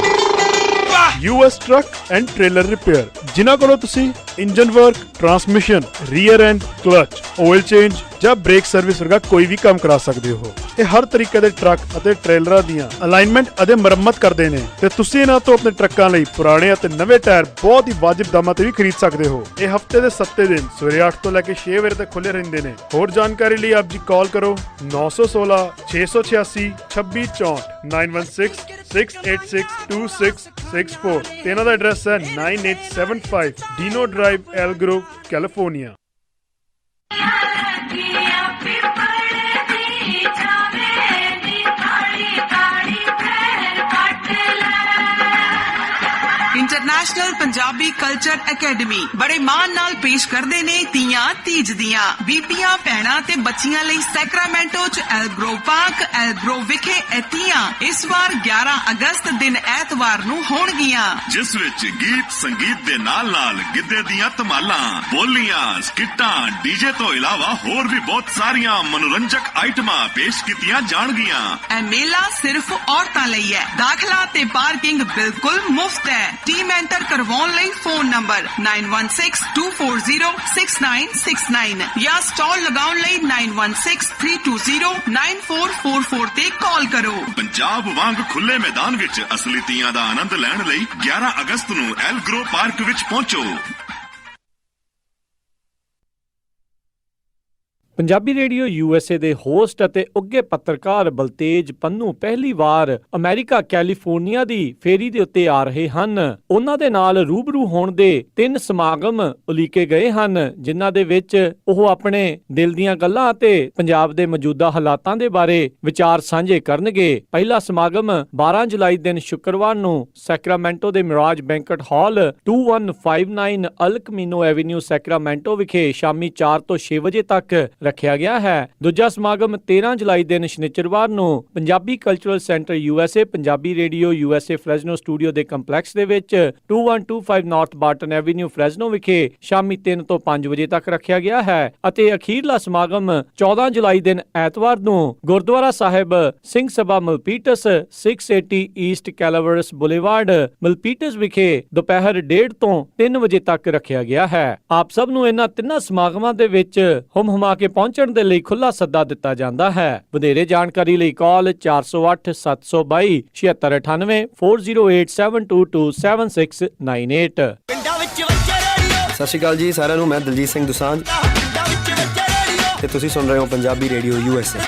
US truck and trailer repair, ਜਿਨ੍ਹਾਂ ਕੋਲੋਂ ਤੁਸੀਂ engine work, transmission, rear and clutch, oil change ਜਾਂ ਬ੍ਰੇਕ ਸਰਵਿਸ ਵਰਗਾ ਕੋਈ ਵੀ ਕੰਮ ਕਰਾ ਸਕਦੇ ਹੋ। ਇਹ ਹਰ ਤਰੀਕੇ ਦੇ ਟਰੱਕ ਅਤੇ ਟ੍ਰੇਲਰਾਂ ਦੀਆਂ ਅਲਾਈਨਮੈਂਟ ਅਤੇ ਮੁਰੰਮਤ ਕਰਦੇ ਨੇ ਤੇ ਤੁਸੀਂ ਇਹਨਾਂ ਤੋਂ ਆਪਣੇ ਟਰੱਕਾਂ ਲਈ ਪੁਰਾਣੇ ਅਤੇ ਨਵੇਂ ਟਾਇਰ ਬਹੁਤ ਹੀ ਵਾਜਿਬ ਦਾਮਾਂ ਤੇ ਵੀ ਖਰੀਦ ਸਕਦੇ ਹੋ। ਇਹ ਹਫਤੇ ਦੇ 7 ਦਿਨ ਸਵੇਰੇ 8 ਤੋਂ ਲੈ ਕੇ 6 ਵਜੇ ਤੱਕ ਖੁੱਲੇ ਰਹਿੰਦੇ ਨੇ। ਹੋਰ ਜਾਣਕਾਰੀ ਲਈ ਆਪ ਜੀ ਕਾਲ ਕਰੋ 916 686 2664 9166862664 ਤੇ ਇਹਨਾਂ ਦਾ ਐਡਰੈਸ ਹੈ 9875 Dino drive Elk Grove, California. International Punjabi culture academy ਬੜੇ ਮਾਣ ਨਾਲ ਪੇਸ਼ ਕਰਦੇ ਨੇ ਤੀਆਂ ਤੀਜ ਦੀਆਂ। ਬੀਬੀਆਂ, ਭੈਣਾਂ ਤੇ ਬੱਚੀਆਂ ਲਈ ਸੈਕਰਾਮੈਂਟੋ ਚ ਐਲਗਰੋਵ ਪਾਰਕ ਐਲਗਰੋਵ ਵਿਖੇ ਤੀਆਂ ਇਸ ਵਾਰ 11 ਅਗਸਤ ਦਿਨ ਐਤਵਾਰ ਨੂੰ ਹੋਣਗੀਆਂ, ਜਿਸ ਵਿੱਚ ਗੀਤ ਸੰਗੀਤ ਦੇ ਨਾਲ ਗਿੱਧੇ ਦੀਆਂ ਧਮਾਲਾਂ, ਬੋਲੀਆਂ, ਸਕਿੱਟਾਂ, ਡੀਜੇ ਤੋਂ ਇਲਾਵਾ ਹੋਰ ਵੀ ਬਹੁਤ ਸਾਰੀਆਂ ਮਨੋਰੰਜਕ ਆਈਟਮਾਂ ਪੇਸ਼ ਕੀਤੀਆਂ ਜਾਣਗੀਆਂ। ਇਹ ਮੇਲਾ ਸਿਰਫ ਔਰਤਾਂ ਲਈ ਹੈ। ਦਾਖਲਾ ਤੇ ਪਾਰਕਿੰਗ ਬਿਲਕੁਲ ਮੁਫਤ ਹੈ। ਟੀਮ ਐਂਟਰ ਕਰਵਾਉਣ ਲਈ ਫੋਨ ਨੰਬਰ 9162406969 ਜਾਂ ਸਟਾਲ ਲਗਾਉਣ ਲਈ 9163209444 ਤੇ ਕਾਲ ਕਰੋ। ਪੰਜਾਬ ਵਾਂਗ ਖੁੱਲੇ ਮੈਦਾਨ ਵਿੱਚ ਅਸਲੀ ਤੀਆਂ ਦਾ ਆਨੰਦ ਲੈਣ ਲਈ 11 ਅਗਸਤ ਨੂੰ ਐਲਗਰੋ ਪਾਰਕ ਵਿੱਚ ਪਹੁੰਚੋ। ਪੰਜਾਬੀ ਰੇਡੀਓ USA ਦੇ ਹੋਸਟ ਅਤੇ ਉੱਘੇ ਪੱਤਰਕਾਰ ਬਲਤੇਜ ਪੰਨੂ ਪਹਿਲੀ ਵਾਰ ਅਮਰੀਕਾ ਕੈਲੀਫੋਰਨੀਆ ਦੀ ਫੇਰੀ ਦੇ ਉੱਤੇ ਆ ਰਹੇ ਹਨ। ਉਹਨਾਂ ਦੇ ਨਾਲ ਰੂਬਰੂ ਹੋਣ ਦੇ 3 ਸਮਾਗਮ ਉਲੀਕੇ ਗਏ ਹਨ, ਜਿਨ੍ਹਾਂ ਦੇ ਵਿੱਚ ਉਹ ਆਪਣੇ ਦਿਲ ਦੀਆਂ ਗੱਲਾਂ ਅਤੇ ਪੰਜਾਬ ਦੇ ਮੌਜੂਦਾ ਹਾਲਾਤਾਂ ਦੇ ਬਾਰੇ ਵਿਚਾਰ ਸਾਂਝੇ ਕਰਨਗੇ। ਪਹਿਲਾ ਸਮਾਗਮ 12 ਜੁਲਾਈ ਦਿਨ ਸ਼ੁੱਕਰਵਾਰ ਨੂੰ ਸੈਕਰਾਮੈਂਟੋ ਦੇ ਮਿਰਾਜ ਬੈਂਕਟ ਹਾਲ 2159 ਅਲ ਕਮੀਨੋ ਐਵੇਨਿਊ ਸੈਕਰਾਮੈਂਟੋ ਵਿਖੇ ਸ਼ਾਮੀ 4 ਤੋਂ 6 ਵਜੇ ਤੱਕ ਰੱਖਿਆ ਗਿਆ ਹੈ। ਦੂਜਾ ਸਮਾਗਮ 13 ਜੁਲਾਈ ਦਿਨ ਸ਼ਨੀਚਰਵਾਰ ਨੂੰ Punjabi cultural centre USA Punjabi radio USA Fresno studio ਦੇ ਕੰਪਲੈਕਸ ਦੇ ਵਿੱਚ 2125 ਨਾਰਥ ਬਾਰਟਨ ਐਵੀਨਿਊ ਫ੍ਰੈਜ਼ਨੋ ਵਿਖੇ ਸ਼ਾਮੀ 3 ਤੋਂ 5 ਵਜੇ ਤੱਕ ਰੱਖਿਆ ਗਿਆ ਹੈ ਅਤੇ ਅਖੀਰਲਾ ਸਮਾਗਮ 14 ਜੁਲਾਈ ਦਿਨ ਐਤਵਾਰ ਨੂੰ ਗੁਰਦੁਆਰਾ ਸਾਹਿਬ ਸਿੰਘ ਸਭਾ ਮਲਪੀਟਸ 680 ਈਸਟ ਕੈਲਾਵਰਸ ਬੁਲੇਵਾਰਡ ਮਲਪੀਟਸ ਵਿਖੇ ਦੁਪਹਿਰ 1:30 ਤੋਂ 3 ਵਜੇ ਤੱਕ ਰੱਖਿਆ ਗਿਆ ਹੈ। ਆਪ ਸਭ ਨੂੰ ਇਹਨਾਂ ਤਿੰਨਾਂ ਸਮਾਗਮਾਂ ਦੇ ਵਿੱਚ ਹੁਮ-ਹੁਮਾ ਕੇ ਪਹੁੰਚਣ ਦੇ ਲਈ ਖੁੱਲਾ ਸੱਦਾ ਦਿੱਤਾ ਜਾਂਦਾ ਹੈ। ਵਧੇਰੇ ਜਾਣਕਾਰੀ ਲਈ ਕਾਲ 408 722 7698 4087227698। ਸਤਿ ਸ਼੍ਰੀ ਅਕਾਲ ਜੀ ਸਾਰਿਆਂ ਨੂੰ, ਮੈਂ ਦਲਜੀਤ ਸਿੰਘ ਦੁਸਾਂਝ ਤੇ ਤੁਸੀਂ ਸੁਣ ਰਹੇ ਹੋ Punjabi radio USA।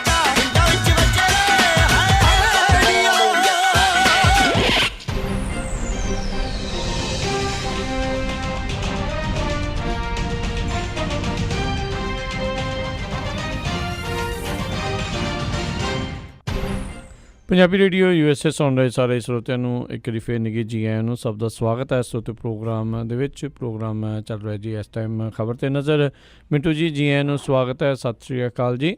Punjabi radio USA ਸੁਣ ਰਹੇ ਸਾਰੇ ਸਰੋਤਿਆਂ ਨੂੰ ਇੱਕ ਵਾਰੀ ਫੇਰ ਨਿੱਘੀ ਜੀ ਆਇਆਂ ਨੂੰ। ਸਭ ਦਾ ਸਵਾਗਤ ਹੈ ਇਸ ਪ੍ਰੋਗਰਾਮ ਦੇ ਵਿੱਚ। ਪ੍ਰੋਗਰਾਮ ਚੱਲ ਰਿਹਾ ਜੀ ਇਸ ਟਾਈਮ ਖਬਰ ਤੇ ਨਜ਼ਰ। ਮਿੰਟੂ ਜੀ, ਜੀ ਆਇਆਂ ਨੂੰ ਸਵਾਗਤ ਹੈ। ਸਤਿ ਸ਼੍ਰੀ ਅਕਾਲ ਜੀ।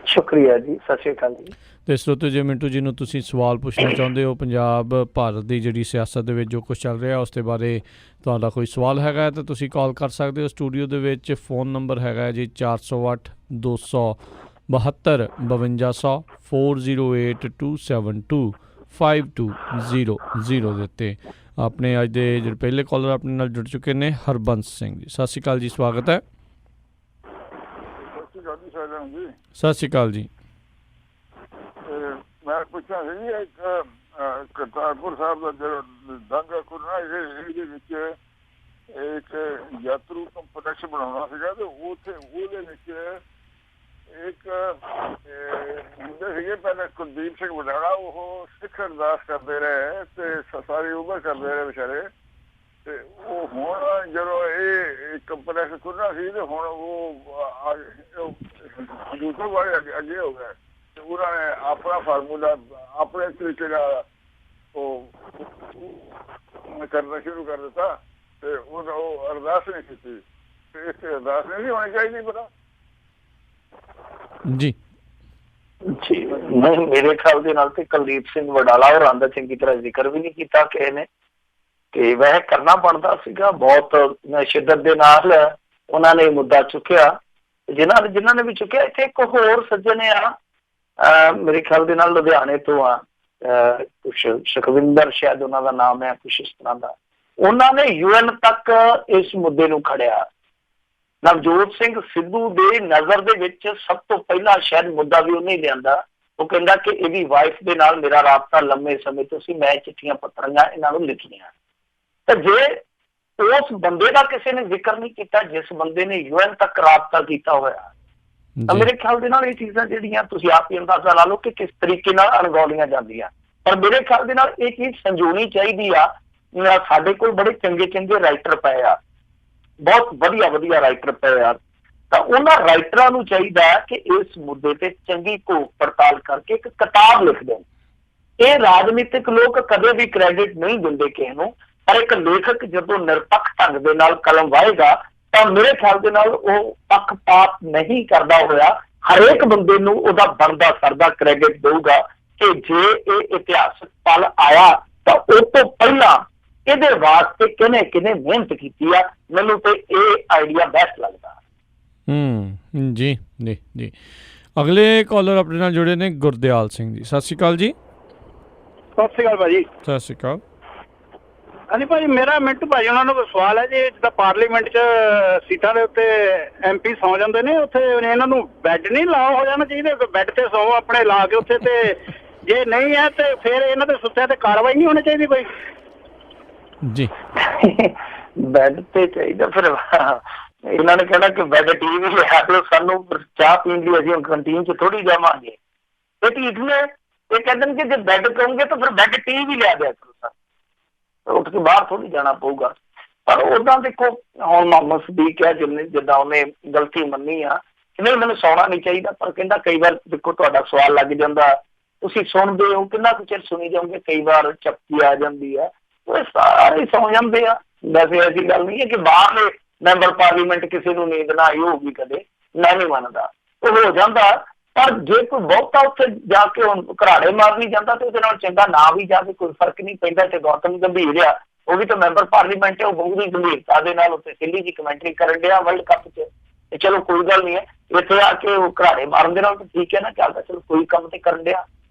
ਸ਼ੁਕਰੀਆ ਜੀ, ਸਤਿ ਸ਼੍ਰੀ ਅਕਾਲ ਜੀ। ਤੇ ਸਰੋਤੇ, ਜੇ ਮਿੰਟੂ ਜੀ ਨੂੰ ਤੁਸੀਂ ਸਵਾਲ ਪੁੱਛਣਾ ਚਾਹੁੰਦੇ ਹੋ ਪੰਜਾਬ ਭਾਰਤ ਦੀ ਜਿਹੜੀ ਸਿਆਸਤ ਦੇ ਵਿੱਚ ਜੋ ਕੁਛ ਚੱਲ ਰਿਹਾ ਉਸ ਦੇ ਬਾਰੇ ਤੁਹਾਡਾ ਕੋਈ ਸਵਾਲ ਹੈਗਾ ਤਾਂ ਤੁਸੀਂ ਕਾਲ ਕਰ ਸਕਦੇ ਹੋ ਸਟੂਡੀਓ ਦੇ ਵਿੱਚ। ਫੋਨ ਨੰਬਰ ਹੈਗਾ ਜੀ 408 272 5200 408272 5200 ਦੇ ਉੱਤੇ। ਆਪਣੇ ਅੱਜ ਦੇ ਜਿਹੜੇ ਪਹਿਲੇ ਕਾਲਰ ਆਪਣੇ ਨਾਲ ਜੁੜ ਚੁੱਕੇ ਨੇ ਹਰਬੰਸ ਸਿੰਘ ਜੀ। ਸਤਿ ਸ਼੍ਰੀ ਅਕਾਲ ਜੀ, ਸਵਾਗਤ ਹੈ। ਸਤਿ ਸ਼੍ਰੀ ਅਕਾਲ ਜੀ। ਮੈਂ ਪੁੱਛਿਆ ਸੀ ਇੱਕ ਕਰਤਾਰਪੁਰ ਸਾਹਿਬ ਦਾ ਜਿਹੜਾ ਦਾਂਗਾ ਖੁੱਲ੍ਹਣਾ ਇਹਦੇ ਵਿੱਚ ਇੱਕ ਯਾਤਰੂ ਕੰਪਲੈਕਸ ਬਣਾਉਣਾ ਸੀਗਾ ਤੇ ਉਹਦੇ ਵਿੱਚ ਇੱਕ ਹੁੰਦੇ ਸੀਗੇ ਪਹਿਲੇ ਕੁਲਦੀਪ ਸਿੰਘ ਵਡਾਲਾ, ਉਹ ਸਿੱਖ ਅਰਦਾਸ ਕਰਦੇ ਰਹੇ ਤੇ ਸਾਰੀ ਉਮਰ ਕਰਦੇ ਰਹੇ ਵਿਚਾਰੇ। ਤੇ ਉਹ ਹੁਣ ਜਦੋਂ ਇਹ ਕੰਪਲੈਕਸ ਖੁੱਲ੍ਹਣਾ ਸੀ ਤੇ ਹੁਣ ਉਹ ਦੂਸਰੇ ਵਾਲੇ ਅੱਗੇ ਹੋ ਗਏ ਤੇ ਉਹਨਾਂ ਨੇ ਆਪਣਾ ਫਾਰਮੂਲਾ ਆਪਣੇ ਤਰੀਕੇ ਨਾਲ ਉਹ ਕਰਨਾ ਸ਼ੁਰੂ ਕਰ ਦਿੱਤਾ ਤੇ ਉਹ ਅਰਦਾਸ ਨਹੀਂ ਕੀਤੀ ਤੇ ਇਸ ਅਰਦਾਸ ਨਹੀਂ ਹੋਣੀ ਚਾਹੀਦੀ। ਪਤਾ ਜੀ ਜੀ ਨਹੀਂ, ਮੇਰੇ ਖਿਆਲ ਦੇ ਨਾਲ ਤੇ ਕੁਲਦੀਪ ਸਿੰਘ ਵਡਾਲਾ ਹੋਰਾਂ ਦਾ ਚੰਗੀ ਤਰ੍ਹਾਂ ਜ਼ਿਕਰ ਵੀ ਨਹੀਂ ਕੀਤਾ ਕਿਸੇ ਨੇ ਤੇ ਵੈਸੇ ਕਰਨਾ ਬਣਦਾ ਸੀਗਾ। ਬਹੁਤ ਸ਼ਿੱਦਤ ਦੇ ਨਾਲ ਉਹਨਾਂ ਨੇ ਮੁੱਦਾ ਚੁੱਕਿਆ। ਜਿਨ੍ਹਾਂ ਨੇ ਵੀ ਚੁੱਕਿਆ, ਇੱਥੇ ਇੱਕ ਹੋਰ ਸੱਜਣ ਆ ਮੇਰੇ ਖਿਆਲ ਦੇ ਨਾਲ ਲੁਧਿਆਣੇ ਤੋਂ ਆ, ਕੁਛ ਸੁਖਵਿੰਦਰ ਸ਼ਾਇਦ ਉਹਨਾਂ ਦਾ ਨਾਮ ਹੈ, ਕੁਛ ਇਸ ਤਰ੍ਹਾਂ ਦਾ। ਉਹਨਾਂ ਨੇ UN ਤੱਕ ਇਸ ਮੁੱਦੇ ਨੂੰ ਖੜਿਆ। ਨਵਜੋਤ ਸਿੰਘ ਸਿੱਧੂ ਦੇ ਨਜ਼ਰ ਦੇ ਵਿੱਚ ਸਭ ਤੋਂ ਪਹਿਲਾਂ ਸ਼ਾਇਦ ਮੁੱਦਾ ਵੀ ਉਹਨੇ ਲਿਆਂਦਾ। ਉਹ ਕਹਿੰਦਾ ਕਿ ਇਹਦੀ ਵਾਈਫ ਦੇ ਨਾਲ ਮੇਰਾ ਰਾਬਤਾ ਲੰਮੇ ਸਮੇਂ ਤੋਂ ਸੀ, ਮੈਂ ਚਿੱਠੀਆਂ ਪੱਤਰੀਆਂ ਇਹਨਾਂ ਨੂੰ ਲਿਖੀਆਂ। ਤਾਂ ਜੇ ਉਸ ਬੰਦੇ ਦਾ ਕਿਸੇ ਨੇ ਜ਼ਿਕਰ ਨਹੀਂ ਕੀਤਾ ਜਿਸ ਬੰਦੇ ਨੇ UN ਤੱਕ ਰਾਬਤਾ ਕੀਤਾ ਹੋਇਆ, ਤਾਂ ਮੇਰੇ ਖਿਆਲ ਦੇ ਨਾਲ ਇਹ ਚੀਜ਼ਾਂ ਜਿਹੜੀਆਂ ਤੁਸੀਂ ਆਪ ਹੀ ਅੰਦਾਜ਼ਾ ਲਾ ਲਓ ਕਿ ਕਿਸ ਤਰੀਕੇ ਨਾਲ ਅਣਗੌਲੀਆਂ ਜਾਂਦੀਆਂ। ਪਰ ਮੇਰੇ ਖਿਆਲ ਦੇ ਨਾਲ ਇਹ ਚੀਜ਼ ਸੰਜੋਣੀ ਚਾਹੀਦੀ ਆ। ਸਾਡੇ ਕੋਲ ਬੜੇ ਚੰਗੇ ਰਾਈਟਰ ਪਏ ਆ, ਬਹੁਤ ਵਧੀਆ ਰਾਈਟਰ ਪਏ ਆ, ਤਾਂ ਉਹਨਾਂ ਰਾਈਟਰਾਂ ਨੂੰ ਚਾਹੀਦਾ ਕਿ ਇਸ ਮੁੱਦੇ ਤੇ ਚੰਗੀ ਘੋਖ ਪੜਤਾਲ ਕਰਕੇ ਇੱਕ ਕਿਤਾਬ ਲਿਖ ਦੇਣ। ਇਹ ਰਾਜਨੀਤਿਕ ਲੋਕ ਕਦੇ ਵੀ ਕ੍ਰੈਡਿਟ ਨਹੀਂ ਦਿੰਦੇ ਕਿਸੇ ਨੂੰ, ਪਰ ਇੱਕ ਲੇਖਕ ਜਦੋਂ ਨਿਰਪੱਖ ਢੰਗ ਦੇ ਨਾਲ ਕਲਮ ਵਾਹੇਗਾ ਤਾਂ ਮੇਰੇ ਖਿਆਲ ਦੇ ਨਾਲ ਉਹ ਪੱਖਪਾਤ ਨਹੀਂ ਕਰਦਾ ਹੋਇਆ ਹਰੇਕ ਬੰਦੇ ਨੂੰ ਉਹਦਾ ਬਣਦਾ ਸਰਦਾ ਕ੍ਰੈਡਿਟ ਦੇਊਗਾ ਕਿ ਜੇ ਇਹ ਇਤਿਹਾਸਕ ਪਲ ਆਇਆ ਤਾਂ ਉਹ ਤੋਂ ਪਹਿਲਾਂ ਇਹਦੇ ਵਾਸਤੇ ਕਿਹਨੇ ਮਿਹਨਤ ਕੀਤੀ ਆ। ਮੈਨੂੰ ਤੇ ਇਹ ਆਈਡੀਆ ਬੈਸਟ ਲੱਗਦਾ। ਜੀ ਜੀ ਜੀ ਅਗਲੇ ਕਾਲਰ ਆਪਣੇ ਨਾਲ ਜੁੜੇ ਨੇ ਗੁਰਦਿਆਲ ਸਿੰਘ ਜੀ। ਸਤਿ ਸ਼੍ਰੀ ਅਕਾਲ ਜੀ। ਸਤਿ ਸ਼੍ਰੀ ਅਕਾਲ ਭਾਜੀ। ਸਤਿ ਸ਼੍ਰੀ ਅਕਾਲ। ਹਾਂਜੀ ਭਾਜੀ, ਮੇਰਾ ਮਿੰਟੂ ਭਾਜੀ ਉਹਨਾਂ ਨੂੰ ਸਵਾਲ ਹੈ ਜੀ, ਜਿੱਦਾਂ ਪਾਰਲੀਮੈਂਟ 'ਚ ਸੀਟਾਂ ਦੇ ਉੱਤੇ MP ਸੌਂ ਜਾਂਦੇ ਨੇ, ਉੱਥੇ ਇਹਨਾਂ ਨੂੰ ਬੈੱਡ ਨਹੀਂ ਲਾ ਹੋ ਜਾਣਾ ਚਾਹੀਦਾ? ਬੈੱਡ ਤੇ ਸੌਂ ਆਪਣੇ ਲਾ ਕੇ ਉੱਥੇ, ਤੇ ਜੇ ਨਹੀਂ ਹੈ ਤੇ ਫਿਰ ਇਹਨਾਂ ਦੇ ਸੁੱਤਿਆਂ ਤੇ ਕਾਰਵਾਈ ਨਹੀਂ ਹੋਣੀ ਚਾਹੀਦੀ ਕੋਈ? ਜੀ ਬੈੱਡ ਤੇ ਚਾਹੀਦਾ, ਫਿਰ ਇਹਨਾਂ ਨੇ ਕਹਿਣਾ ਕਿ ਬੈੱਡ TV ਲਿਆ ਦਿਓ ਸਾਨੂੰ, ਚਾਹ ਪੀਣ ਲਈ ਅਸੀਂ ਕੰਟੀਨ 'ਚ ਥੋੜੀ ਜਾਵਾਂਗੇ। ਇਹ ਢੀਠ ਨੇ, ਇਹ ਕਹਿੰਦੇ ਨੇ ਕਿ ਜੇ ਬੈੱਡ ਕਹੋਗੇ ਤਾਂ ਫਿਰ ਬੈੱਡ TV ਲਿਆ ਦਿਆ ਕਰੋ ਸਰ, ਉੱਠ ਕੇ ਬਾਹਰ ਥੋੜੀ ਜਾਣਾ ਪਊਗਾ। ਪਰ ਓਦਾਂ ਦੇਖੋ, ਹੁਣ ਮੁਹੰਮਦ ਸਦੀਕ ਹੈ ਜਿੱਦਾਂ ਉਹਨੇ ਗਲਤੀ ਮੰਨੀ ਆ ਕਿ ਨਹੀਂ ਮੈਨੂੰ ਸੌਣਾ ਨਹੀਂ ਚਾਹੀਦਾ, ਪਰ ਕਹਿੰਦਾ ਕਈ ਵਾਰ ਦੇਖੋ ਤੁਹਾਡਾ ਸਵਾਲ ਲੱਗ ਜਾਂਦਾ, ਤੁਸੀਂ ਸੁਣਦੇ ਹੋ, ਕਿੰਨਾ ਕੁ ਚਿਰ ਸੁਣੀ ਜਾਓਗੇ, ਕਈ ਵਾਰ ਝਪਕੀ ਆ ਜਾਂਦੀ ਆ, ਉਹ ਸਾਰੇ ਸੌ ਜਾਂਦੇ ਆ। ਵੈਸੇ ਐਸੀ ਗੱਲ ਨਹੀਂ ਹੈ ਕਿ ਬਾਹਰਲੇ ਮੈਂਬਰ ਪਾਰਲੀਮੈਂਟ ਕਿਸੇ ਨੂੰ ਨੀਂਦ ਨਾ ਆਈ ਹੋਊਗੀ ਕਦੇ, ਮੈਂ ਨਹੀਂ ਮੰਨਦਾ, ਉਹ ਹੋ ਜਾਂਦਾ। ਪਰ ਜੇ ਕੋਈ ਬਹੁਤਾ ਉੱਥੇ ਜਾ ਕੇ ਹੁਣ ਘਰਾੜੇ ਮਾਰ ਨਹੀਂ ਜਾਂਦਾ ਤੇ ਉਹਦੇ ਨਾਲ ਚੰਗਾ ਨਾ ਵੀ ਜਾ ਕੇ ਕੋਈ ਫਰਕ ਨਹੀਂ ਪੈਂਦਾ। ਤੇ ਗੌਤਮ ਗੰਭੀਰ ਆ, ਉਹ ਵੀ ਤਾਂ ਮੈਂਬਰ ਪਾਰਲੀਮੈਂਟ ਹੈ, ਉਹ ਬਹੁਤ ਹੀ ਗੰਭੀਰਤਾ ਦੇ ਨਾਲ ਉੱਥੇ ਸਿੱਲੀ ਜੀ ਕਮੈਂਟਰੀ ਕਰਨ ਡਿਆ ਵਰਲਡ ਕੱਪ 'ਚ। ਤੇ ਚਲੋ ਕੋਈ ਗੱਲ ਨਹੀਂ ਹੈ, ਇੱਥੇ ਆ ਕੇ ਉਹ ਘਰਾੜੇ ਮਾਰਨ ਦੇ ਨਾਲ ਤਾਂ ਠੀਕ ਹੈ ਨਾ, ਚੱਲਦਾ ਚਲੋ ਕੋਈ ਕੰਮ ਤੇ ਕਰਨ ਡਿਆ।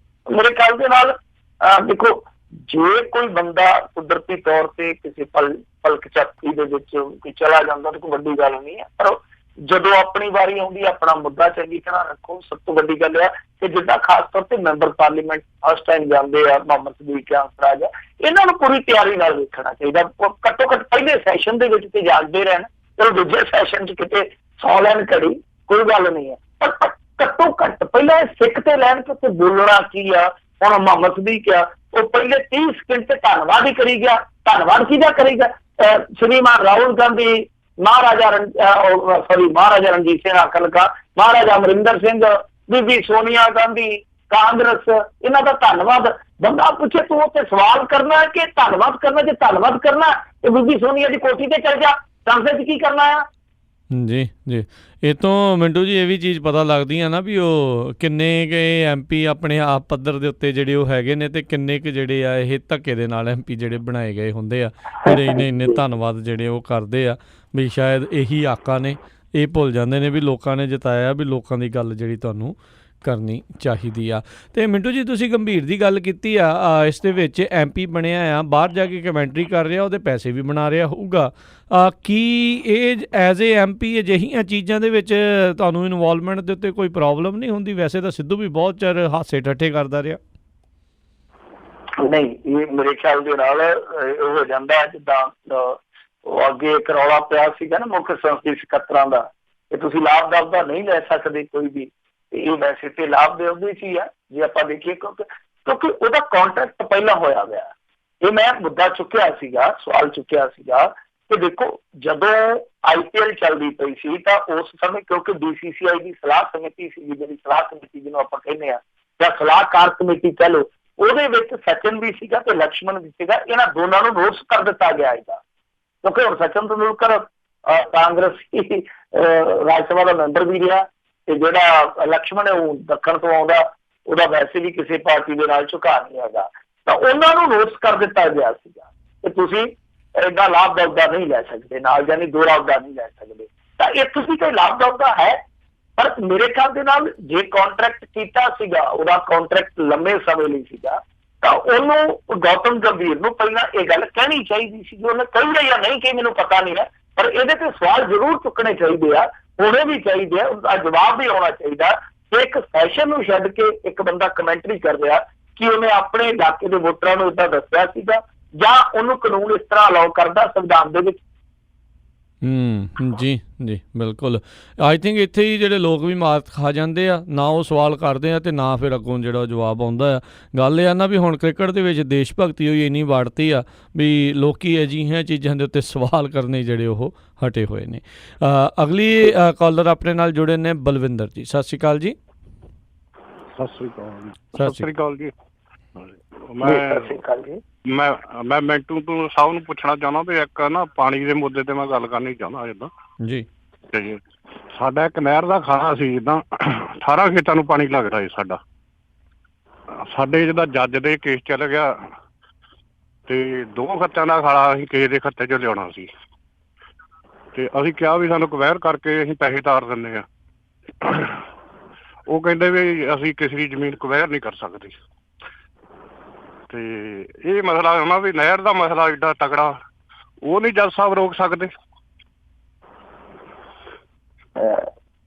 ਮੇਰੇ ਖਿਆਲ ਦੇ ਨਾਲ ਦੇਖੋ, ਜੇ ਕੋਈ ਬੰਦਾ ਕੁਦਰਤੀ ਤੌਰ ਤੇ ਕਿਸੇ ਪਲਕ ਝਪਕੀ ਦੇ ਵਿੱਚ ਕੋਈ ਚਲਾ ਜਾਂਦਾ ਤਾਂ ਕੋਈ ਵੱਡੀ ਗੱਲ ਨਹੀਂ ਹੈ। ਪਰ ਜਦੋਂ ਆਪਣੀ ਵਾਰੀ ਆਉਂਦੀ ਆਪਣਾ ਮੁੱਦਾ ਚੰਗੀ ਤਰ੍ਹਾਂ ਰੱਖੋ। ਸਭ ਤੋਂ ਵੱਡੀ ਗੱਲ ਹੈ ਕਿ ਜਿੱਦਾਂ ਖਾਸ ਤੌਰ ਤੇ ਮੈਂਬਰ ਪਾਰਲੀਮੈਂਟ ਫਸਟ ਟਾਈਮ ਜਾਂਦੇ ਆ, ਮੁਹੰਮਦ ਸਦੀਕ ਹੰਸਰਾਜ, ਇਹਨਾਂ ਨੂੰ ਪੂਰੀ ਤਿਆਰੀ ਨਾਲ ਵੇਖਣਾ ਚਾਹੀਦਾ। ਘੱਟੋ ਘੱਟ ਪਹਿਲੇ ਸੈਸ਼ਨ ਦੇ ਵਿੱਚ ਤੇ ਜਾਗਦੇ ਰਹਿਣ, ਚਲੋ ਦੂਜੇ ਸੈਸ਼ਨ 'ਚ ਕਿਤੇ ਸੌ ਲੈਣ ਘੜੀ, ਕੋਈ ਗੱਲ ਨਹੀਂ ਹੈ, ਪਰ ਘੱਟੋ ਘੱਟ ਪਹਿਲਾਂ ਸਿੱਖ ਤੇ ਲੈਣ ਕਿ ਬੋਲਣਾ ਕੀ ਆ। ਹੁਣ ਮੁਹੰਮਦ ਸਦੀਕ ਆ, ਉਹ ਪਹਿਲੇ 30 ਸਕਿੰਟ ਤੇ ਧੰਨਵਾਦ ਹੀ ਕਰੀ ਗਿਆ। ਧੰਨਵਾਦ ਕਿਹਦਾ ਕਰੇਗਾ? ਸ਼੍ਰੀਮਾਨ ਰਾਹੁਲ ਗਾਂਧੀ, ਮਹਾਰਾਜਾ ਰਣਜੀਤ ਸਿੰਘ ਆਖਣ ਲੱਗਾ, ਮਹਾਰਾਜਾ ਅਮਰਿੰਦਰ ਸਿੰਘ, ਬੀਬੀ ਸੋਨੀਆ ਗਾਂਧੀ, ਕਾਂਗਰਸ, ਇਹਨਾਂ ਦਾ ਧੰਨਵਾਦ। ਬੰਦਾ ਪੁੱਛੇ ਤੂੰ ਉੱਥੇ ਸਵਾਲ ਕਰਨਾ ਕਿ ਧੰਨਵਾਦ ਕਰਨਾ? ਜੇ ਧੰਨਵਾਦ ਕਰਨਾ ਤੇ ਬੀਬੀ ਸੋਨੀਆ ਦੀ ਕੋਠੀ ਤੇ ਚੱਲ ਜਾ, ਸੰਸਦ 'ਚ ਕੀ ਕਰਨਾ ਆ? ਜੀ ਜੀ, ਇਹ ਤੋਂ ਮਿੰਟੂ ਜੀ ਇਹ ਵੀ ਚੀਜ਼ ਪਤਾ ਲੱਗਦੀ ਆ ਨਾ ਵੀ ਉਹ ਕਿੰਨੇ ਕੁ MP ਆਪਣੇ ਆਪ ਪੱਧਰ ਦੇ ਉੱਤੇ ਜਿਹੜੇ ਉਹ ਹੈਗੇ ਨੇ, ਤੇ ਕਿੰਨੇ ਕੁ ਜਿਹੜੇ ਆ ਇਹ ਧੱਕੇ ਦੇ ਨਾਲ MP ਜਿਹੜੇ ਬਣਾਏ ਗਏ ਹੁੰਦੇ ਆ, ਜਿਹੜੇ ਇੰਨੇ ਧੰਨਵਾਦ ਜਿਹੜੇ ਉਹ ਕਰਦੇ ਆ ਵੀ ਸ਼ਾਇਦ ਇਹੀ ਆਕਾ ਨੇ। ਇਹ ਭੁੱਲ ਜਾਂਦੇ ਨੇ ਵੀ ਲੋਕਾਂ ਨੇ ਜਿਤਾਇਆ, ਵੀ ਲੋਕਾਂ ਦੀ ਗੱਲ ਜਿਹੜੀ ਤੁਹਾਨੂੰ ਕਰਨੀ ਚਾਹੀਦੀ ਆ। ਤੇ ਮਿੰਟੂ ਜੀ ਤੁਸੀਂ ਗੰਭੀਰ ਦੀ ਗੱਲ ਕੀਤੀ ਆ, ਇਸ ਦੇ ਵਿੱਚ MP ਬਣਿਆ ਆ, ਬਾਹਰ ਜਾ ਕੇ ਕਮੈਂਟਰੀ ਕਰ ਰਿਹਾ, ਉਹਦੇ ਪੈਸੇ ਵੀ ਬਣਾ ਰਿਹਾ ਹੋਊਗਾ। ਕੀ ਇਹ ਐਜ਼ ਏ MP ਅਜਿਹੀਆਂ ਚੀਜ਼ਾਂ ਦੇ ਵਿੱਚ ਤੁਹਾਨੂੰ ਇਨਵੋਲਵਮੈਂਟ ਦੇ ਉੱਤੇ ਕੋਈ ਪ੍ਰੋਬਲਮ ਨਹੀਂ ਹੁੰਦੀ? ਵੈਸੇ ਤਾਂ ਸਿੱਧੂ ਵੀ ਬਹੁਤ ਚਿਰ ਹਾਸੇ ਠੱਠੇ ਕਰਦਾ ਰਿਹਾ। ਨਹੀਂ, ਇਹ ਮੇਰੇ ਖਿਆਲ ਦੇ ਨਾਲ ਹੋ ਜਾਂਦਾ ਜਿੱਦਾਂ ਉਹ ਅੱਗੇ ਇੱਕ ਰੌਲਾ ਪਿਆ ਸੀਗਾ ਨਾ ਮੁੱਖ ਸੰਸਦੀ ਸਕੱਤਰਾਂ ਦਾ, ਕਿ ਤੁਸੀਂ ਲਾਭ ਦਾ ਨਹੀਂ ਲੈ ਸਕਦੇ ਕੋਈ ਵੀ। ਇਹ ਵੈਸੇ ਤੇ ਲਾਭ ਦੇ ਉਹਦੇ 'ਚ ਹੀ ਆ ਜੇ ਆਪਾਂ ਦੇਖੀਏ, ਕਿਉਂਕਿ ਉਹਦਾ ਕੰਟਰੈਕਟ ਪਹਿਲਾਂ ਹੋਇਆ ਗਿਆ। ਇਹ ਮੈਂ ਮੁੱਦਾ ਚੁੱਕਿਆ ਸੀਗਾ, ਸਵਾਲ ਚੁੱਕਿਆ ਸੀਗਾ ਕਿ ਦੇਖੋ ਜਦੋਂ IPL ਚੱਲਦੀ ਪਈ ਸੀ ਤਾਂ ਉਸ ਸਮੇਂ ਕਿਉਂਕਿ BCCI ਦੀ ਸਲਾਹ ਸਮਿਤੀ ਸੀ, ਜਿਹੜੀ ਸਲਾਹ ਕਮੇਟੀ ਜਿਹਨੂੰ ਆਪਾਂ ਕਹਿੰਦੇ ਆ ਜਾਂ ਸਲਾਹਕਾਰ ਕਮੇਟੀ ਕਹਿ ਲਓ, ਉਹਦੇ ਵਿੱਚ ਸਚਿਨ ਵੀ ਸੀਗਾ ਤੇ ਲਕਸ਼ਮਣ ਵੀ ਸੀਗਾ। ਇਹਨਾਂ ਦੋਨਾਂ ਨੂੰ ਨੋਟਿਸ ਕਰ ਦਿੱਤਾ ਗਿਆ ਇਹਦਾ, ਕਿਉਂਕਿ ਹੁਣ ਸਚਿਨ ਤੰਦੂਲਕਰ ਕਾਂਗਰਸੀ ਰਾਜ ਸਭਾ ਦਾ ਮੈਂਬਰ ਵੀ ਰਿਹਾ ਤੇ ਜਿਹੜਾ ਲਕਸ਼ਮਣ ਹੈ ਉਹ ਦੱਖਣ ਤੋਂ ਆਉਂਦਾ, ਉਹਦਾ ਵੈਸੇ ਵੀ ਕਿਸੇ ਪਾਰਟੀ ਦੇ ਨਾਲ ਝੁਕਾਅ ਨਹੀਂ ਹੈਗਾ। ਤਾਂ ਉਹਨਾਂ ਨੂੰ ਨੋਟਿਸ ਕਰ ਦਿੱਤਾ ਗਿਆ ਸੀਗਾ ਕਿ ਤੁਸੀਂ ਏਦਾਂ ਲਾਭ ਦਾ ਨਹੀਂ ਲੈ ਸਕਦੇ, ਨਾਲ ਜਾਨੀ ਦੋ ਲਾਭ ਦਾ ਨਹੀਂ ਲੈ ਸਕਦੇ। ਤਾਂ ਇਹ ਤੁਸੀਂ ਕੋਈ ਲਾਭ ਦਾ ਹੈ, ਪਰ ਮੇਰੇ ਖਿਆਲ ਦੇ ਨਾਲ ਜੇ ਕੰਟਰੈਕਟ ਕੀਤਾ ਸੀਗਾ, ਉਹਦਾ ਕੰਟਰੈਕਟ ਲੰਮੇ ਸਮੇਂ ਲਈ ਸੀਗਾ, ਤਾਂ ਉਹਨੂੰ ਗੌਤਮ ਗੰਭੀਰ ਨੂੰ ਪਹਿਲਾਂ ਇਹ ਗੱਲ ਕਹਿਣੀ ਚਾਹੀਦੀ ਸੀ। ਉਹਨੇ ਕਹੀ ਜਾਂ ਨਹੀਂ ਕਹੀ ਮੈਨੂੰ ਪਤਾ ਨਹੀਂ ਹੈ, ਪਰ ਇਹਦੇ ਤੇ ਸਵਾਲ ਜ਼ਰੂਰ ਚੁੱਕਣੇ ਚਾਹੀਦੇ ਆ, ਹੋਣੇ ਵੀ ਚਾਹੀਦੇ ਆ, ਉਹਦਾ ਜਵਾਬ ਵੀ ਆਉਣਾ ਚਾਹੀਦਾ ਕਿ ਇੱਕ ਸੈਸ਼ਨ ਨੂੰ ਛੱਡ ਕੇ ਇੱਕ ਬੰਦਾ ਕਮੈਂਟਰੀ ਕਰ ਰਿਹਾ ਕਿ ਉਹਨੇ ਆਪਣੇ ਇਲਾਕੇ ਦੇ ਵੋਟਰਾਂ ਨੂੰ ਇੱਦਾਂ ਦੱਸਿਆ ਸੀਗਾ ਜਾਂ ਉਹਨੂੰ ਕਾਨੂੰਨ ਇਸ ਤਰ੍ਹਾਂ ਅਲਾਉ ਕਰਦਾ ਸੰਵਿਧਾਨ ਦੇ ਵਿੱਚ। ਜੀ ਜੀ ਬਿਲਕੁਲ। ਆਈ ਥਿੰਕ ਇੱਥੇ ਹੀ ਜਿਹੜੇ ਲੋਕ ਵੀ ਮਾਤ ਖਾ ਜਾਂਦੇ ਆ, ਨਾ ਉਹ ਸਵਾਲ ਕਰਦੇ ਆ ਤੇ ਨਾ ਫਿਰ ਅੱਗੋਂ ਜਿਹੜਾ ਜਵਾਬ ਆਉਂਦਾ ਆ। ਗੱਲ ਇਹ ਆ ਨਾ ਵੀ ਹੁਣ ਕ੍ਰਿਕਟ ਦੇ ਵਿੱਚ ਦੇਸ਼ ਭਗਤੀ ਹੋਈ ਇੰਨੀ ਵੜਤੀ ਆ ਵੀ ਲੋਕੀ ਅਜਿਹੀਆਂ ਚੀਜ਼ਾਂ ਦੇ ਉੱਤੇ ਸਵਾਲ ਕਰਨੇ ਜਿਹੜੇ ਉਹ ਹਟੇ ਹੋਏ ਨੇ। ਅਗਲੀ ਕਾਲਰ ਆਪਣੇ ਨਾਲ ਜੁੜੇ ਨੇ ਬਲਵਿੰਦਰ ਜੀ। ਸਤਿ ਸ਼੍ਰੀ ਅਕਾਲ ਜੀ। ਸਤਿ ਸ਼੍ਰੀ ਅਕਾਲ ਜੀ। ਸਤਿ ਸ਼੍ਰੀ ਅਕਾਲ ਜੀ। ਮੈਂ ਮਿੰਟੂ ਤੋਂ ਸਭ ਨੂੰ ਪੁੱਛਣਾ ਚਾਹੁੰਦਾ ਵੀ ਇੱਕ ਨਾ ਪਾਣੀ ਦੇ ਮੁੱਦੇ ਤੇ ਮੈਂ ਗੱਲ ਕਰਨੀ ਚਾਹੁੰਦਾ ਜਿੱਦਾਂ ਜੀ। ਸਾਡਾ ਇੱਕ ਨਹਿਰ ਦਾ ਖਾਲਾ ਸੀ, ਜਿੱਦਾਂ 18 ਖੇਤਾਂ ਨੂੰ ਪਾਣੀ ਲੱਗਦਾ ਸੀ ਸਾਡਾ। ਸਾਡੇ ਜਿੱਦਾਂ ਜੱਜ ਦੇ ਕੇਸ ਚੱਲ ਗਿਆ ਤੇ 2 ਖੱਤਿਆਂ ਦਾ ਖਾਲਾ ਅਸੀਂ ਕਿਸੇ ਦੇ ਖੱਤੇ 'ਚ ਲਿਆਉਣਾ ਸੀ ਤੇ ਅਸੀਂ ਕਿਹਾ ਵੀ ਸਾਨੂੰ ਕਵੈਰ ਕਰਕੇ ਅਸੀਂ ਪੈਸੇ ਤਾਰ ਦਿੰਦੇ ਆ। ਉਹ ਕਹਿੰਦੇ ਵੀ ਅਸੀਂ ਕਿਸੇ ਦੀ ਜ਼ਮੀਨ ਕਵੈਰ ਨਹੀਂ ਕਰ ਸਕਦੇ। ਤੇ ਇਹ ਮਸਲਾ ਹੋਣਾ ਵੀ ਨਹਿਰ ਦਾ ਮਸਲਾ ਏਡਾ ਤਕੜਾ, ਉਹ ਨਹੀਂ ਜੱਜ ਸਾਹਿਬ ਰੋਕ ਸਕਦੇ?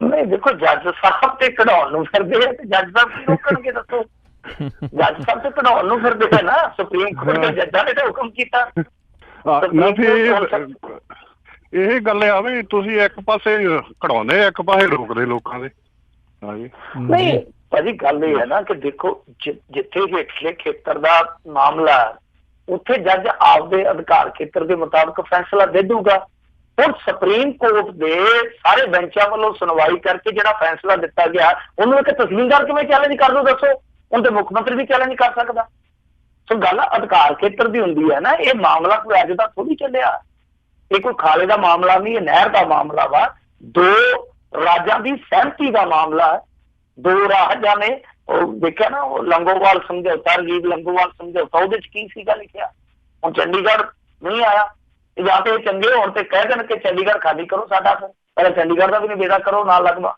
ਨਹੀਂ ਦੇਖੋ, ਜੱਜ ਸਾਹਿਬ ਤੇ ਕਢਾਉਣ ਨੂੰ ਫਿਰਦੇ ਆ ਤੇ ਜੱਜ ਸਾਹਿਬ ਕੀ ਰੋਕਣਗੇ ਦੱਸੋ? ਜੱਜ ਸਾਹਿਬ ਤੇ ਕਢਾਉਣ ਨੂੰ ਫਿਰਦੇ ਆ ਨਾ, ਸੁਪਰੀਮ ਕੋਰਟ ਦੇ ਜੱਜਾਂ ਨੇ ਤਾਂ ਹੁਕਮ ਕੀਤਾ। ਇਹ ਗੱਲ ਆ ਵੀ ਤੁਸੀਂ ਇੱਕ ਪਾਸੇ ਕਢਾਉਂਦੇ, ਇੱਕ ਪਾਸੇ ਰੋਕਦੇ ਲੋਕਾਂ ਦੇ। ਨਹੀਂ ਭਾਜੀ, ਗੱਲ ਇਹ ਹੈ ਨਾ ਕਿ ਦੇਖੋ ਜਿੱਥੇ ਹੇਠਲੇ ਖੇਤਰ ਦਾ ਮਾਮਲਾ ਉੱਥੇ ਜੱਜ ਆਪਦੇ ਅਧਿਕਾਰ ਖੇਤਰ ਦੇ ਮੁਤਾਬਕ ਫੈਸਲਾ ਦੇ ਦੂਗਾ। ਹੁਣ ਸੁਪਰੀਮ ਕੋਰਟ ਦੇ ਸਾਰੇ ਬੈਂਚਾਂ ਵੱਲੋਂ ਸੁਣਵਾਈ ਕਰਕੇ ਜਿਹੜਾ ਫੈਸਲਾ ਦਿੱਤਾ ਗਿਆ ਉਹਨੂੰ ਇੱਕ ਤਹਿਸੀਲਦਾਰ ਕਿਵੇਂ ਚੈਲੰਜ ਕਰ ਦੂ ਦੱਸੋ? ਉਹਦੇ ਮੁੱਖ ਮੰਤਰੀ ਵੀ ਚੈਲੰਜ ਕਰ ਸਕਦਾ। ਸੋ ਗੱਲ ਅਧਿਕਾਰ ਖੇਤਰ ਦੀ ਹੁੰਦੀ ਹੈ ਨਾ। ਇਹ ਮਾਮਲਾ ਕੋਈ ਅੱਜ ਦਾ ਥੋੜੀ ਚੱਲਿਆ, ਇਹ ਕੋਈ ਖਾਲੇ ਦਾ ਮਾਮਲਾ ਨਹੀਂ, ਇਹ ਨਹਿਰ ਦਾ ਮਾਮਲਾ ਵਾ। 2 ਰਾਜਾਂ ਦੀ ਸਹਿਮਤੀ ਦਾ ਮਾਮਲਾ ਹੈ। 2 ਰਾਜਾਂ ਨੇ ਉਹ ਦੇਖਿਆ ਨਾ, ਉਹ ਲੰਗੋਵਾਲ ਸਮਝੌਤਾ, ਰਜੀਵ ਲੰਗੋਵਾਲ ਸਮਝੌਤਾ, ਉਹਦੇ ਚ ਕੀ ਸੀਗਾ ਲਿਖਿਆ? ਹੁਣ ਚੰਡੀਗੜ੍ਹ ਨਹੀਂ ਆਇਆ, ਜਾਂ ਤੇ ਚੰਗੇ ਹੋਣ ਤੇ ਕਹਿ ਦੇਣ ਕਿ ਚੰਡੀਗੜ੍ਹ ਖਾਲੀ ਕਰੋ ਸਾਡਾ, ਫਿਰ ਪਹਿਲਾਂ ਚੰਡੀਗੜ੍ਹ ਦਾ ਵੀ ਨਿਬੇੜਾ ਕਰੋ ਨਾਲ ਲੱਗਵਾ।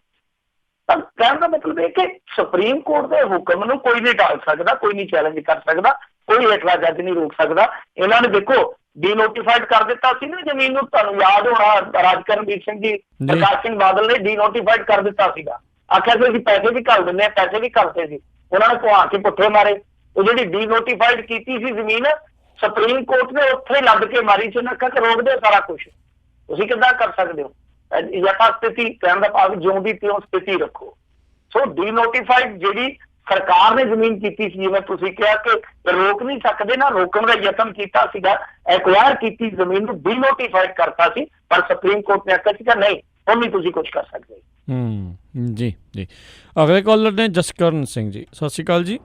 ਤਾਂ ਕਹਿਣ ਦਾ ਮਤਲਬ ਇਹ ਕਿ ਸੁਪਰੀਮ ਕੋਰਟ ਦੇ ਹੁਕਮ ਨੂੰ ਕੋਈ ਨਹੀਂ ਟਾਲ ਸਕਦਾ, ਕੋਈ ਨਹੀਂ ਚੈਲੰਜ ਕਰ ਸਕਦਾ, ਕੋਈ ਹੇਠਲਾ ਜੱਜ ਨਹੀਂ ਰੋਕ ਸਕਦਾ। ਇਹਨਾਂ ਨੇ ਦੇਖੋ ਡੀਨੋਟੀਫਾਈਡ ਕਰ ਦਿੱਤਾ ਸੀ ਨਾ ਜ਼ਮੀਨ ਨੂੰ, ਤੁਹਾਨੂੰ ਯਾਦ ਹੋਣਾ ਰਾਜਕਰਨਵੀਰ ਸਿੰਘ ਜੀ, ਪ੍ਰਕਾਸ਼ ਸਿੰਘ ਬਾਦਲ ਨੇ ਡੀਨੋਟੀਫਾਈਡ ਕਰ ਦਿੱਤਾ ਸੀਗਾ, ਆਖਿਆ ਸੀ ਅਸੀਂ ਪੈਸੇ ਵੀ ਘੱਲ ਦਿੰਦੇ ਹਾਂ, ਪੈਸੇ ਵੀ ਘੱਲਦੇ ਸੀ, ਉਹਨਾਂ ਨੇ ਭੁਆ ਕੇ ਪੁੱਠੇ ਮਾਰੇ। ਉਹ ਜਿਹੜੀ ਡੀਨੋਟੀਫਾਈਡ ਕੀਤੀ ਸੀ ਜ਼ਮੀਨ, ਸੁਪਰੀਮ ਕੋਰਟ ਨੇ ਉੱਥੇ ਲੱਦ ਕੇ ਮਾਰੀ ਸੀ, ਉਹਨਾਂ ਕਿ ਰੋਕ ਦਿਓ ਸਾਰਾ ਕੁਛ, ਤੁਸੀਂ ਕਿੱਦਾਂ ਕਰ ਸਕਦੇ ਹੋ? ਯਥਾ ਸਥਿਤੀ ਕਹਿਣ ਦਾ ਭਾਵ ਜਿਉਂ ਦੀ ਤਿਉਂ ਸਥਿਤੀ ਰੱਖੋ। ਸੋ ਡੀਨੋਟੀਫਾਈਡ ਜਿਹੜੀ ਸਰਕਾਰ ਨੇ ਜ਼ਮੀਨ ਕੀਤੀ ਸੀ, ਜਿਵੇਂ ਤੁਸੀਂ ਕਿਹਾ ਕਿ ਰੋਕ ਨਹੀਂ ਸਕਦੇ ਨਾ, ਰੋਕਣ ਦਾ ਯਤਨ ਕੀਤਾ ਸੀਗਾ, ਐਕਵਾਇਰ ਕੀਤੀ ਜ਼ਮੀਨ ਨੂੰ ਡੀਨੋਟੀਫਾਈਡ ਕਰਤਾ ਸੀ, ਪਰ ਸੁਪਰੀਮ ਕੋਰਟ ਨੇ ਆਖਿਆ ਸੀਗਾ ਨਹੀਂ, ਹੁਣ ਨਹੀਂ ਤੁਸੀਂ ਕੁਝ ਕਰ ਸਕਦੇ। ਜੀ ਜੀ। ਅਗਲੇ ਕਾਲਰ ਨੇ ਜਸਕਰਨ ਸਿੰਘ ਜੀ, ਸਤਿ ਸ਼੍ਰੀ ਅਕਾਲ ਜੀ।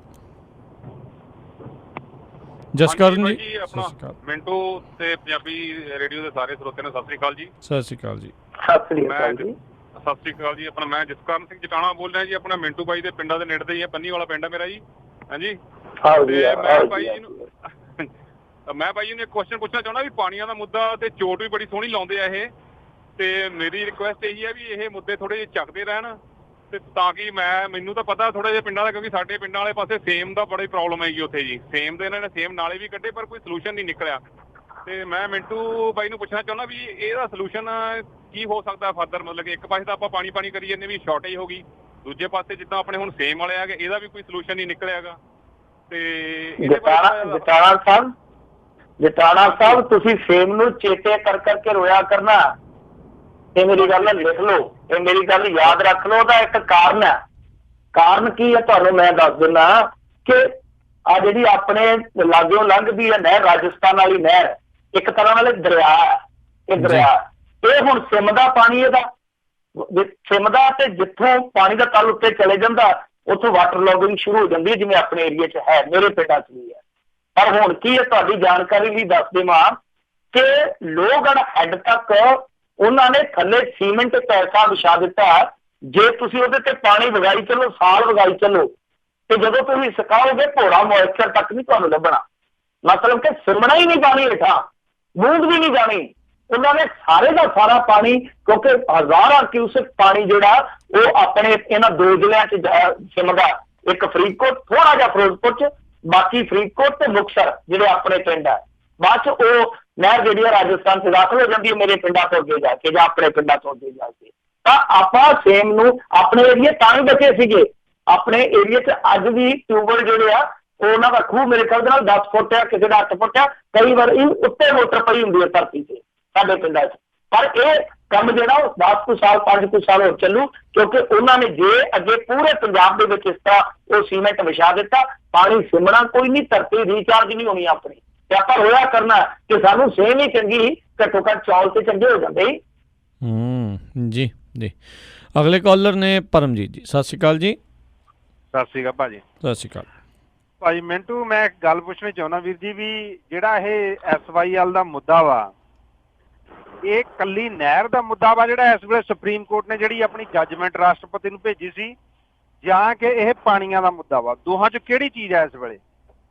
ਜਸਕਰਨ ਜੀ, ਆਪਣਾ ਮਿੰਟੂ ਤੇ ਪੰਜਾਬੀ ਰੇਡੀਓ ਦੇ ਸਾਰੇ ਸਰੋਤਿਆਂ ਨੂੰ ਸਤਿ ਸ਼੍ਰੀ ਅਕਾਲ ਜੀ। ਸਤਿ ਸ਼੍ਰੀ ਅਕਾਲ ਜੀ। ਸਤਿ ਸ਼੍ਰੀ ਅਕਾਲ ਜੀ। ਸਤਿ ਸ਼੍ਰੀ ਅਕਾਲ ਜੀ। ਆਪਣਾ ਮੈਂ ਜਸਕਰਨ ਸਿੰਘ ਜਟਾਣਾ ਬੋਲ ਰਿਹਾ ਜੀ, ਆਪਣਾ ਮਿੰਟੂ ਬਾਈ ਦੇ ਪਿੰਡਾਂ ਦੇ ਨੇੜੇ ਹੀ ਹੈ, ਪੰਨੀ ਵਾਲਾ ਪਿੰਡ ਹੈ ਮੇਰਾ ਜੀ। ਹਾਂਜੀ, ਤੇ ਮੈਂ ਬਾਈ ਜੀ ਨੂੰ ਇੱਕ ਕੁਐਸਚਨ ਪੁੱਛਣਾ ਚਾਹੁੰਦਾ ਵੀ ਪਾਣੀਆਂ ਦਾ ਮੁੱਦਾ ਤੇ ਚੋਟ ਵੀ ਬੜੀ ਸੋਹਣੀ ਲਾਉਂਦੇ ਆ ਇਹ, ਤੇ ਮੇਰੀ ਰਿਕੁਐਸਟ ਇਹੀ ਹੈ ਵੀ ਇਹ ਮੁੱਦੇ ਥੋੜੇ ਜਿਹੇ ਚੱਕਦੇ ਰਹਿਣ, ਤੇ ਤਾਂ ਕਿ ਮੈਨੂੰ ਤਾਂ ਪਤਾ ਥੋੜਾ ਜਿਹਾ ਪਿੰਡਾਂ ਦਾ, ਕਿਉਂਕਿ ਸਾਡੇ ਪਿੰਡਾਂ ਵਾਲੇ ਪਾਸੇ ਸੇਮ ਦਾ ਬੜੀ ਪ੍ਰੋਬਲਮ ਹੈਗੀ ਉੱਥੇ ਜੀ। ਸੇਮ ਦੇ ਇਹਨਾਂ ਨੇ ਸੇਮ ਨਾਲੇ ਵੀ ਕੱਢੇ ਪਰ ਕੋਈ ਸੋਲੂਸ਼ਨ ਨਹੀਂ ਨਿਕਲਿਆ, ਤੇ ਮੈਂ ਮਿੰਟੂ ਬਾਈ ਨੂੰ ਪੁੱਛਣਾ ਚਾਹੁੰਦਾ ਵੀ ਇਹਦਾ ਸੋਲੂਸ਼ਨ ਕੀ ਹੋ ਸਕਦਾ ਫਰਦਰ? ਮਤਲਬ ਕਿ ਇੱਕ ਪਾਸੇ ਤਾਂ ਆਪਾਂ ਪਾਣੀ ਕਰੀ ਜਾਂਦੇ ਵੀ ਸ਼ਾਰਟੇਜ ਹੋ ਗਈ, ਦੂਜੇ ਪਾਸੇ ਜਿੱਦਾਂ ਆਪਣੇ ਹੁਣ ਸੇਮ ਵਾਲੇ ਆ ਗਏ, ਇਹਦਾ ਵੀ ਕੋਈ ਸੋਲੂਸ਼ਨ ਨਹੀਂ ਨਿਕਲਿਆਗਾ। ਤੇ ਜਟਾਣਾ ਸਾਹਿਬ ਤੁਸੀਂ ਸੇਮ ਨੂੰ ਚੇਤੇ ਕਰ ਕਰਕੇ ਰੋਇਆ ਕਰਨਾ, ਇਹ ਮੇਰੀ ਗੱਲ ਲਿਖ ਲਓ, ਇਹ ਮੇਰੀ ਗੱਲ ਯਾਦ ਰੱਖ ਲਓ। ਉਹਦਾ ਇੱਕ ਕਾਰਨ ਹੈ। ਕਾਰਨ ਕੀ ਹੈ ਤੁਹਾਨੂੰ ਮੈਂ ਦੱਸ ਦਿੰਦਾ ਕਿ ਆ ਜਿਹੜੀ ਆਪਣੇ ਲਾਗਿਓਂ ਲੰਘਦੀ ਹੈ ਨਹਿਰ, ਰਾਜਸਥਾਨ ਵਾਲੀ ਨਹਿਰ, ਇੱਕ ਤਰ੍ਹਾਂ ਨਾਲ ਦਰਿਆ ਹੈ, ਇਹ ਦਰਿਆ ਇਹ ਹੁਣ ਸਿਮਦਾ ਪਾਣੀ, ਇਹਦਾ ਸਿਮਦਾ, ਤੇ ਜਿੱਥੋਂ ਪਾਣੀ ਦਾ ਤਲ ਉੱਤੇ ਚਲੇ ਜਾਂਦਾ ਉੱਥੋਂ ਵਾਟਰ ਲੌਗਿੰਗ ਸ਼ੁਰੂ ਹੋ ਜਾਂਦੀ ਹੈ, ਜਿਵੇਂ ਆਪਣੇ ਏਰੀਏ 'ਚ ਹੈ, ਮੇਰੇ ਪਿੰਡਾਂ 'ਚ ਵੀ ਹੈ। ਪਰ ਹੁਣ ਕੀ ਹੈ ਤੁਹਾਡੀ ਜਾਣਕਾਰੀ ਲਈ ਦੱਸ ਦੇਵਾਂ ਕਿ ਲੋਹਗੜ੍ਹ ਹੈੱਡ ਤੱਕ ਉਹਨਾਂ ਨੇ ਥੱਲੇ ਸੀਮੈਂਟ ਪੈਸਾ ਵਿਛਾ ਦਿੱਤਾ। ਜੇ ਤੁਸੀਂ ਉਹਦੇ ਤੇ ਪਾਣੀ ਵਗਾਈ ਚੱਲੋ, ਸਾਲ ਵਗਾਈ ਚੱਲੋ, ਤੇ ਜਦੋਂ ਤੁਸੀਂ ਸੁਕਾਓਗੇ ਭੋਰਾ ਮੋਇਸਚਰ ਤੱਕ ਨਹੀਂ ਤੁਹਾਨੂੰ ਲੱਭਣਾ, ਮਤਲਬ ਕਿ ਸਿਮਣਾ ਹੀ ਨਹੀਂ ਪਾਣੀ ਹੇਠਾਂ, ਬੂੰਦ ਵੀ ਨਹੀਂ ਜਾਣੀ। ਉਹਨਾਂ ਨੇ ਸਾਰੇ ਦਾ ਸਾਰਾ ਪਾਣੀ, ਕਿਉਂਕਿ ਹਜ਼ਾਰਾਂ ਕਿਊਸਕ ਪਾਣੀ ਜਿਹੜਾ ਉਹ ਆਪਣੇ ਇਹਨਾਂ 2 ਜ਼ਿਲ੍ਹਿਆਂ 'ਚ ਸਿਮਦਾ, ਇੱਕ ਫਰੀਦਕੋਟ, ਥੋੜਾ ਜਿਹਾ ਫਿਰੋਜ਼ਪੁਰ 'ਚ, ਬਾਕੀ ਫਰੀਦਕੋਟ ਤੇ ਮੁਕਤਸਰ ਜਿਹੜੇ ਆਪਣੇ ਪਿੰਡ ਆ। ਬਾਅਦ 'ਚ ਉਹ ਨਹਿਰ ਜਿਹੜੀ ਆ ਰਾਜਸਥਾਨ 'ਚ ਦਾਖਲ ਹੋ ਜਾਂਦੀ ਹੈ ਮੇਰੇ ਪਿੰਡਾਂ ਤੋਂ ਅੱਗੇ ਜਾ ਕੇ, ਜਾਂ ਆਪਣੇ ਪਿੰਡਾਂ ਤੋਂ ਅੱਗੇ ਜਾ ਕੇ। ਤਾਂ ਆਪਾਂ ਸੇਮ ਨੂੰ ਆਪਣੇ ਏਰੀਏ ਤਾਂ ਹੀ ਬਚੇ ਸੀਗੇ, ਆਪਣੇ ਏਰੀਏ 'ਚ ਅੱਜ ਵੀ ਟਿਊਬਵੈਲ ਜਿਹੜੇ ਆ ਉਹਨਾਂ ਦਾ ਖੂਹ ਮੇਰੇ ਖਿਆਲ ਦੇ ਨਾਲ 10 ਫੁੱਟ ਆ, ਕਿਸੇ ਦਾ 8 ਫੁੱਟ ਆ, ਕਈ ਵਾਰ ਉੱਤੇ ਮੋਟਰ ਪਈ ਹੁੰਦੀ ਹੈ ਧਰਤੀ 'ਤੇ ਸਾਡੇ ਪਿੰਡਾਂ 'ਚ। ਪਰ ਇਹ ਕੰਮ ਜਿਹੜਾ ਉਹ 10 ਕੁ ਸਾਲ 5 ਕੁ ਸਾਲ ਹੋਰ ਚੱਲੂ, ਕਿਉਂਕਿ ਉਹਨਾਂ ਨੇ ਜੇ ਅੱਗੇ ਪੂਰੇ ਪੰਜਾਬ ਦੇ ਵਿੱਚ ਇਸ ਤਰ੍ਹਾਂ ਉਹ ਸੀਮੈਂਟ ਵਿਛਾ ਦਿੱਤਾ, ਪਾਣੀ ਸਿਮਣਾ ਕੋਈ ਨਹੀਂ, ਧਰਤੀ ਰੀਚਾਰਜ ਨਹੀਂ ਹੋਣੀ ਆਪਣੀ, ਤੇ ਆਪਾਂ ਹੋਇਆ ਕਰਨਾ ਕਿ ਸਾਨੂੰ ਸੇਮ ਹੀ ਚੰਗੀ, ਘੱਟੋ ਘੱਟ ਚੌਲ ਤੇ ਚੰਗੇ ਹੋ ਜਾਂਦੇ ਹੀ। ਜੀ ਜੀ। ਅਗਲੇ ਕਾਲਰ ਨੇ ਪਰਮਜੀਤ ਜੀ, ਸਤਿ ਸ਼੍ਰੀ ਅਕਾਲ ਜੀ। ਸਤਿ ਸ਼੍ਰੀ ਅਕਾਲ ਭਾਜੀ। ਸਤਿ ਸ਼੍ਰੀ ਅਕਾਲ ਭਾਜੀ। ਮਿੰਟੂ ਮੈਂ ਇੱਕ ਗੱਲ ਪੁੱਛਣੀ ਚਾਹੁੰਦਾ ਵੀਰ ਜੀ, ਵੀ ਜਿਹੜਾ ਇਹ SYL ਦਾ ਮੁੱਦਾ ਵਾ, ਇਹ ਕੱਲੀ ਨਹਿਰ ਦਾ ਮੁੱਦਾ ਵਾ ਜਿਹੜਾ ਇਸ ਵੇਲੇ ਸੁਪਰੀਮ ਕੋਰਟ ਨੇ ਜਿਹੜੀ ਆਪਣੀ ਜੱਜਮੈਂਟ ਰਾਸ਼ਟਰਪਤੀ ਨੂੰ ਭੇਜੀ ਸੀ, ਜਾਂ ਕਿ ਇਹ ਪਾਣੀਆਂ ਦਾ ਮੁੱਦਾ ਵਾ? ਦੋਹਾਂ 'ਚ ਕਿਹੜੀ ਚੀਜ਼ ਹੈ ਇਸ ਵੇਲੇ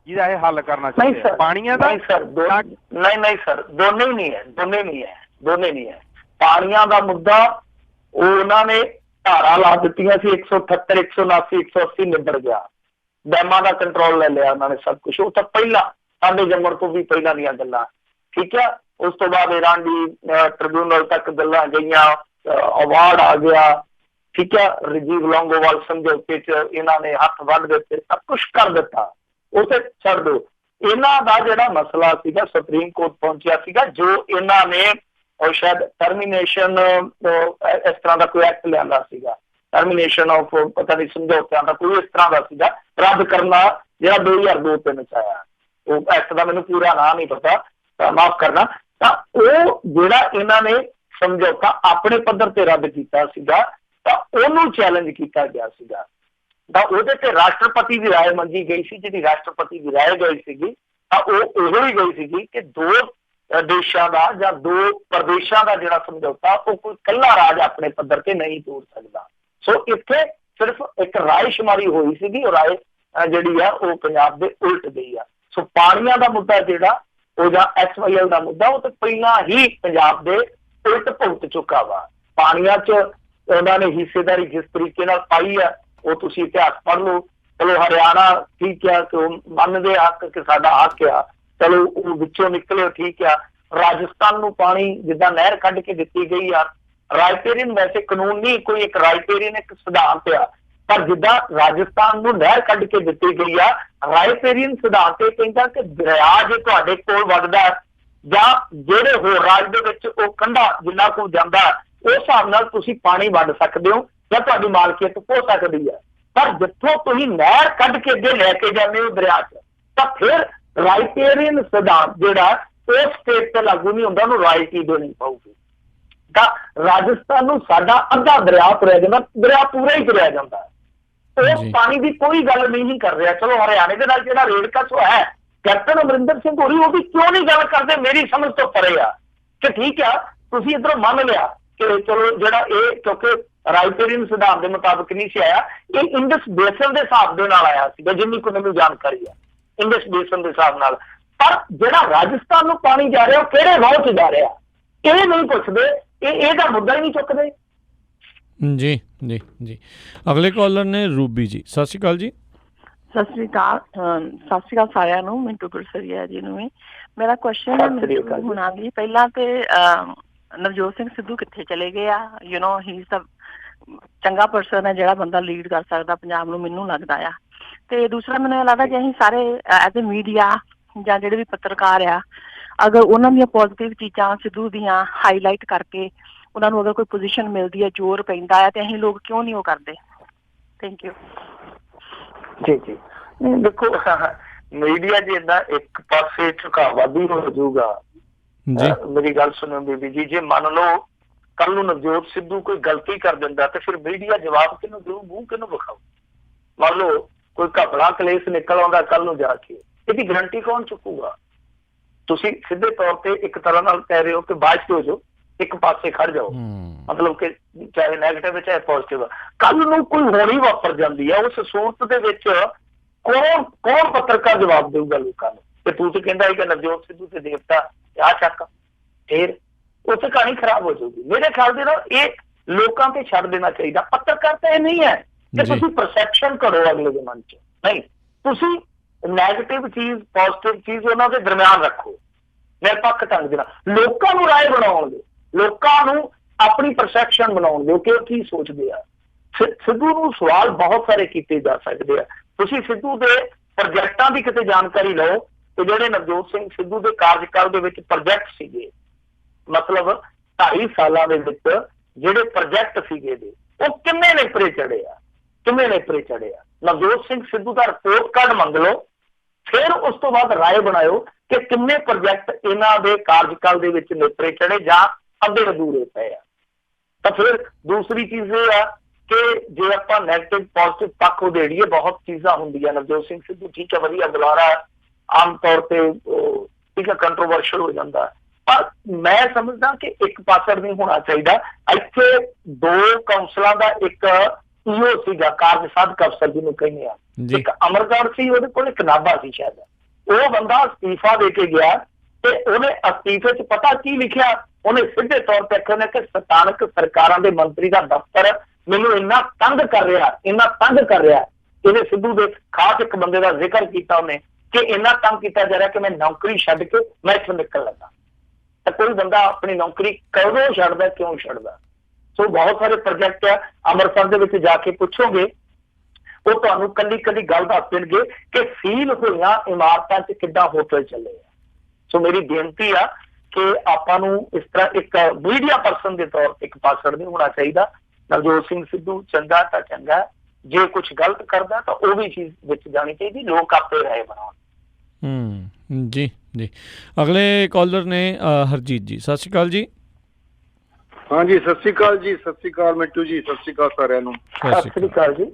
ਜਿਹਦਾ ਇਹ ਹੱਲ ਕਰਨਾ ਚਾਹੀਦਾ ਹੈ? ਪਾਣੀਆਂ ਦਾ? ਨਹੀਂ ਸਰ, ਦੋਨੇ ਨਹੀਂ ਹੈ। ਪਾਣੀਆਂ ਦਾ ਮੁੱਦਾ ਉਹ ਉਹਨਾਂ ਨੇ ਧਾਰਾ ਲਾ ਦਿੱਤੀਆਂ ਸੀ 178, 179, 180 ਨਿਬੜ ਗਿਆ, ਡੈਮਾਂ ਦਾ ਕੰਟਰੋਲ ਲੈ ਲਿਆ ਉਹਨਾਂ ਨੇ ਸਭ ਕੁਝ। ਉਹ ਤਾਂ ਪਹਿਲਾਂ ਸਾਡੇ ਜੰਮਣ ਤੋਂ ਵੀ ਪਹਿਲਾਂ ਦੀਆਂ ਗੱਲਾਂ, ਠੀਕ ਹੈ। ਉਸ ਤੋਂ ਬਾਅਦ ਇਰਾਨੀ ਟ੍ਰਿਬਿਊਨਲ ਤੱਕ ਗੱਲਾਂ ਗਈਆਂ, ਅਵਾਰਡ ਆ ਗਿਆ, ਠੀਕ ਹੈ। ਰਜੀਵ ਲੌਂਗੋਵਾਲ ਸਮਝੌਤੇ 'ਚ ਇਹਨਾਂ ਨੇ ਹੱਥ ਵੱਢ ਦਿੱਤੇ, ਸਭ ਕੁਛ ਕਰ ਦਿੱਤਾ, ਉਸੇ ਛੱਡ ਦਿਓ। ਇਹਨਾਂ ਦਾ ਜਿਹੜਾ ਮਸਲਾ ਸੀਗਾ ਸੁਪਰੀਮ ਕੋਰਟ ਪਹੁੰਚਿਆ ਸੀਗਾ, ਜੋ ਇਹਨਾਂ ਨੇ ਔਰ ਸ਼ਾਇਦ ਟਰਮੀਨੇਸ਼ਨ ਇਸ ਤਰ੍ਹਾਂ ਦਾ ਕੋਈ ਐਕਟ ਲਿਆਂਦਾ ਸੀਗਾ, ਟਰਮੀਨੇਸ਼ਨ ਆਫ ਪਤਾ ਨਹੀਂ ਸਮਝੌਤਿਆਂ ਦਾ ਕੋਈ ਇਸ ਤਰ੍ਹਾਂ ਦਾ ਸੀਗਾ, ਰੱਦ ਕਰਨਾ, ਜਿਹੜਾ 2002-3 'ਚ ਆਇਆ। ਉਹ ਐਕਟ ਦਾ ਮੈਨੂੰ ਪੂਰਾ ਨਾਂ ਨਹੀਂ ਪਤਾ, ਤਾਂ ਮਾਫ ਕਰਨਾ। ਤਾਂ ਉਹ ਜਿਹੜਾ ਇਹਨਾਂ ਨੇ ਸਮਝੌਤਾ ਆਪਣੇ ਪੱਧਰ ਤੇ ਰੱਦ ਕੀਤਾ ਸੀਗਾ, ਤਾਂ ਉਹਨੂੰ ਚੈਲੰਜ ਕੀਤਾ ਗਿਆ ਸੀਗਾ। ਤਾਂ ਉਹਦੇ ਤੇ ਰਾਸ਼ਟਰਪਤੀ ਦੀ ਰਾਏ ਮੰਗੀ ਗਈ ਸੀ। ਜਿਹੜੀ ਰਾਸ਼ਟਰਪਤੀ ਦੀ ਰਾਏ ਗਈ ਸੀਗੀ ਤਾਂ ਉਹ ਇਹੋ ਹੀ ਗਈ ਸੀਗੀ ਕਿ 2 ਦੇਸ਼ਾਂ ਦਾ ਜਾਂ 2 ਪ੍ਰਦੇਸ਼ਾਂ ਦਾ ਜਿਹੜਾ ਸਮਝੌਤਾ ਉਹ ਕੋਈ ਇਕੱਲਾ ਰਾਜ ਆਪਣੇ ਪੱਧਰ ਤੇ ਨਹੀਂ ਤੋੜ ਸਕਦਾ। ਸੋ ਇੱਥੇ ਸਿਰਫ ਇੱਕ ਰਾਏਸ਼ੁਮਾਰੀ ਹੋਈ ਸੀਗੀ, ਉਹ ਰਾਏ ਜਿਹੜੀ ਆ ਉਹ ਪੰਜਾਬ ਦੇ ਉਲਟ ਗਈ ਆ। ਸੋ ਪਾਣੀਆਂ ਦਾ ਮੁੱਦਾ ਜਿਹੜਾ ਉਹ ਜਾਂ SYL ਦਾ ਮੁੱਦਾ ਉਹ ਤਾਂ ਪਹਿਲਾਂ ਹੀ ਪੰਜਾਬ ਦੇ ਉਲਟ ਭੁਗਤ ਚੁੱਕਾ ਵਾ। ਪਾਣੀਆਂ 'ਚ ਉਹਨਾਂ ਨੇ ਹਿੱਸੇਦਾਰੀ ਜਿਸ ਤਰੀਕੇ ਨਾਲ ਪਾਈ ਆ ਉਹ ਤੁਸੀਂ ਇਤਿਹਾਸ ਪੜ੍ਹ ਲਓ। ਚਲੋ ਹਰਿਆਣਾ ਠੀਕ ਆ ਕਿ ਉਹ ਮੰਨਦੇ ਹੱਕ ਕਿ ਸਾਡਾ ਹੱਕ ਆ, ਚਲੋ ਉਹ ਵਿੱਚੋਂ ਨਿਕਲੇ ਠੀਕ ਆ। ਰਾਜਸਥਾਨ ਨੂੰ ਪਾਣੀ ਜਿੱਦਾਂ ਨਹਿਰ ਕੱਢ ਕੇ ਦਿੱਤੀ ਗਈ ਆ, ਰਾਇਪੇਰੀਅਨ ਵੈਸੇ ਕਾਨੂੰਨ ਨਹੀਂ, ਕੋਈ ਇੱਕ ਰਾਇਪੇਰੀਅਨ ਇੱਕ ਸਿਧਾਂਤ ਆ, ਪਰ ਜਿੱਦਾਂ ਰਾਜਸਥਾਨ ਨੂੰ ਨਹਿਰ ਕੱਢ ਕੇ ਦਿੱਤੀ ਗਈ ਆ, ਰਾਇਪੇਰੀਅਨ ਸਿਧਾਂਤ ਇਹ ਕਹਿੰਦਾ ਕਿ ਦਰਿਆ ਜੇ ਤੁਹਾਡੇ ਕੋਲ ਵੱਗਦਾ ਜਾਂ ਜਿਹੜੇ ਹੋਰ ਰਾਜ ਦੇ ਵਿੱਚ ਉਹ ਕੰਢਾ ਜਿੰਨਾ ਕੁ ਜਾਂਦਾ ਉਸ ਹਿਸਾਬ ਨਾਲ ਤੁਸੀਂ ਪਾਣੀ ਵੰਡ ਸਕਦੇ ਹੋ ਜਾਂ ਤੁਹਾਡੀ ਮਾਲਕੀਅਤ ਹੋ ਸਕਦੀ ਹੈ। ਪਰ ਜਿੱਥੋਂ ਤੁਸੀਂ ਨਹਿਰ ਕੱਢ ਕੇ ਅੱਗੇ ਲੈ ਕੇ ਜਾਂਦੇ ਹੋ ਦਰਿਆ 'ਚ, ਤਾਂ ਫਿਰ ਰਾਇਪੇਰੀਅਨ ਸਿਧਾਂਤ ਜਿਹੜਾ ਉਸ ਸਟੇਟ ਤੇ ਲਾਗੂ ਨਹੀਂ ਹੁੰਦਾ, ਉਹਨੂੰ ਰਾਇਲਟੀ ਦੇਣੀ ਪਊਗੀ। ਤਾਂ ਰਾਜਸਥਾਨ ਨੂੰ ਸਾਡਾ ਅੱਧਾ ਦਰਿਆ ਤੁਰਿਆ ਜਾਂਦਾ, ਦਰਿਆ ਪੂਰਾ ਹੀ ਤੁਰਿਆ ਜਾਂਦਾ, ਉਸ ਪਾਣੀ ਦੀ ਕੋਈ ਗੱਲ ਨਹੀਂ ਕਰ ਰਿਹਾ। ਚਲੋ ਹਰਿਆਣੇ ਦੇ ਨਾਲ ਜਿਹੜਾ ਰੇੜਕਾ ਸੋ ਹੈ, ਕੈਪਟਨ ਅਮਰਿੰਦਰ ਸਿੰਘ ਹੋਰੀ ਉਹਦੀ ਕਿਉਂ ਨਹੀਂ ਗੱਲ ਕਰਦੇ, ਮੇਰੀ ਸਮਝ ਤੋਂ ਪਰੇ ਆ ਕਿ ਠੀਕ ਆ ਤੁਸੀਂ ਇੱਧਰੋਂ ਮੰਨ ਲਿਆ ਕਿ ਚਲੋ ਜਿਹੜਾ ਇਹ ਕਿਉਂਕਿ ਰਾਇਪੇਰੀਅਨ ਸਿਧਾਂਤ ਦੇ ਮੁਤਾਬਕ ਨਹੀਂ ਸੀ ਆਇਆ, ਇਹ ਇੰਡਸ ਬੇਸਨ ਦੇ ਹਿਸਾਬ ਦੇ ਨਾਲ ਆਇਆ ਸੀਗਾ, ਜਿੰਨੀ ਕੁ ਮੈਨੂੰ ਜਾਣਕਾਰੀ ਆ ਇੰਡਸ ਬੇਸਨ ਦੇ ਹਿਸਾਬ ਨਾਲ। ਪਰ ਜਿਹੜਾ ਰਾਜਸਥਾਨ ਨੂੰ ਪਾਣੀ ਜਾ ਰਿਹਾ ਉਹ ਕਿਹੜੇ ਰਾਹ 'ਚ ਜਾ ਰਿਹਾ ਇਹ ਨਹੀਂ ਪੁੱਛਦੇ, ਇਹਦਾ ਮੁੱਦਾ ਹੀ ਨਹੀਂ ਚੁੱਕਦੇ। ਜੀ ਜੀ ਜੀ ਅਗਲੇ ਕਾਲਰ ਨੇ ਰੂਬੀ ਜੀ। ਸਤਿ ਸ਼੍ਰੀ ਅਕਾਲ ਜੀ। ਸਤਿ ਸ਼੍ਰੀ ਅਕਾਲ ਸਾਰਿਆਂ ਨੂੰ, ਮਿੰਟੂ ਗੁਰਸਰੀਆ ਜੀ ਨੂੰ ਵੀ ਮੇਰਾ ਕੁਐਸਚਨ ਹੈ। ਹੁਣ ਆ ਗਈ ਪਹਿਲਾਂ ਤੇ ਨਵਜੋਤ ਸਿੰਘ ਸਿੱਧੂ ਕਿੱਥੇ ਚਲੇ ਗਏ ਆ? You know he is the ਚੰਗਾ ਪਰਸਨ ਹੈ ਜਿਹੜਾ ਬੰਦਾ ਲੀਡ ਕਰ ਸਕਦਾ ਪੰਜਾਬ ਨੂੰ, ਮੈਨੂੰ ਲੱਗਦਾ ਆ। ਤੇ ਦੂਸਰਾ ਮੈਨੂੰ ਇਹ ਲੱਗਦਾ ਕਿ ਅਸੀਂ ਸਾਰੇ ਐਜ਼ ਏ ਮੀਡੀਆ ਜਾਂ ਜਿਹੜੇ ਵੀ ਪੱਤਰਕਾਰ ਆ, ਅਗਰ ਉਹਨਾਂ ਦੀਆਂ ਪੋਜ਼ੀਟਿਵ ਚੀਜ਼ਾਂ ਸਿੱਧੂ ਦੀਆਂ ਹਾਈਲਾਈਟ ਕਰਕੇ ਉਹਨਾਂ ਨੂੰ ਅਗਰ ਕੋਈ ਪੋਜੀਸ਼ਨ ਮਿਲਦੀ ਹੈ, ਜ਼ੋਰ ਪੈਂਦਾ ਹੈ, ਤੇ ਅਸੀਂ ਲੋਕ ਕਿਉਂ ਨਹੀਂ ਉਹ ਕਰਦੇ? ਥੈਂਕ ਯੂ ਜੀ ਜੀ। ਦੇਖੋ ਮੀਡੀਆ ਜੇ ਏਦਾਂ ਇੱਕ ਪਾਸੇ ਝੁਕਾਵਾਦੀ ਹੋ ਜਾਊਗਾ, ਮੇਰੀ ਗੱਲ ਸੁਣੋ ਬੀਬੀ ਜੀ, ਜੇ ਮੰਨ ਲਓ ਕੱਲ ਨੂੰ ਨਵਜੋਤ ਸਿੱਧੂ ਕੋਈ ਗਲਤੀ ਕਰ ਦਿੰਦਾ ਤੇ ਫਿਰ ਮੀਡੀਆ ਜਵਾਬ ਕਿਹਨੂੰ ਦੇਊ, ਮੂੰਹ ਕਿਹਨੂੰ ਵਿਖਾਊ? ਮੰਨ ਲਓ ਕੋਈ ਘਪਲਾ ਕਲੇਸ਼ ਨਿਕਲ ਆਉਂਦਾ ਕੱਲ ਨੂੰ ਜਾ ਕੇ, ਇਹਦੀ ਗਰੰਟੀ ਕੌਣ ਚੁੱਕੂਗਾ? ਤੁਸੀਂ ਸਿੱਧੇ ਤੌਰ ਤੇ ਇੱਕ ਤਰ੍ਹਾਂ ਨਾਲ ਕਹਿ ਰਹੇ ਹੋ ਕਿ ਬਾਅਦ ਹੋ ਜਾਓ, ਇੱਕ ਪਾਸੇ ਖੜ ਜਾਓ, ਮਤਲਬ ਕਿ ਚਾਹੇ ਨੈਗੇਟਿਵ ਚਾਹੇ ਪੋਜ਼ਿਟਿਵ। ਕੱਲ ਨੂੰ ਕੋਈ ਹੋਣੀ ਵਾਪਰ ਜਾਂਦੀ ਹੈ, ਉਸ ਸੂਰਤ ਦੇ ਵਿੱਚ ਕੌਣ ਪੱਤਰਕਾਰ ਜਵਾਬ ਦੇਊਗਾ ਲੋਕਾਂ ਨੂੰ? ਤੇ ਤੂੰ ਤੇ ਕਹਿੰਦਾ ਹੈ ਕਿ ਨਵਜੋਤ ਸਿੱਧੂ ਤੇ ਦੇਵਤਾ ਆ ਚੱਕ, ਫਿਰ ਉੱਥੇ ਕਹਾਣੀ ਖਰਾਬ ਹੋ ਜਾਊਗੀ। ਮੇਰੇ ਖਿਆਲ ਦੇ ਨਾਲ ਇਹ ਲੋਕਾਂ ਤੇ ਛੱਡ ਦੇਣਾ ਚਾਹੀਦਾ। ਪੱਤਰਕਾਰ ਤਾਂ ਇਹ ਨਹੀਂ ਹੈ ਕਿ ਤੁਸੀਂ ਪਰਸੈਪਸ਼ਨ ਕਰੋ ਅਗਲੇ ਦੇ ਮਨ 'ਚ, ਨਹੀਂ, ਤੁਸੀਂ ਨੈਗੇਟਿਵ ਚੀਜ਼ ਪੋਜ਼ਿਟਿਵ ਚੀਜ਼ ਉਹਨਾਂ ਦੇ ਦਰਮਿਆਨ ਰੱਖੋ, ਨਿਰਪੱਖ ਢੰਗ ਦੇ ਨਾਲ ਲੋਕਾਂ ਨੂੰ ਰਾਏ ਬਣਾਉਣ ਦਿਓ, ਲੋਕਾਂ ਨੂੰ ਆਪਣੀ ਪਰਸੈਪਸ਼ਨ ਬਣਾਉਣ ਦਿਓ ਕਿ ਉਹ ਕੀ ਸੋਚਦੇ ਆ। ਸਿੱਧੂ ਨੂੰ ਸਵਾਲ ਬਹੁਤ ਸਾਰੇ ਕੀਤੇ ਜਾ ਸਕਦੇ ਆ। ਤੁਸੀਂ ਸਿੱਧੂ ਦੇ ਪ੍ਰੋਜੈਕਟਾਂ ਦੀ ਕਿਤੇ ਜਾਣਕਾਰੀ ਲਓ ਤੇ ਜਿਹੜੇ ਨਵਜੋਤ ਸਿੰਘ ਸਿੱਧੂ ਦੇ ਕਾਰਜਕਾਲ ਦੇ ਵਿੱਚ ਪ੍ਰੋਜੈਕਟ ਸੀਗੇ, ਮਤਲਬ 2.5 ਸਾਲਾਂ ਦੇ ਵਿੱਚ ਜਿਹੜੇ ਪ੍ਰੋਜੈਕਟ ਸੀਗੇ ਦੇ ਉਹ ਕਿੰਨੇ ਨੇਪਰੇ ਚੜੇ ਆ, ਕਿੰਨੇ ਨੇਪਰੇ ਚੜੇ ਆ। ਨਵਜੋਤ ਸਿੰਘ ਸਿੱਧੂ ਦਾ ਰਿਪੋਰਟ ਕਾਰਡ ਮੰਗ ਲਓ, ਫਿਰ ਉਸ ਤੋਂ ਬਾਅਦ ਰਾਏ ਬਣਾਇਓ ਕਿ ਕਿੰਨੇ ਪ੍ਰੋਜੈਕਟ ਇਹਨਾਂ ਦੇ ਕਾਰਜਕਾਲ ਦੇ ਵਿੱਚ ਨੇਪਰੇ ਚੜੇ ਜਾਂ ਅੱਧੇ ਅਧੂਰੇ ਪਏ ਆ। ਤਾਂ ਫਿਰ ਦੂਸਰੀ ਚੀਜ਼ ਇਹ ਆ ਕਿ ਜੇ ਆਪਾਂ ਨੈਗੇਟਿਵ ਪੋਜ਼ਿਟਿਵ ਪੱਖ ਉਧੇੜੀਏ, ਬਹੁਤ ਚੀਜ਼ਾਂ ਹੁੰਦੀਆਂ। ਨਵਜੋਤ ਸਿੰਘ ਸਿੱਧੂ ਠੀਕ ਹੈ, ਵਧੀਆ ਬੁਲਾਰਾ, ਆਮ ਤੌਰ ਤੇ ਠੀਕ ਹੈ ਕੰਟਰੋਵਰਸ਼ਲ ਹੋ ਜਾਂਦਾ, ਪਰ ਮੈਂ ਸਮਝਦਾ ਕਿ ਇੱਕ ਪਾਸੜ ਨਹੀਂ ਹੋਣਾ ਚਾਹੀਦਾ। ਇੱਥੇ 2 ਕੌਂਸਲਾਂ ਦਾ ਇੱਕ ਈਓ ਸੀਗਾ, ਕਾਰਜ ਸਾਧਕ ਅਫਸਰ ਜਿਹਨੂੰ ਕਹਿੰਦੇ ਆ, ਇੱਕ ਅਮਰਗੜ੍ਹ ਸੀ, ਉਹਦੇ ਕੋਲ ਇੱਕ ਨਾਭਾ ਸੀ ਸ਼ਾਇਦ। ਉਹ ਬੰਦਾ ਅਸਤੀਫਾ ਦੇ ਕੇ ਗਿਆ ਤੇ ਉਹਨੇ ਅਸਤੀਫੇ 'ਚ ਪਤਾ ਕੀ ਲਿਖਿਆ? ਉਹਨੇ ਸਿੱਧੇ ਤੌਰ ਤੇ ਆਖਿਆ ਕਿ ਸਥਾਨਕ ਸਰਕਾਰਾਂ ਦੇ ਮੰਤਰੀ ਦਾ ਦਫ਼ਤਰ ਮੈਨੂੰ ਇੰਨਾ ਤੰਗ ਕਰ ਰਿਹਾ, ਇੰਨਾ ਤੰਗ ਕਰ ਰਿਹਾ। ਇਹਨੇ ਸਿੱਧੂ ਦੇ ਖਾਸ ਇੱਕ ਬੰਦੇ ਦਾ ਜ਼ਿਕਰ ਕੀਤਾ ਉਹਨੇ ਕਿ ਇੰਨਾ ਤੰਗ ਕੀਤਾ ਜਾ ਰਿਹਾ ਕਿ ਮੈਂ ਨੌਕਰੀ ਛੱਡ ਕੇ ਮੈਂ ਇੱਥੋਂ ਨਿਕਲ ਲੱਗਾ। ਤਾਂ ਕੋਈ ਬੰਦਾ ਆਪਣੀ ਨੌਕਰੀ ਕਦੋਂ ਛੱਡਦਾ, ਕਿਉਂ ਛੱਡਦਾ? ਸੋ ਬਹੁਤ ਸਾਰੇ ਪ੍ਰੋਜੈਕਟ ਆ, ਅੰਮ੍ਰਿਤਸਰ ਦੇ ਵਿੱਚ ਜਾ ਕੇ ਪੁੱਛੋਗੇ ਉਹ ਤੁਹਾਨੂੰ ਕੱਲੀ ਗੱਲ ਦੱਸ ਦੇਣਗੇ ਕਿ ਸੀਲ ਹੋਈਆਂ ਇਮਾਰਤਾਂ 'ਚ ਕਿੱਦਾਂ ਹੋਟਲ ਚੱਲੇ ਆ। ਸੋ ਮੇਰੀ ਬੇਨਤੀ ਆ ਕਿ ਆਪਾਂ ਨੂੰ ਇਸ ਤਰ੍ਹਾਂ ਇੱਕ ਮੀਡੀਆ ਪਰਸਨ ਦੇ ਤੌਰ ਤੇ ਇੱਕ ਪਾਸੜ ਨਹੀਂ ਹੋਣਾ ਚਾਹੀਦਾ। ਨਵਜੋਤ ਸਿੰਘ ਸਿੱਧੂ ਚੰਗਾ ਤਾਂ ਚੰਗਾ, ਜੇ ਕੁਝ ਗਲਤ ਕਰਦਾ ਤਾਂ ਉਹ ਵੀ ਚੀਜ਼ ਵਿੱਚ ਜਾਣੀ ਚਾਹੀਦੀ, ਲੋਕ ਆਪੇ ਰਾਏ ਬਣਾਉਣ। ਜੀ ਜੀ ਅਗਲੇ ਕਾਲਰ ਨੇ ਹਰਜੀਤ ਜੀ। ਸਤਿ ਸ਼੍ਰੀ ਅਕਾਲ ਜੀ। ਹਾਂਜੀ ਸਤਿ ਸ਼੍ਰੀ ਅਕਾਲ ਜੀ। ਸਤਿ ਸ਼੍ਰੀ ਅਕਾਲ ਮਿੰਟੂ ਜੀ। ਸਤਿ ਸ਼੍ਰੀ ਅਕਾਲ ਸਾਰਿਆਂ ਨੂੰ। ਸਤਿ ਸ਼੍ਰੀ ਅਕਾਲ ਜੀ।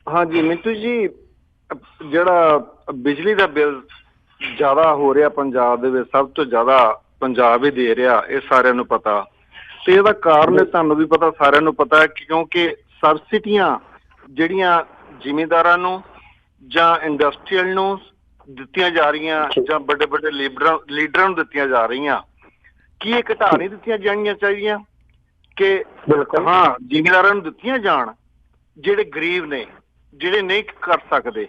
ਹਾਂਜੀ ਮਿੰਟੂ ਜੀ, ਜਿਹੜਾ ਬਿਜਲੀ ਦਾ ਬਿੱਲ ਜ਼ਿਆਦਾ ਹੋ ਰਿਹਾ ਪੰਜਾਬ ਦੇ ਵਿੱਚ, ਸਭ ਤੋਂ ਜ਼ਿਆਦਾ ਪੰਜਾਬ ਹੀ ਦੇ ਰਿਹਾ, ਇਹ ਸਾਰਿਆਂ ਨੂੰ ਪਤਾ। ਤੇ ਇਹਦਾ ਕਾਰਨ ਤੁਹਾਨੂੰ ਵੀ ਪਤਾ, ਸਾਰਿਆਂ ਨੂੰ ਪਤਾ ਹੈ, ਕਿਉਂਕਿ ਸਬਸਿਡੀਆਂ ਜਿਹੜੀਆਂ ਜ਼ਿਮੀਂਦਾਰਾਂ ਨੂੰ ਜਾਂ ਇੰਡਸਟਰੀਅਲ ਨੂੰ ਦਿੱਤੀਆਂ ਜਾ ਰਹੀਆਂ ਜਾਂ ਵੱਡੇ ਵੱਡੇ ਲੀਡਰਾਂ ਨੂੰ ਦਿੱਤੀਆਂ ਜਾ ਰਹੀਆਂ, ਕੀ ਇਹ ਘਟਾ ਨਹੀਂ ਦਿੱਤੀਆਂ ਜਾਣੀਆਂ ਚਾਹੀਦੀਆਂ ਕਿ ਹਾਂ ਜ਼ਿਮੀਂਦਾਰਾਂ ਨੂੰ ਦਿੱਤੀਆਂ ਜਾਣ? ਜਿਹੜੇ ਗਰੀਬ ਨੇ, ਜਿਹੜੇ ਨਹੀਂ ਕਰ ਸਕਦੇ,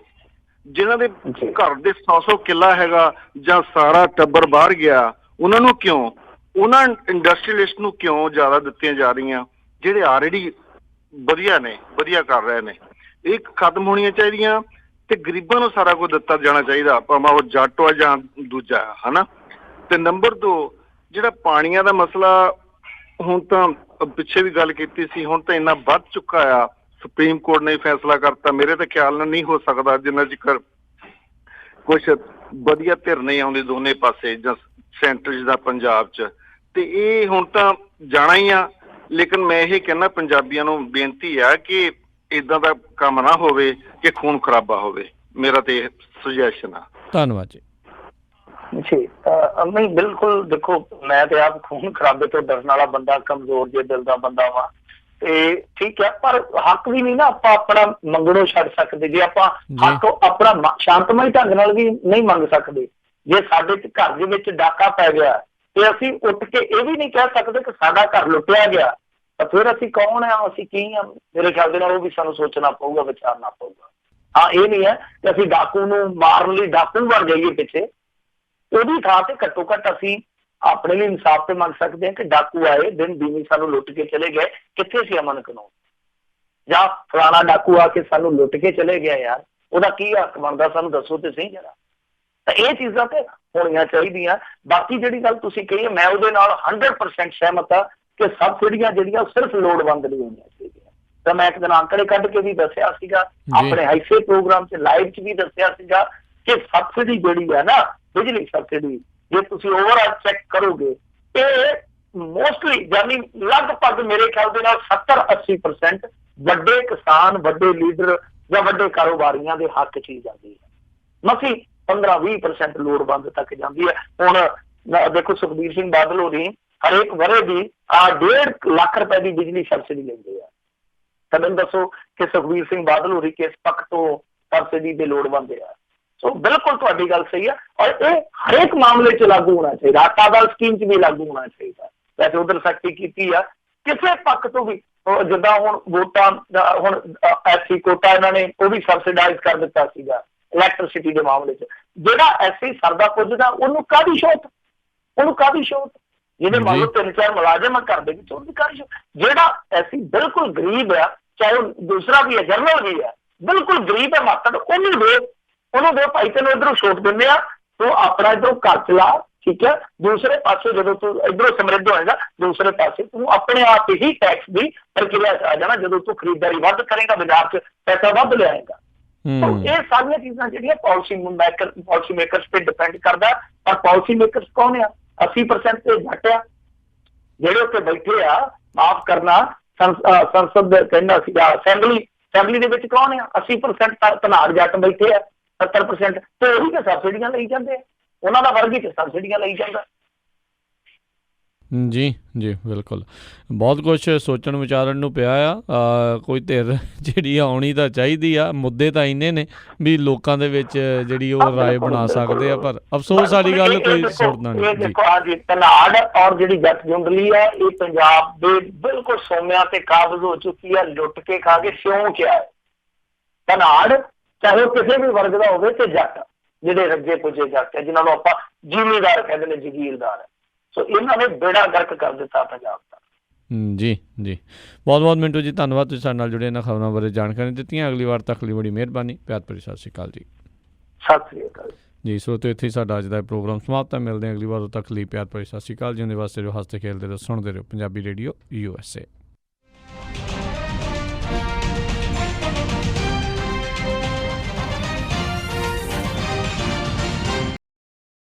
ਜਿਨ੍ਹਾਂ ਦੇ ਘਰ ਦੇ 100 ਕਿੱਲਾ ਹੈਗਾ ਜਾਂ ਸਾਰਾ ਟੱਬਰ ਬਾਹਰ ਗਿਆ, ਉਹਨਾਂ ਨੂੰ ਕਿਉਂ, ਉਹਨਾਂ ਇੰਡਸਟਰੀਅਲਿਸਟ ਨੂੰ ਕਿਉਂ ਜ਼ਿਆਦਾ ਦਿੱਤੀਆਂ ਜਾ ਰਹੀਆਂ ਜਿਹੜੇ ਆਲਰੇਡੀ ਵਧੀਆ ਨੇ, ਵਧੀਆ ਕਰ ਰਹੇ ਨੇ? ਇਹ ਖਤਮ ਹੋਣੀਆਂ ਚਾਹੀਦੀਆਂ ਤੇ ਗਰੀਬਾਂ ਨੂੰ ਸਾਰਾ ਕੁਝ ਦਿੱਤਾ ਜਾਣਾ ਚਾਹੀਦਾ, ਭਾਵੇਂ ਉਹ ਜੱਟ ਆ ਜਾਂ ਦੂਜਾ, ਹਨਾ। ਤੇ ਨੰਬਰ 2, ਜਿਹੜਾ ਪਾਣੀਆਂ ਦਾ ਮਸਲਾ, ਹੁਣ ਤਾਂ ਪਿੱਛੇ ਵੀ ਗੱਲ ਕੀਤੀ ਸੀ, ਹੁਣ ਤਾਂ ਇੰਨਾ ਵੱਧ ਚੁੱਕਾ ਆ, ਸੁਪਰੀਮ ਕੋਰਟ ਨੇ ਫੈਸਲਾ ਕਰਤਾ। ਮੇਰੇ ਤਾਂ ਖਿਆਲ ਨਾਲ ਨਹੀਂ ਹੋ ਸਕਦਾ ਜਿੰਨਾ ਚਿਰ ਕੁਛ ਵਧੀਆ ਧਿਰ ਨਹੀਂ ਆਉਂਦੀ ਦੋਨੇ ਪਾਸੇ, ਜਾਂ ਸੈਂਟਰ ਦਾ ਪੰਜਾਬ 'ਚ, ਤੇ ਇਹ ਹੁਣ ਤਾਂ ਜਾਣਾ ਹੀ ਆ। ਲੇਕਿਨ ਮੈਂ ਇਹ ਕਹਿੰਦਾ ਪੰਜਾਬੀਆਂ ਨੂੰ ਬੇਨਤੀ ਆ ਕਿ ਏਦਾਂ ਦਾ ਕੰਮ ਨਾ ਹੋਵੇ ਕਿ ਖੂਨ ਖਰਾਬਾ ਹੋਵੇ। ਮੇਰਾ ਤੇ ਇਹ ਸੁਜੈਸ਼ਨ ਆ। ਧੰਨਵਾਦ ਜੀ। ਜੀ ਨਹੀਂ, ਬਿਲਕੁਲ। ਦੇਖੋ, ਮੈਂ ਤੇ ਆਪ ਖੂਨ ਖਰਾਬੇ ਤੋਂ ਡਰਨ ਵਾਲਾ ਬੰਦਾ, ਕਮਜ਼ੋਰ ਜੇ ਦਿਲ ਦਾ ਬੰਦਾ ਵਾ, ਤੇ ਠੀਕ ਹੈ, ਪਰ ਹੱਕ ਵੀ ਨਹੀਂ ਨਾ ਆਪਾਂ ਆਪਣਾ ਮੰਗਣੋਂ ਛੱਡ ਸਕਦੇ। ਜੇ ਆਪਾਂ ਹੱਕ ਆਪਣਾ ਸ਼ਾਂਤਮਈ ਢੰਗ ਨਾਲ ਵੀ ਨਹੀਂ ਮੰਗ ਸਕਦੇ, ਜੇ ਸਾਡੇ ਘਰ ਦੇ ਵਿੱਚ ਡਾਕਾ ਪੈ ਗਿਆ ਤੇ ਅਸੀਂ ਉੱਠ ਕੇ ਇਹ ਵੀ ਨਹੀਂ ਕਹਿ ਸਕਦੇ ਕਿ ਸਾਡਾ ਘਰ ਲੁੱਟਿਆ ਗਿਆ, ਤਾਂ ਫਿਰ ਅਸੀਂ ਕੌਣ ਆ, ਅਸੀਂ ਕੀ ਆ? ਮੇਰੇ ਖਿਆਲ ਦੇ ਨਾਲ ਉਹ ਵੀ ਸਾਨੂੰ ਸੋਚਣਾ ਪਊਗਾ, ਵਿਚਾਰਨਾ ਪਊਗਾ। ਹਾਂ, ਇਹ ਨਹੀਂ ਹੈ ਕਿ ਅਸੀਂ ਡਾਕੂ ਨੂੰ ਮਾਰਨ ਲਈ ਡਾਕੂ ਬਣ ਜਾਈਏ ਪਿੱਛੇ। ਉਹਦੀ ਥਾਂ ਤੇ ਘੱਟੋ ਘੱਟ ਅਸੀਂ ਆਪਣੇ ਲਈ ਇਨਸਾਫ ਤੇ ਮੰਗ ਸਕਦੇ ਹਾਂ ਕਿ ਡਾਕੂ ਆਏ, ਦਿਨ ਦੀਵੀ ਸਾਨੂੰ ਲੁੱਟ ਕੇ ਚਲੇ ਗਏ, ਕਿੱਥੇ ਸੀ ਅਮਨ ਕਾਨੂੰਨ? ਜਾਂ ਫਲਾਣਾ ਡਾਕੂ ਆ ਕੇ ਸਾਨੂੰ ਲੁੱਟ ਕੇ ਚਲੇ ਗਿਆ, ਯਾਰ ਉਹਦਾ ਕੀ ਹੱਕ ਬਣਦਾ, ਸਾਨੂੰ ਦੱਸੋ ਤੇ ਸਹੀ ਜਰਾ। ਤਾਂ ਇਹ ਚੀਜ਼ਾਂ ਤੇ ਹੋਣੀਆਂ ਚਾਹੀਦੀਆਂ। ਬਾਕੀ ਜਿਹੜੀ ਗੱਲ ਤੁਸੀਂ ਕਹੀ ਹੈ, ਮੈਂ ਉਹਦੇ ਨਾਲ 100% ਸਹਿਮਤ ਹਾਂ ਕਿ ਸਬਸਿਡੀਆਂ ਜਿਹੜੀਆਂ ਸਿਰਫ ਲੋੜਵੰਦ ਲਈ ਹੋਣੀਆਂ ਚਾਹੀਦੀਆਂ। ਤਾਂ ਮੈਂ ਇੱਕ ਦਿਨ ਅੰਕੜੇ ਕੱਢ ਕੇ ਵੀ ਦੱਸਿਆ ਸੀਗਾ, ਆਪਣੇ ਹਾਈਸੇ ਪ੍ਰੋਗਰਾਮ 'ਚ ਲਾਈਵ 'ਚ ਵੀ ਦੱਸਿਆ ਸੀਗਾ ਕਿ ਸਬਸਿਡੀ ਜਿਹੜੀ ਹੈ ਨਾ, ਬਿਜਲੀ ਸਬਸਿਡੀ, ਜੇ ਤੁਸੀਂ ਓਵਰਆਲ ਚੈੱਕ ਕਰੋਗੇ ਇਹ ਮੋਸਟਲੀ, ਯਾਨੀ ਲਗਭਗ ਮੇਰੇ ਖਿਆਲ ਦੇ ਨਾਲ 70-80% ਵੱਡੇ ਕਿਸਾਨ, ਵੱਡੇ ਲੀਡਰ ਜਾਂ ਵੱਡੇ ਕਾਰੋਬਾਰੀਆਂ ਦੇ ਹੱਕ 'ਚ ਹੀ ਜਾਂਦੀ ਹੈ। ਮਸੀਂ 15-20% ਲੋੜਵੰਦ ਤੱਕ ਜਾਂਦੀ ਹੈ। ਹੁਣ ਦੇਖੋ, ਸੁਖਬੀਰ ਸਿੰਘ ਬਾਦਲ ਹੋਣੀ ਹਰੇਕ ਵਰੇ ਦੀ 1.5 ਲੱਖ ਰੁਪਏ ਦੀ ਬਿਜਲੀ ਸਬਸਿਡੀ ਲੈਂਦੇ ਆ। ਤਾਂ ਮੈਨੂੰ ਦੱਸੋ ਕਿ ਸੁਖਬੀਰ ਸਿੰਘ ਬਾਦਲ ਹੋਣੀ ਕਿਸ ਪੱਖ ਤੋਂ ਸਬਸਿਡੀ ਦੇ ਲੋੜਵੰਦ ਆ? ਸੋ ਬਿਲਕੁਲ ਤੁਹਾਡੀ ਗੱਲ ਸਹੀ ਆ, ਔਰ ਇਹ ਹਰੇਕ ਮਾਮਲੇ 'ਚ ਲਾਗੂ ਹੋਣਾ ਚਾਹੀਦਾ। ਆਟਾ ਦਾਲ ਸਕੀਮ 'ਚ ਵੀ ਲਾਗੂ ਹੋਣਾ ਚਾਹੀਦਾ। ਵੈਸੇ ਉਧਰ ਸਖਤੀ ਕੀਤੀ ਆ, ਕਿਸੇ ਪੱਖ ਤੋਂ ਵੀ। ਜਿੱਦਾਂ ਹੁਣ ਵੋਟਾਂ ਦਾ, ਹੁਣ ਐਸਸੀ ਕੋਟਾ ਇਹਨਾਂ ਨੇ ਉਹ ਵੀ ਸਬਸਿਡਾਈਜ਼ ਕਰ ਦਿੱਤਾ ਸੀਗਾ ਇਲੈਕਟ੍ਰਿਸਿਟੀ ਦੇ ਮਾਮਲੇ 'ਚ। ਜਿਹੜਾ ਐਸਸੀ ਸਰਦਾ ਪੁੱਜਦਾ ਉਹਨੂੰ ਕਾਹਦੀ ਛੋਟ, ਉਹਨੂੰ ਕਾਹਦੀ ਛੋਟ? ਜਿਹਦੇ ਮੰਨ ਲਓ 3-4 ਮੁਲਾਜ਼ਮ ਆ ਘਰ ਦੇ ਵਿੱਚ, ਉਹਦੀ ਕਾਹਦੀ ਛੋਟ? ਜਿਹੜਾ ਐਸੀ ਬਿਲਕੁਲ ਗਰੀਬ ਆ, ਚਾਹੇ ਉਹ ਦੂਸਰਾ ਵੀ ਹੈ, ਜਨਰਲ ਵੀ ਹੈ, ਬਿਲਕੁਲ ਗਰੀਬ ਹੈ ਮਾਤੜ, ਉਹਨੂੰ ਦੇ ਭਾਈ, ਤੈਨੂੰ ਇੱਧਰੋਂ ਛੋਟ ਦਿੰਦੇ ਆ, ਤੂੰ ਆਪਣਾ ਇੱਧਰੋਂ ਘਰ ਚਲਾ, ਠੀਕ ਹੈ। ਦੂਸਰੇ ਪਾਸੇ ਜਦੋਂ ਤੂੰ ਇੱਧਰੋਂ ਸਮਰਿੱਧ ਹੋਏਗਾ, ਦੂਸਰੇ ਪਾਸੇ ਤੂੰ ਆਪਣੇ ਆਪ ਹੀ ਟੈਕਸ ਦੀ ਪ੍ਰਕਿਰਿਆ 'ਚ ਆ ਜਾਣਾ। ਜਦੋਂ ਤੂੰ ਖਰੀਦਦਾਰੀ ਵੱਧ ਕਰੇਗਾ, ਬਾਜ਼ਾਰ 'ਚ ਪੈਸਾ ਵੱਧ ਲਿਆਏਗਾ। ਇਹ ਸਾਰੀਆਂ ਚੀਜ਼ਾਂ ਜਿਹੜੀਆਂ ਪਾਲਿਸੀ ਮੇਕਰਸ ਤੇ ਡਿਪੈਂਡ ਕਰਦਾ। ਪਰ ਪਾਲਿਸੀ ਮੇਕਰਸ ਕੌਣ ਆ? 80% ਤੇ ਜੱਟ ਆ ਜਿਹੜੇ ਉੱਥੇ ਬੈਠੇ ਆ। ਮਾਫ ਕਰਨਾ, ਸੰਸਦ ਕਹਿੰਦਾ ਸੀਗਾ, ਅਸੈਂਬਲੀ ਦੇ ਵਿੱਚ ਕੌਣ ਆ? 80% ਧਨਾੜ ਜੱਟ ਬੈਠੇ ਆ, 70% ਤੇ ਉਹੀ ਤੇ ਸਬਸਿਡੀਆਂ ਲਈ ਜਾਂਦੇ ਆ, ਉਹਨਾਂ ਦਾ ਵਰਗ ਹੀ ਤੇ ਸਬਸਿਡੀਆਂ ਲਈ ਜਾਂਦਾ। ਜੀ ਜੀ, ਬਿਲਕੁਲ। ਬਹੁਤ ਕੁਛ ਸੋਚਣ ਵਿਚਾਰਨ ਨੂੰ ਪਿਆ ਆ। ਕੋਈ ਧਿਰ ਜਿਹੜੀ ਆਉਣੀ ਤਾਂ ਚਾਹੀਦੀ ਆ। ਮੁੱਦੇ ਤਾਂ ਇੰਨੇ ਨੇ ਵੀ ਲੋਕਾਂ ਦੇ ਵਿੱਚ ਜਿਹੜੀ ਉਹ ਰਾਏ ਬਣਾ ਸਕਦੇ ਆ, ਪਰ ਅਫਸੋਸ ਵਾਲੀ ਗੱਲ ਕੋਈ ਸੁਣਦਾ ਨਹੀਂ। ਦੇਖੋ, ਅੱਜ ਧਨਾੜ ਔਰ ਜਿਹੜੀ ਜੱਟ ਜੁੰਡਲੀ ਆ, ਇਹ ਪੰਜਾਬ ਦੇ ਬਿਲਕੁਲ ਸੋਮਿਆਂ ਤੇ ਕਾਬਜ਼ ਹੋ ਚੁੱਕੀ ਆ। ਲੁੱਟ ਕੇ ਖਾ ਕੇ ਸਿਉਂ ਕਿਹਾ ਹੈ। ਧਨਾੜ ਚਾਹੇ ਉਹ ਕਿਸੇ ਵੀ ਵਰਗ ਦਾ ਹੋਵੇ, ਤੇ ਜੱਟ ਜਿਹੜੇ ਰੱਜੇ ਪੁੱਜੇ ਜੱਟ ਹੈ, ਜਿਹਨਾਂ ਨੂੰ ਆਪਾਂ ਜ਼ਿਮੀਂਦਾਰ ਕਹਿੰਦੇ ਨੇ, ਜਗੀਰਦਾਰ। ਸੋ ਇਹਨਾਂ ਨੇ ਬੇੜਾ ਗਰਕ ਕਰ ਦਿੱਤਾ ਪੰਜਾਬ ਦਾ। ਜੀ ਜੀ, ਬਹੁਤ ਬਹੁਤ ਮਿੰਟੂ ਜੀ, ਧੰਨਵਾਦ। ਤੁਸੀਂ ਸਾਡੇ ਨਾਲ ਜੁੜੇ, ਇਹਨਾਂ ਖਬਰਾਂ ਬਾਰੇ ਜਾਣਕਾਰੀ ਦਿੱਤੀਆਂ। ਅਗਲੀ ਵਾਰ ਤੱਕ ਲਈ ਬੜੀ ਮਿਹਰਬਾਨੀ। ਪਿਆਰ ਭਰੀ ਸਤਿ ਸ਼੍ਰੀ ਅਕਾਲ ਜੀ। ਸਤਿ ਸ਼੍ਰੀ ਅਕਾਲ ਜੀ। ਸੋ ਤੇ ਇੱਥੇ ਸਾਡਾ ਅੱਜ ਦਾ ਪ੍ਰੋਗਰਾਮ ਸਮਾਪਤ ਹੈ। ਮਿਲਦੇ ਹਾਂ ਅਗਲੀ ਵਾਰ, ਤੱਕ ਲਈ ਪਿਆਰ ਭਰੀ ਸਤਿ ਸ਼੍ਰੀ ਅਕਾਲ। ਜਿਹਦੇ ਵਾਸਤੇ ਜੋ ਹੱਸਦੇ ਖੇਲਦੇ ਰਹੋ, ਸੁਣਦੇ ਰਹੋ ਪੰਜਾਬੀ ਰੇਡੀਓ USA।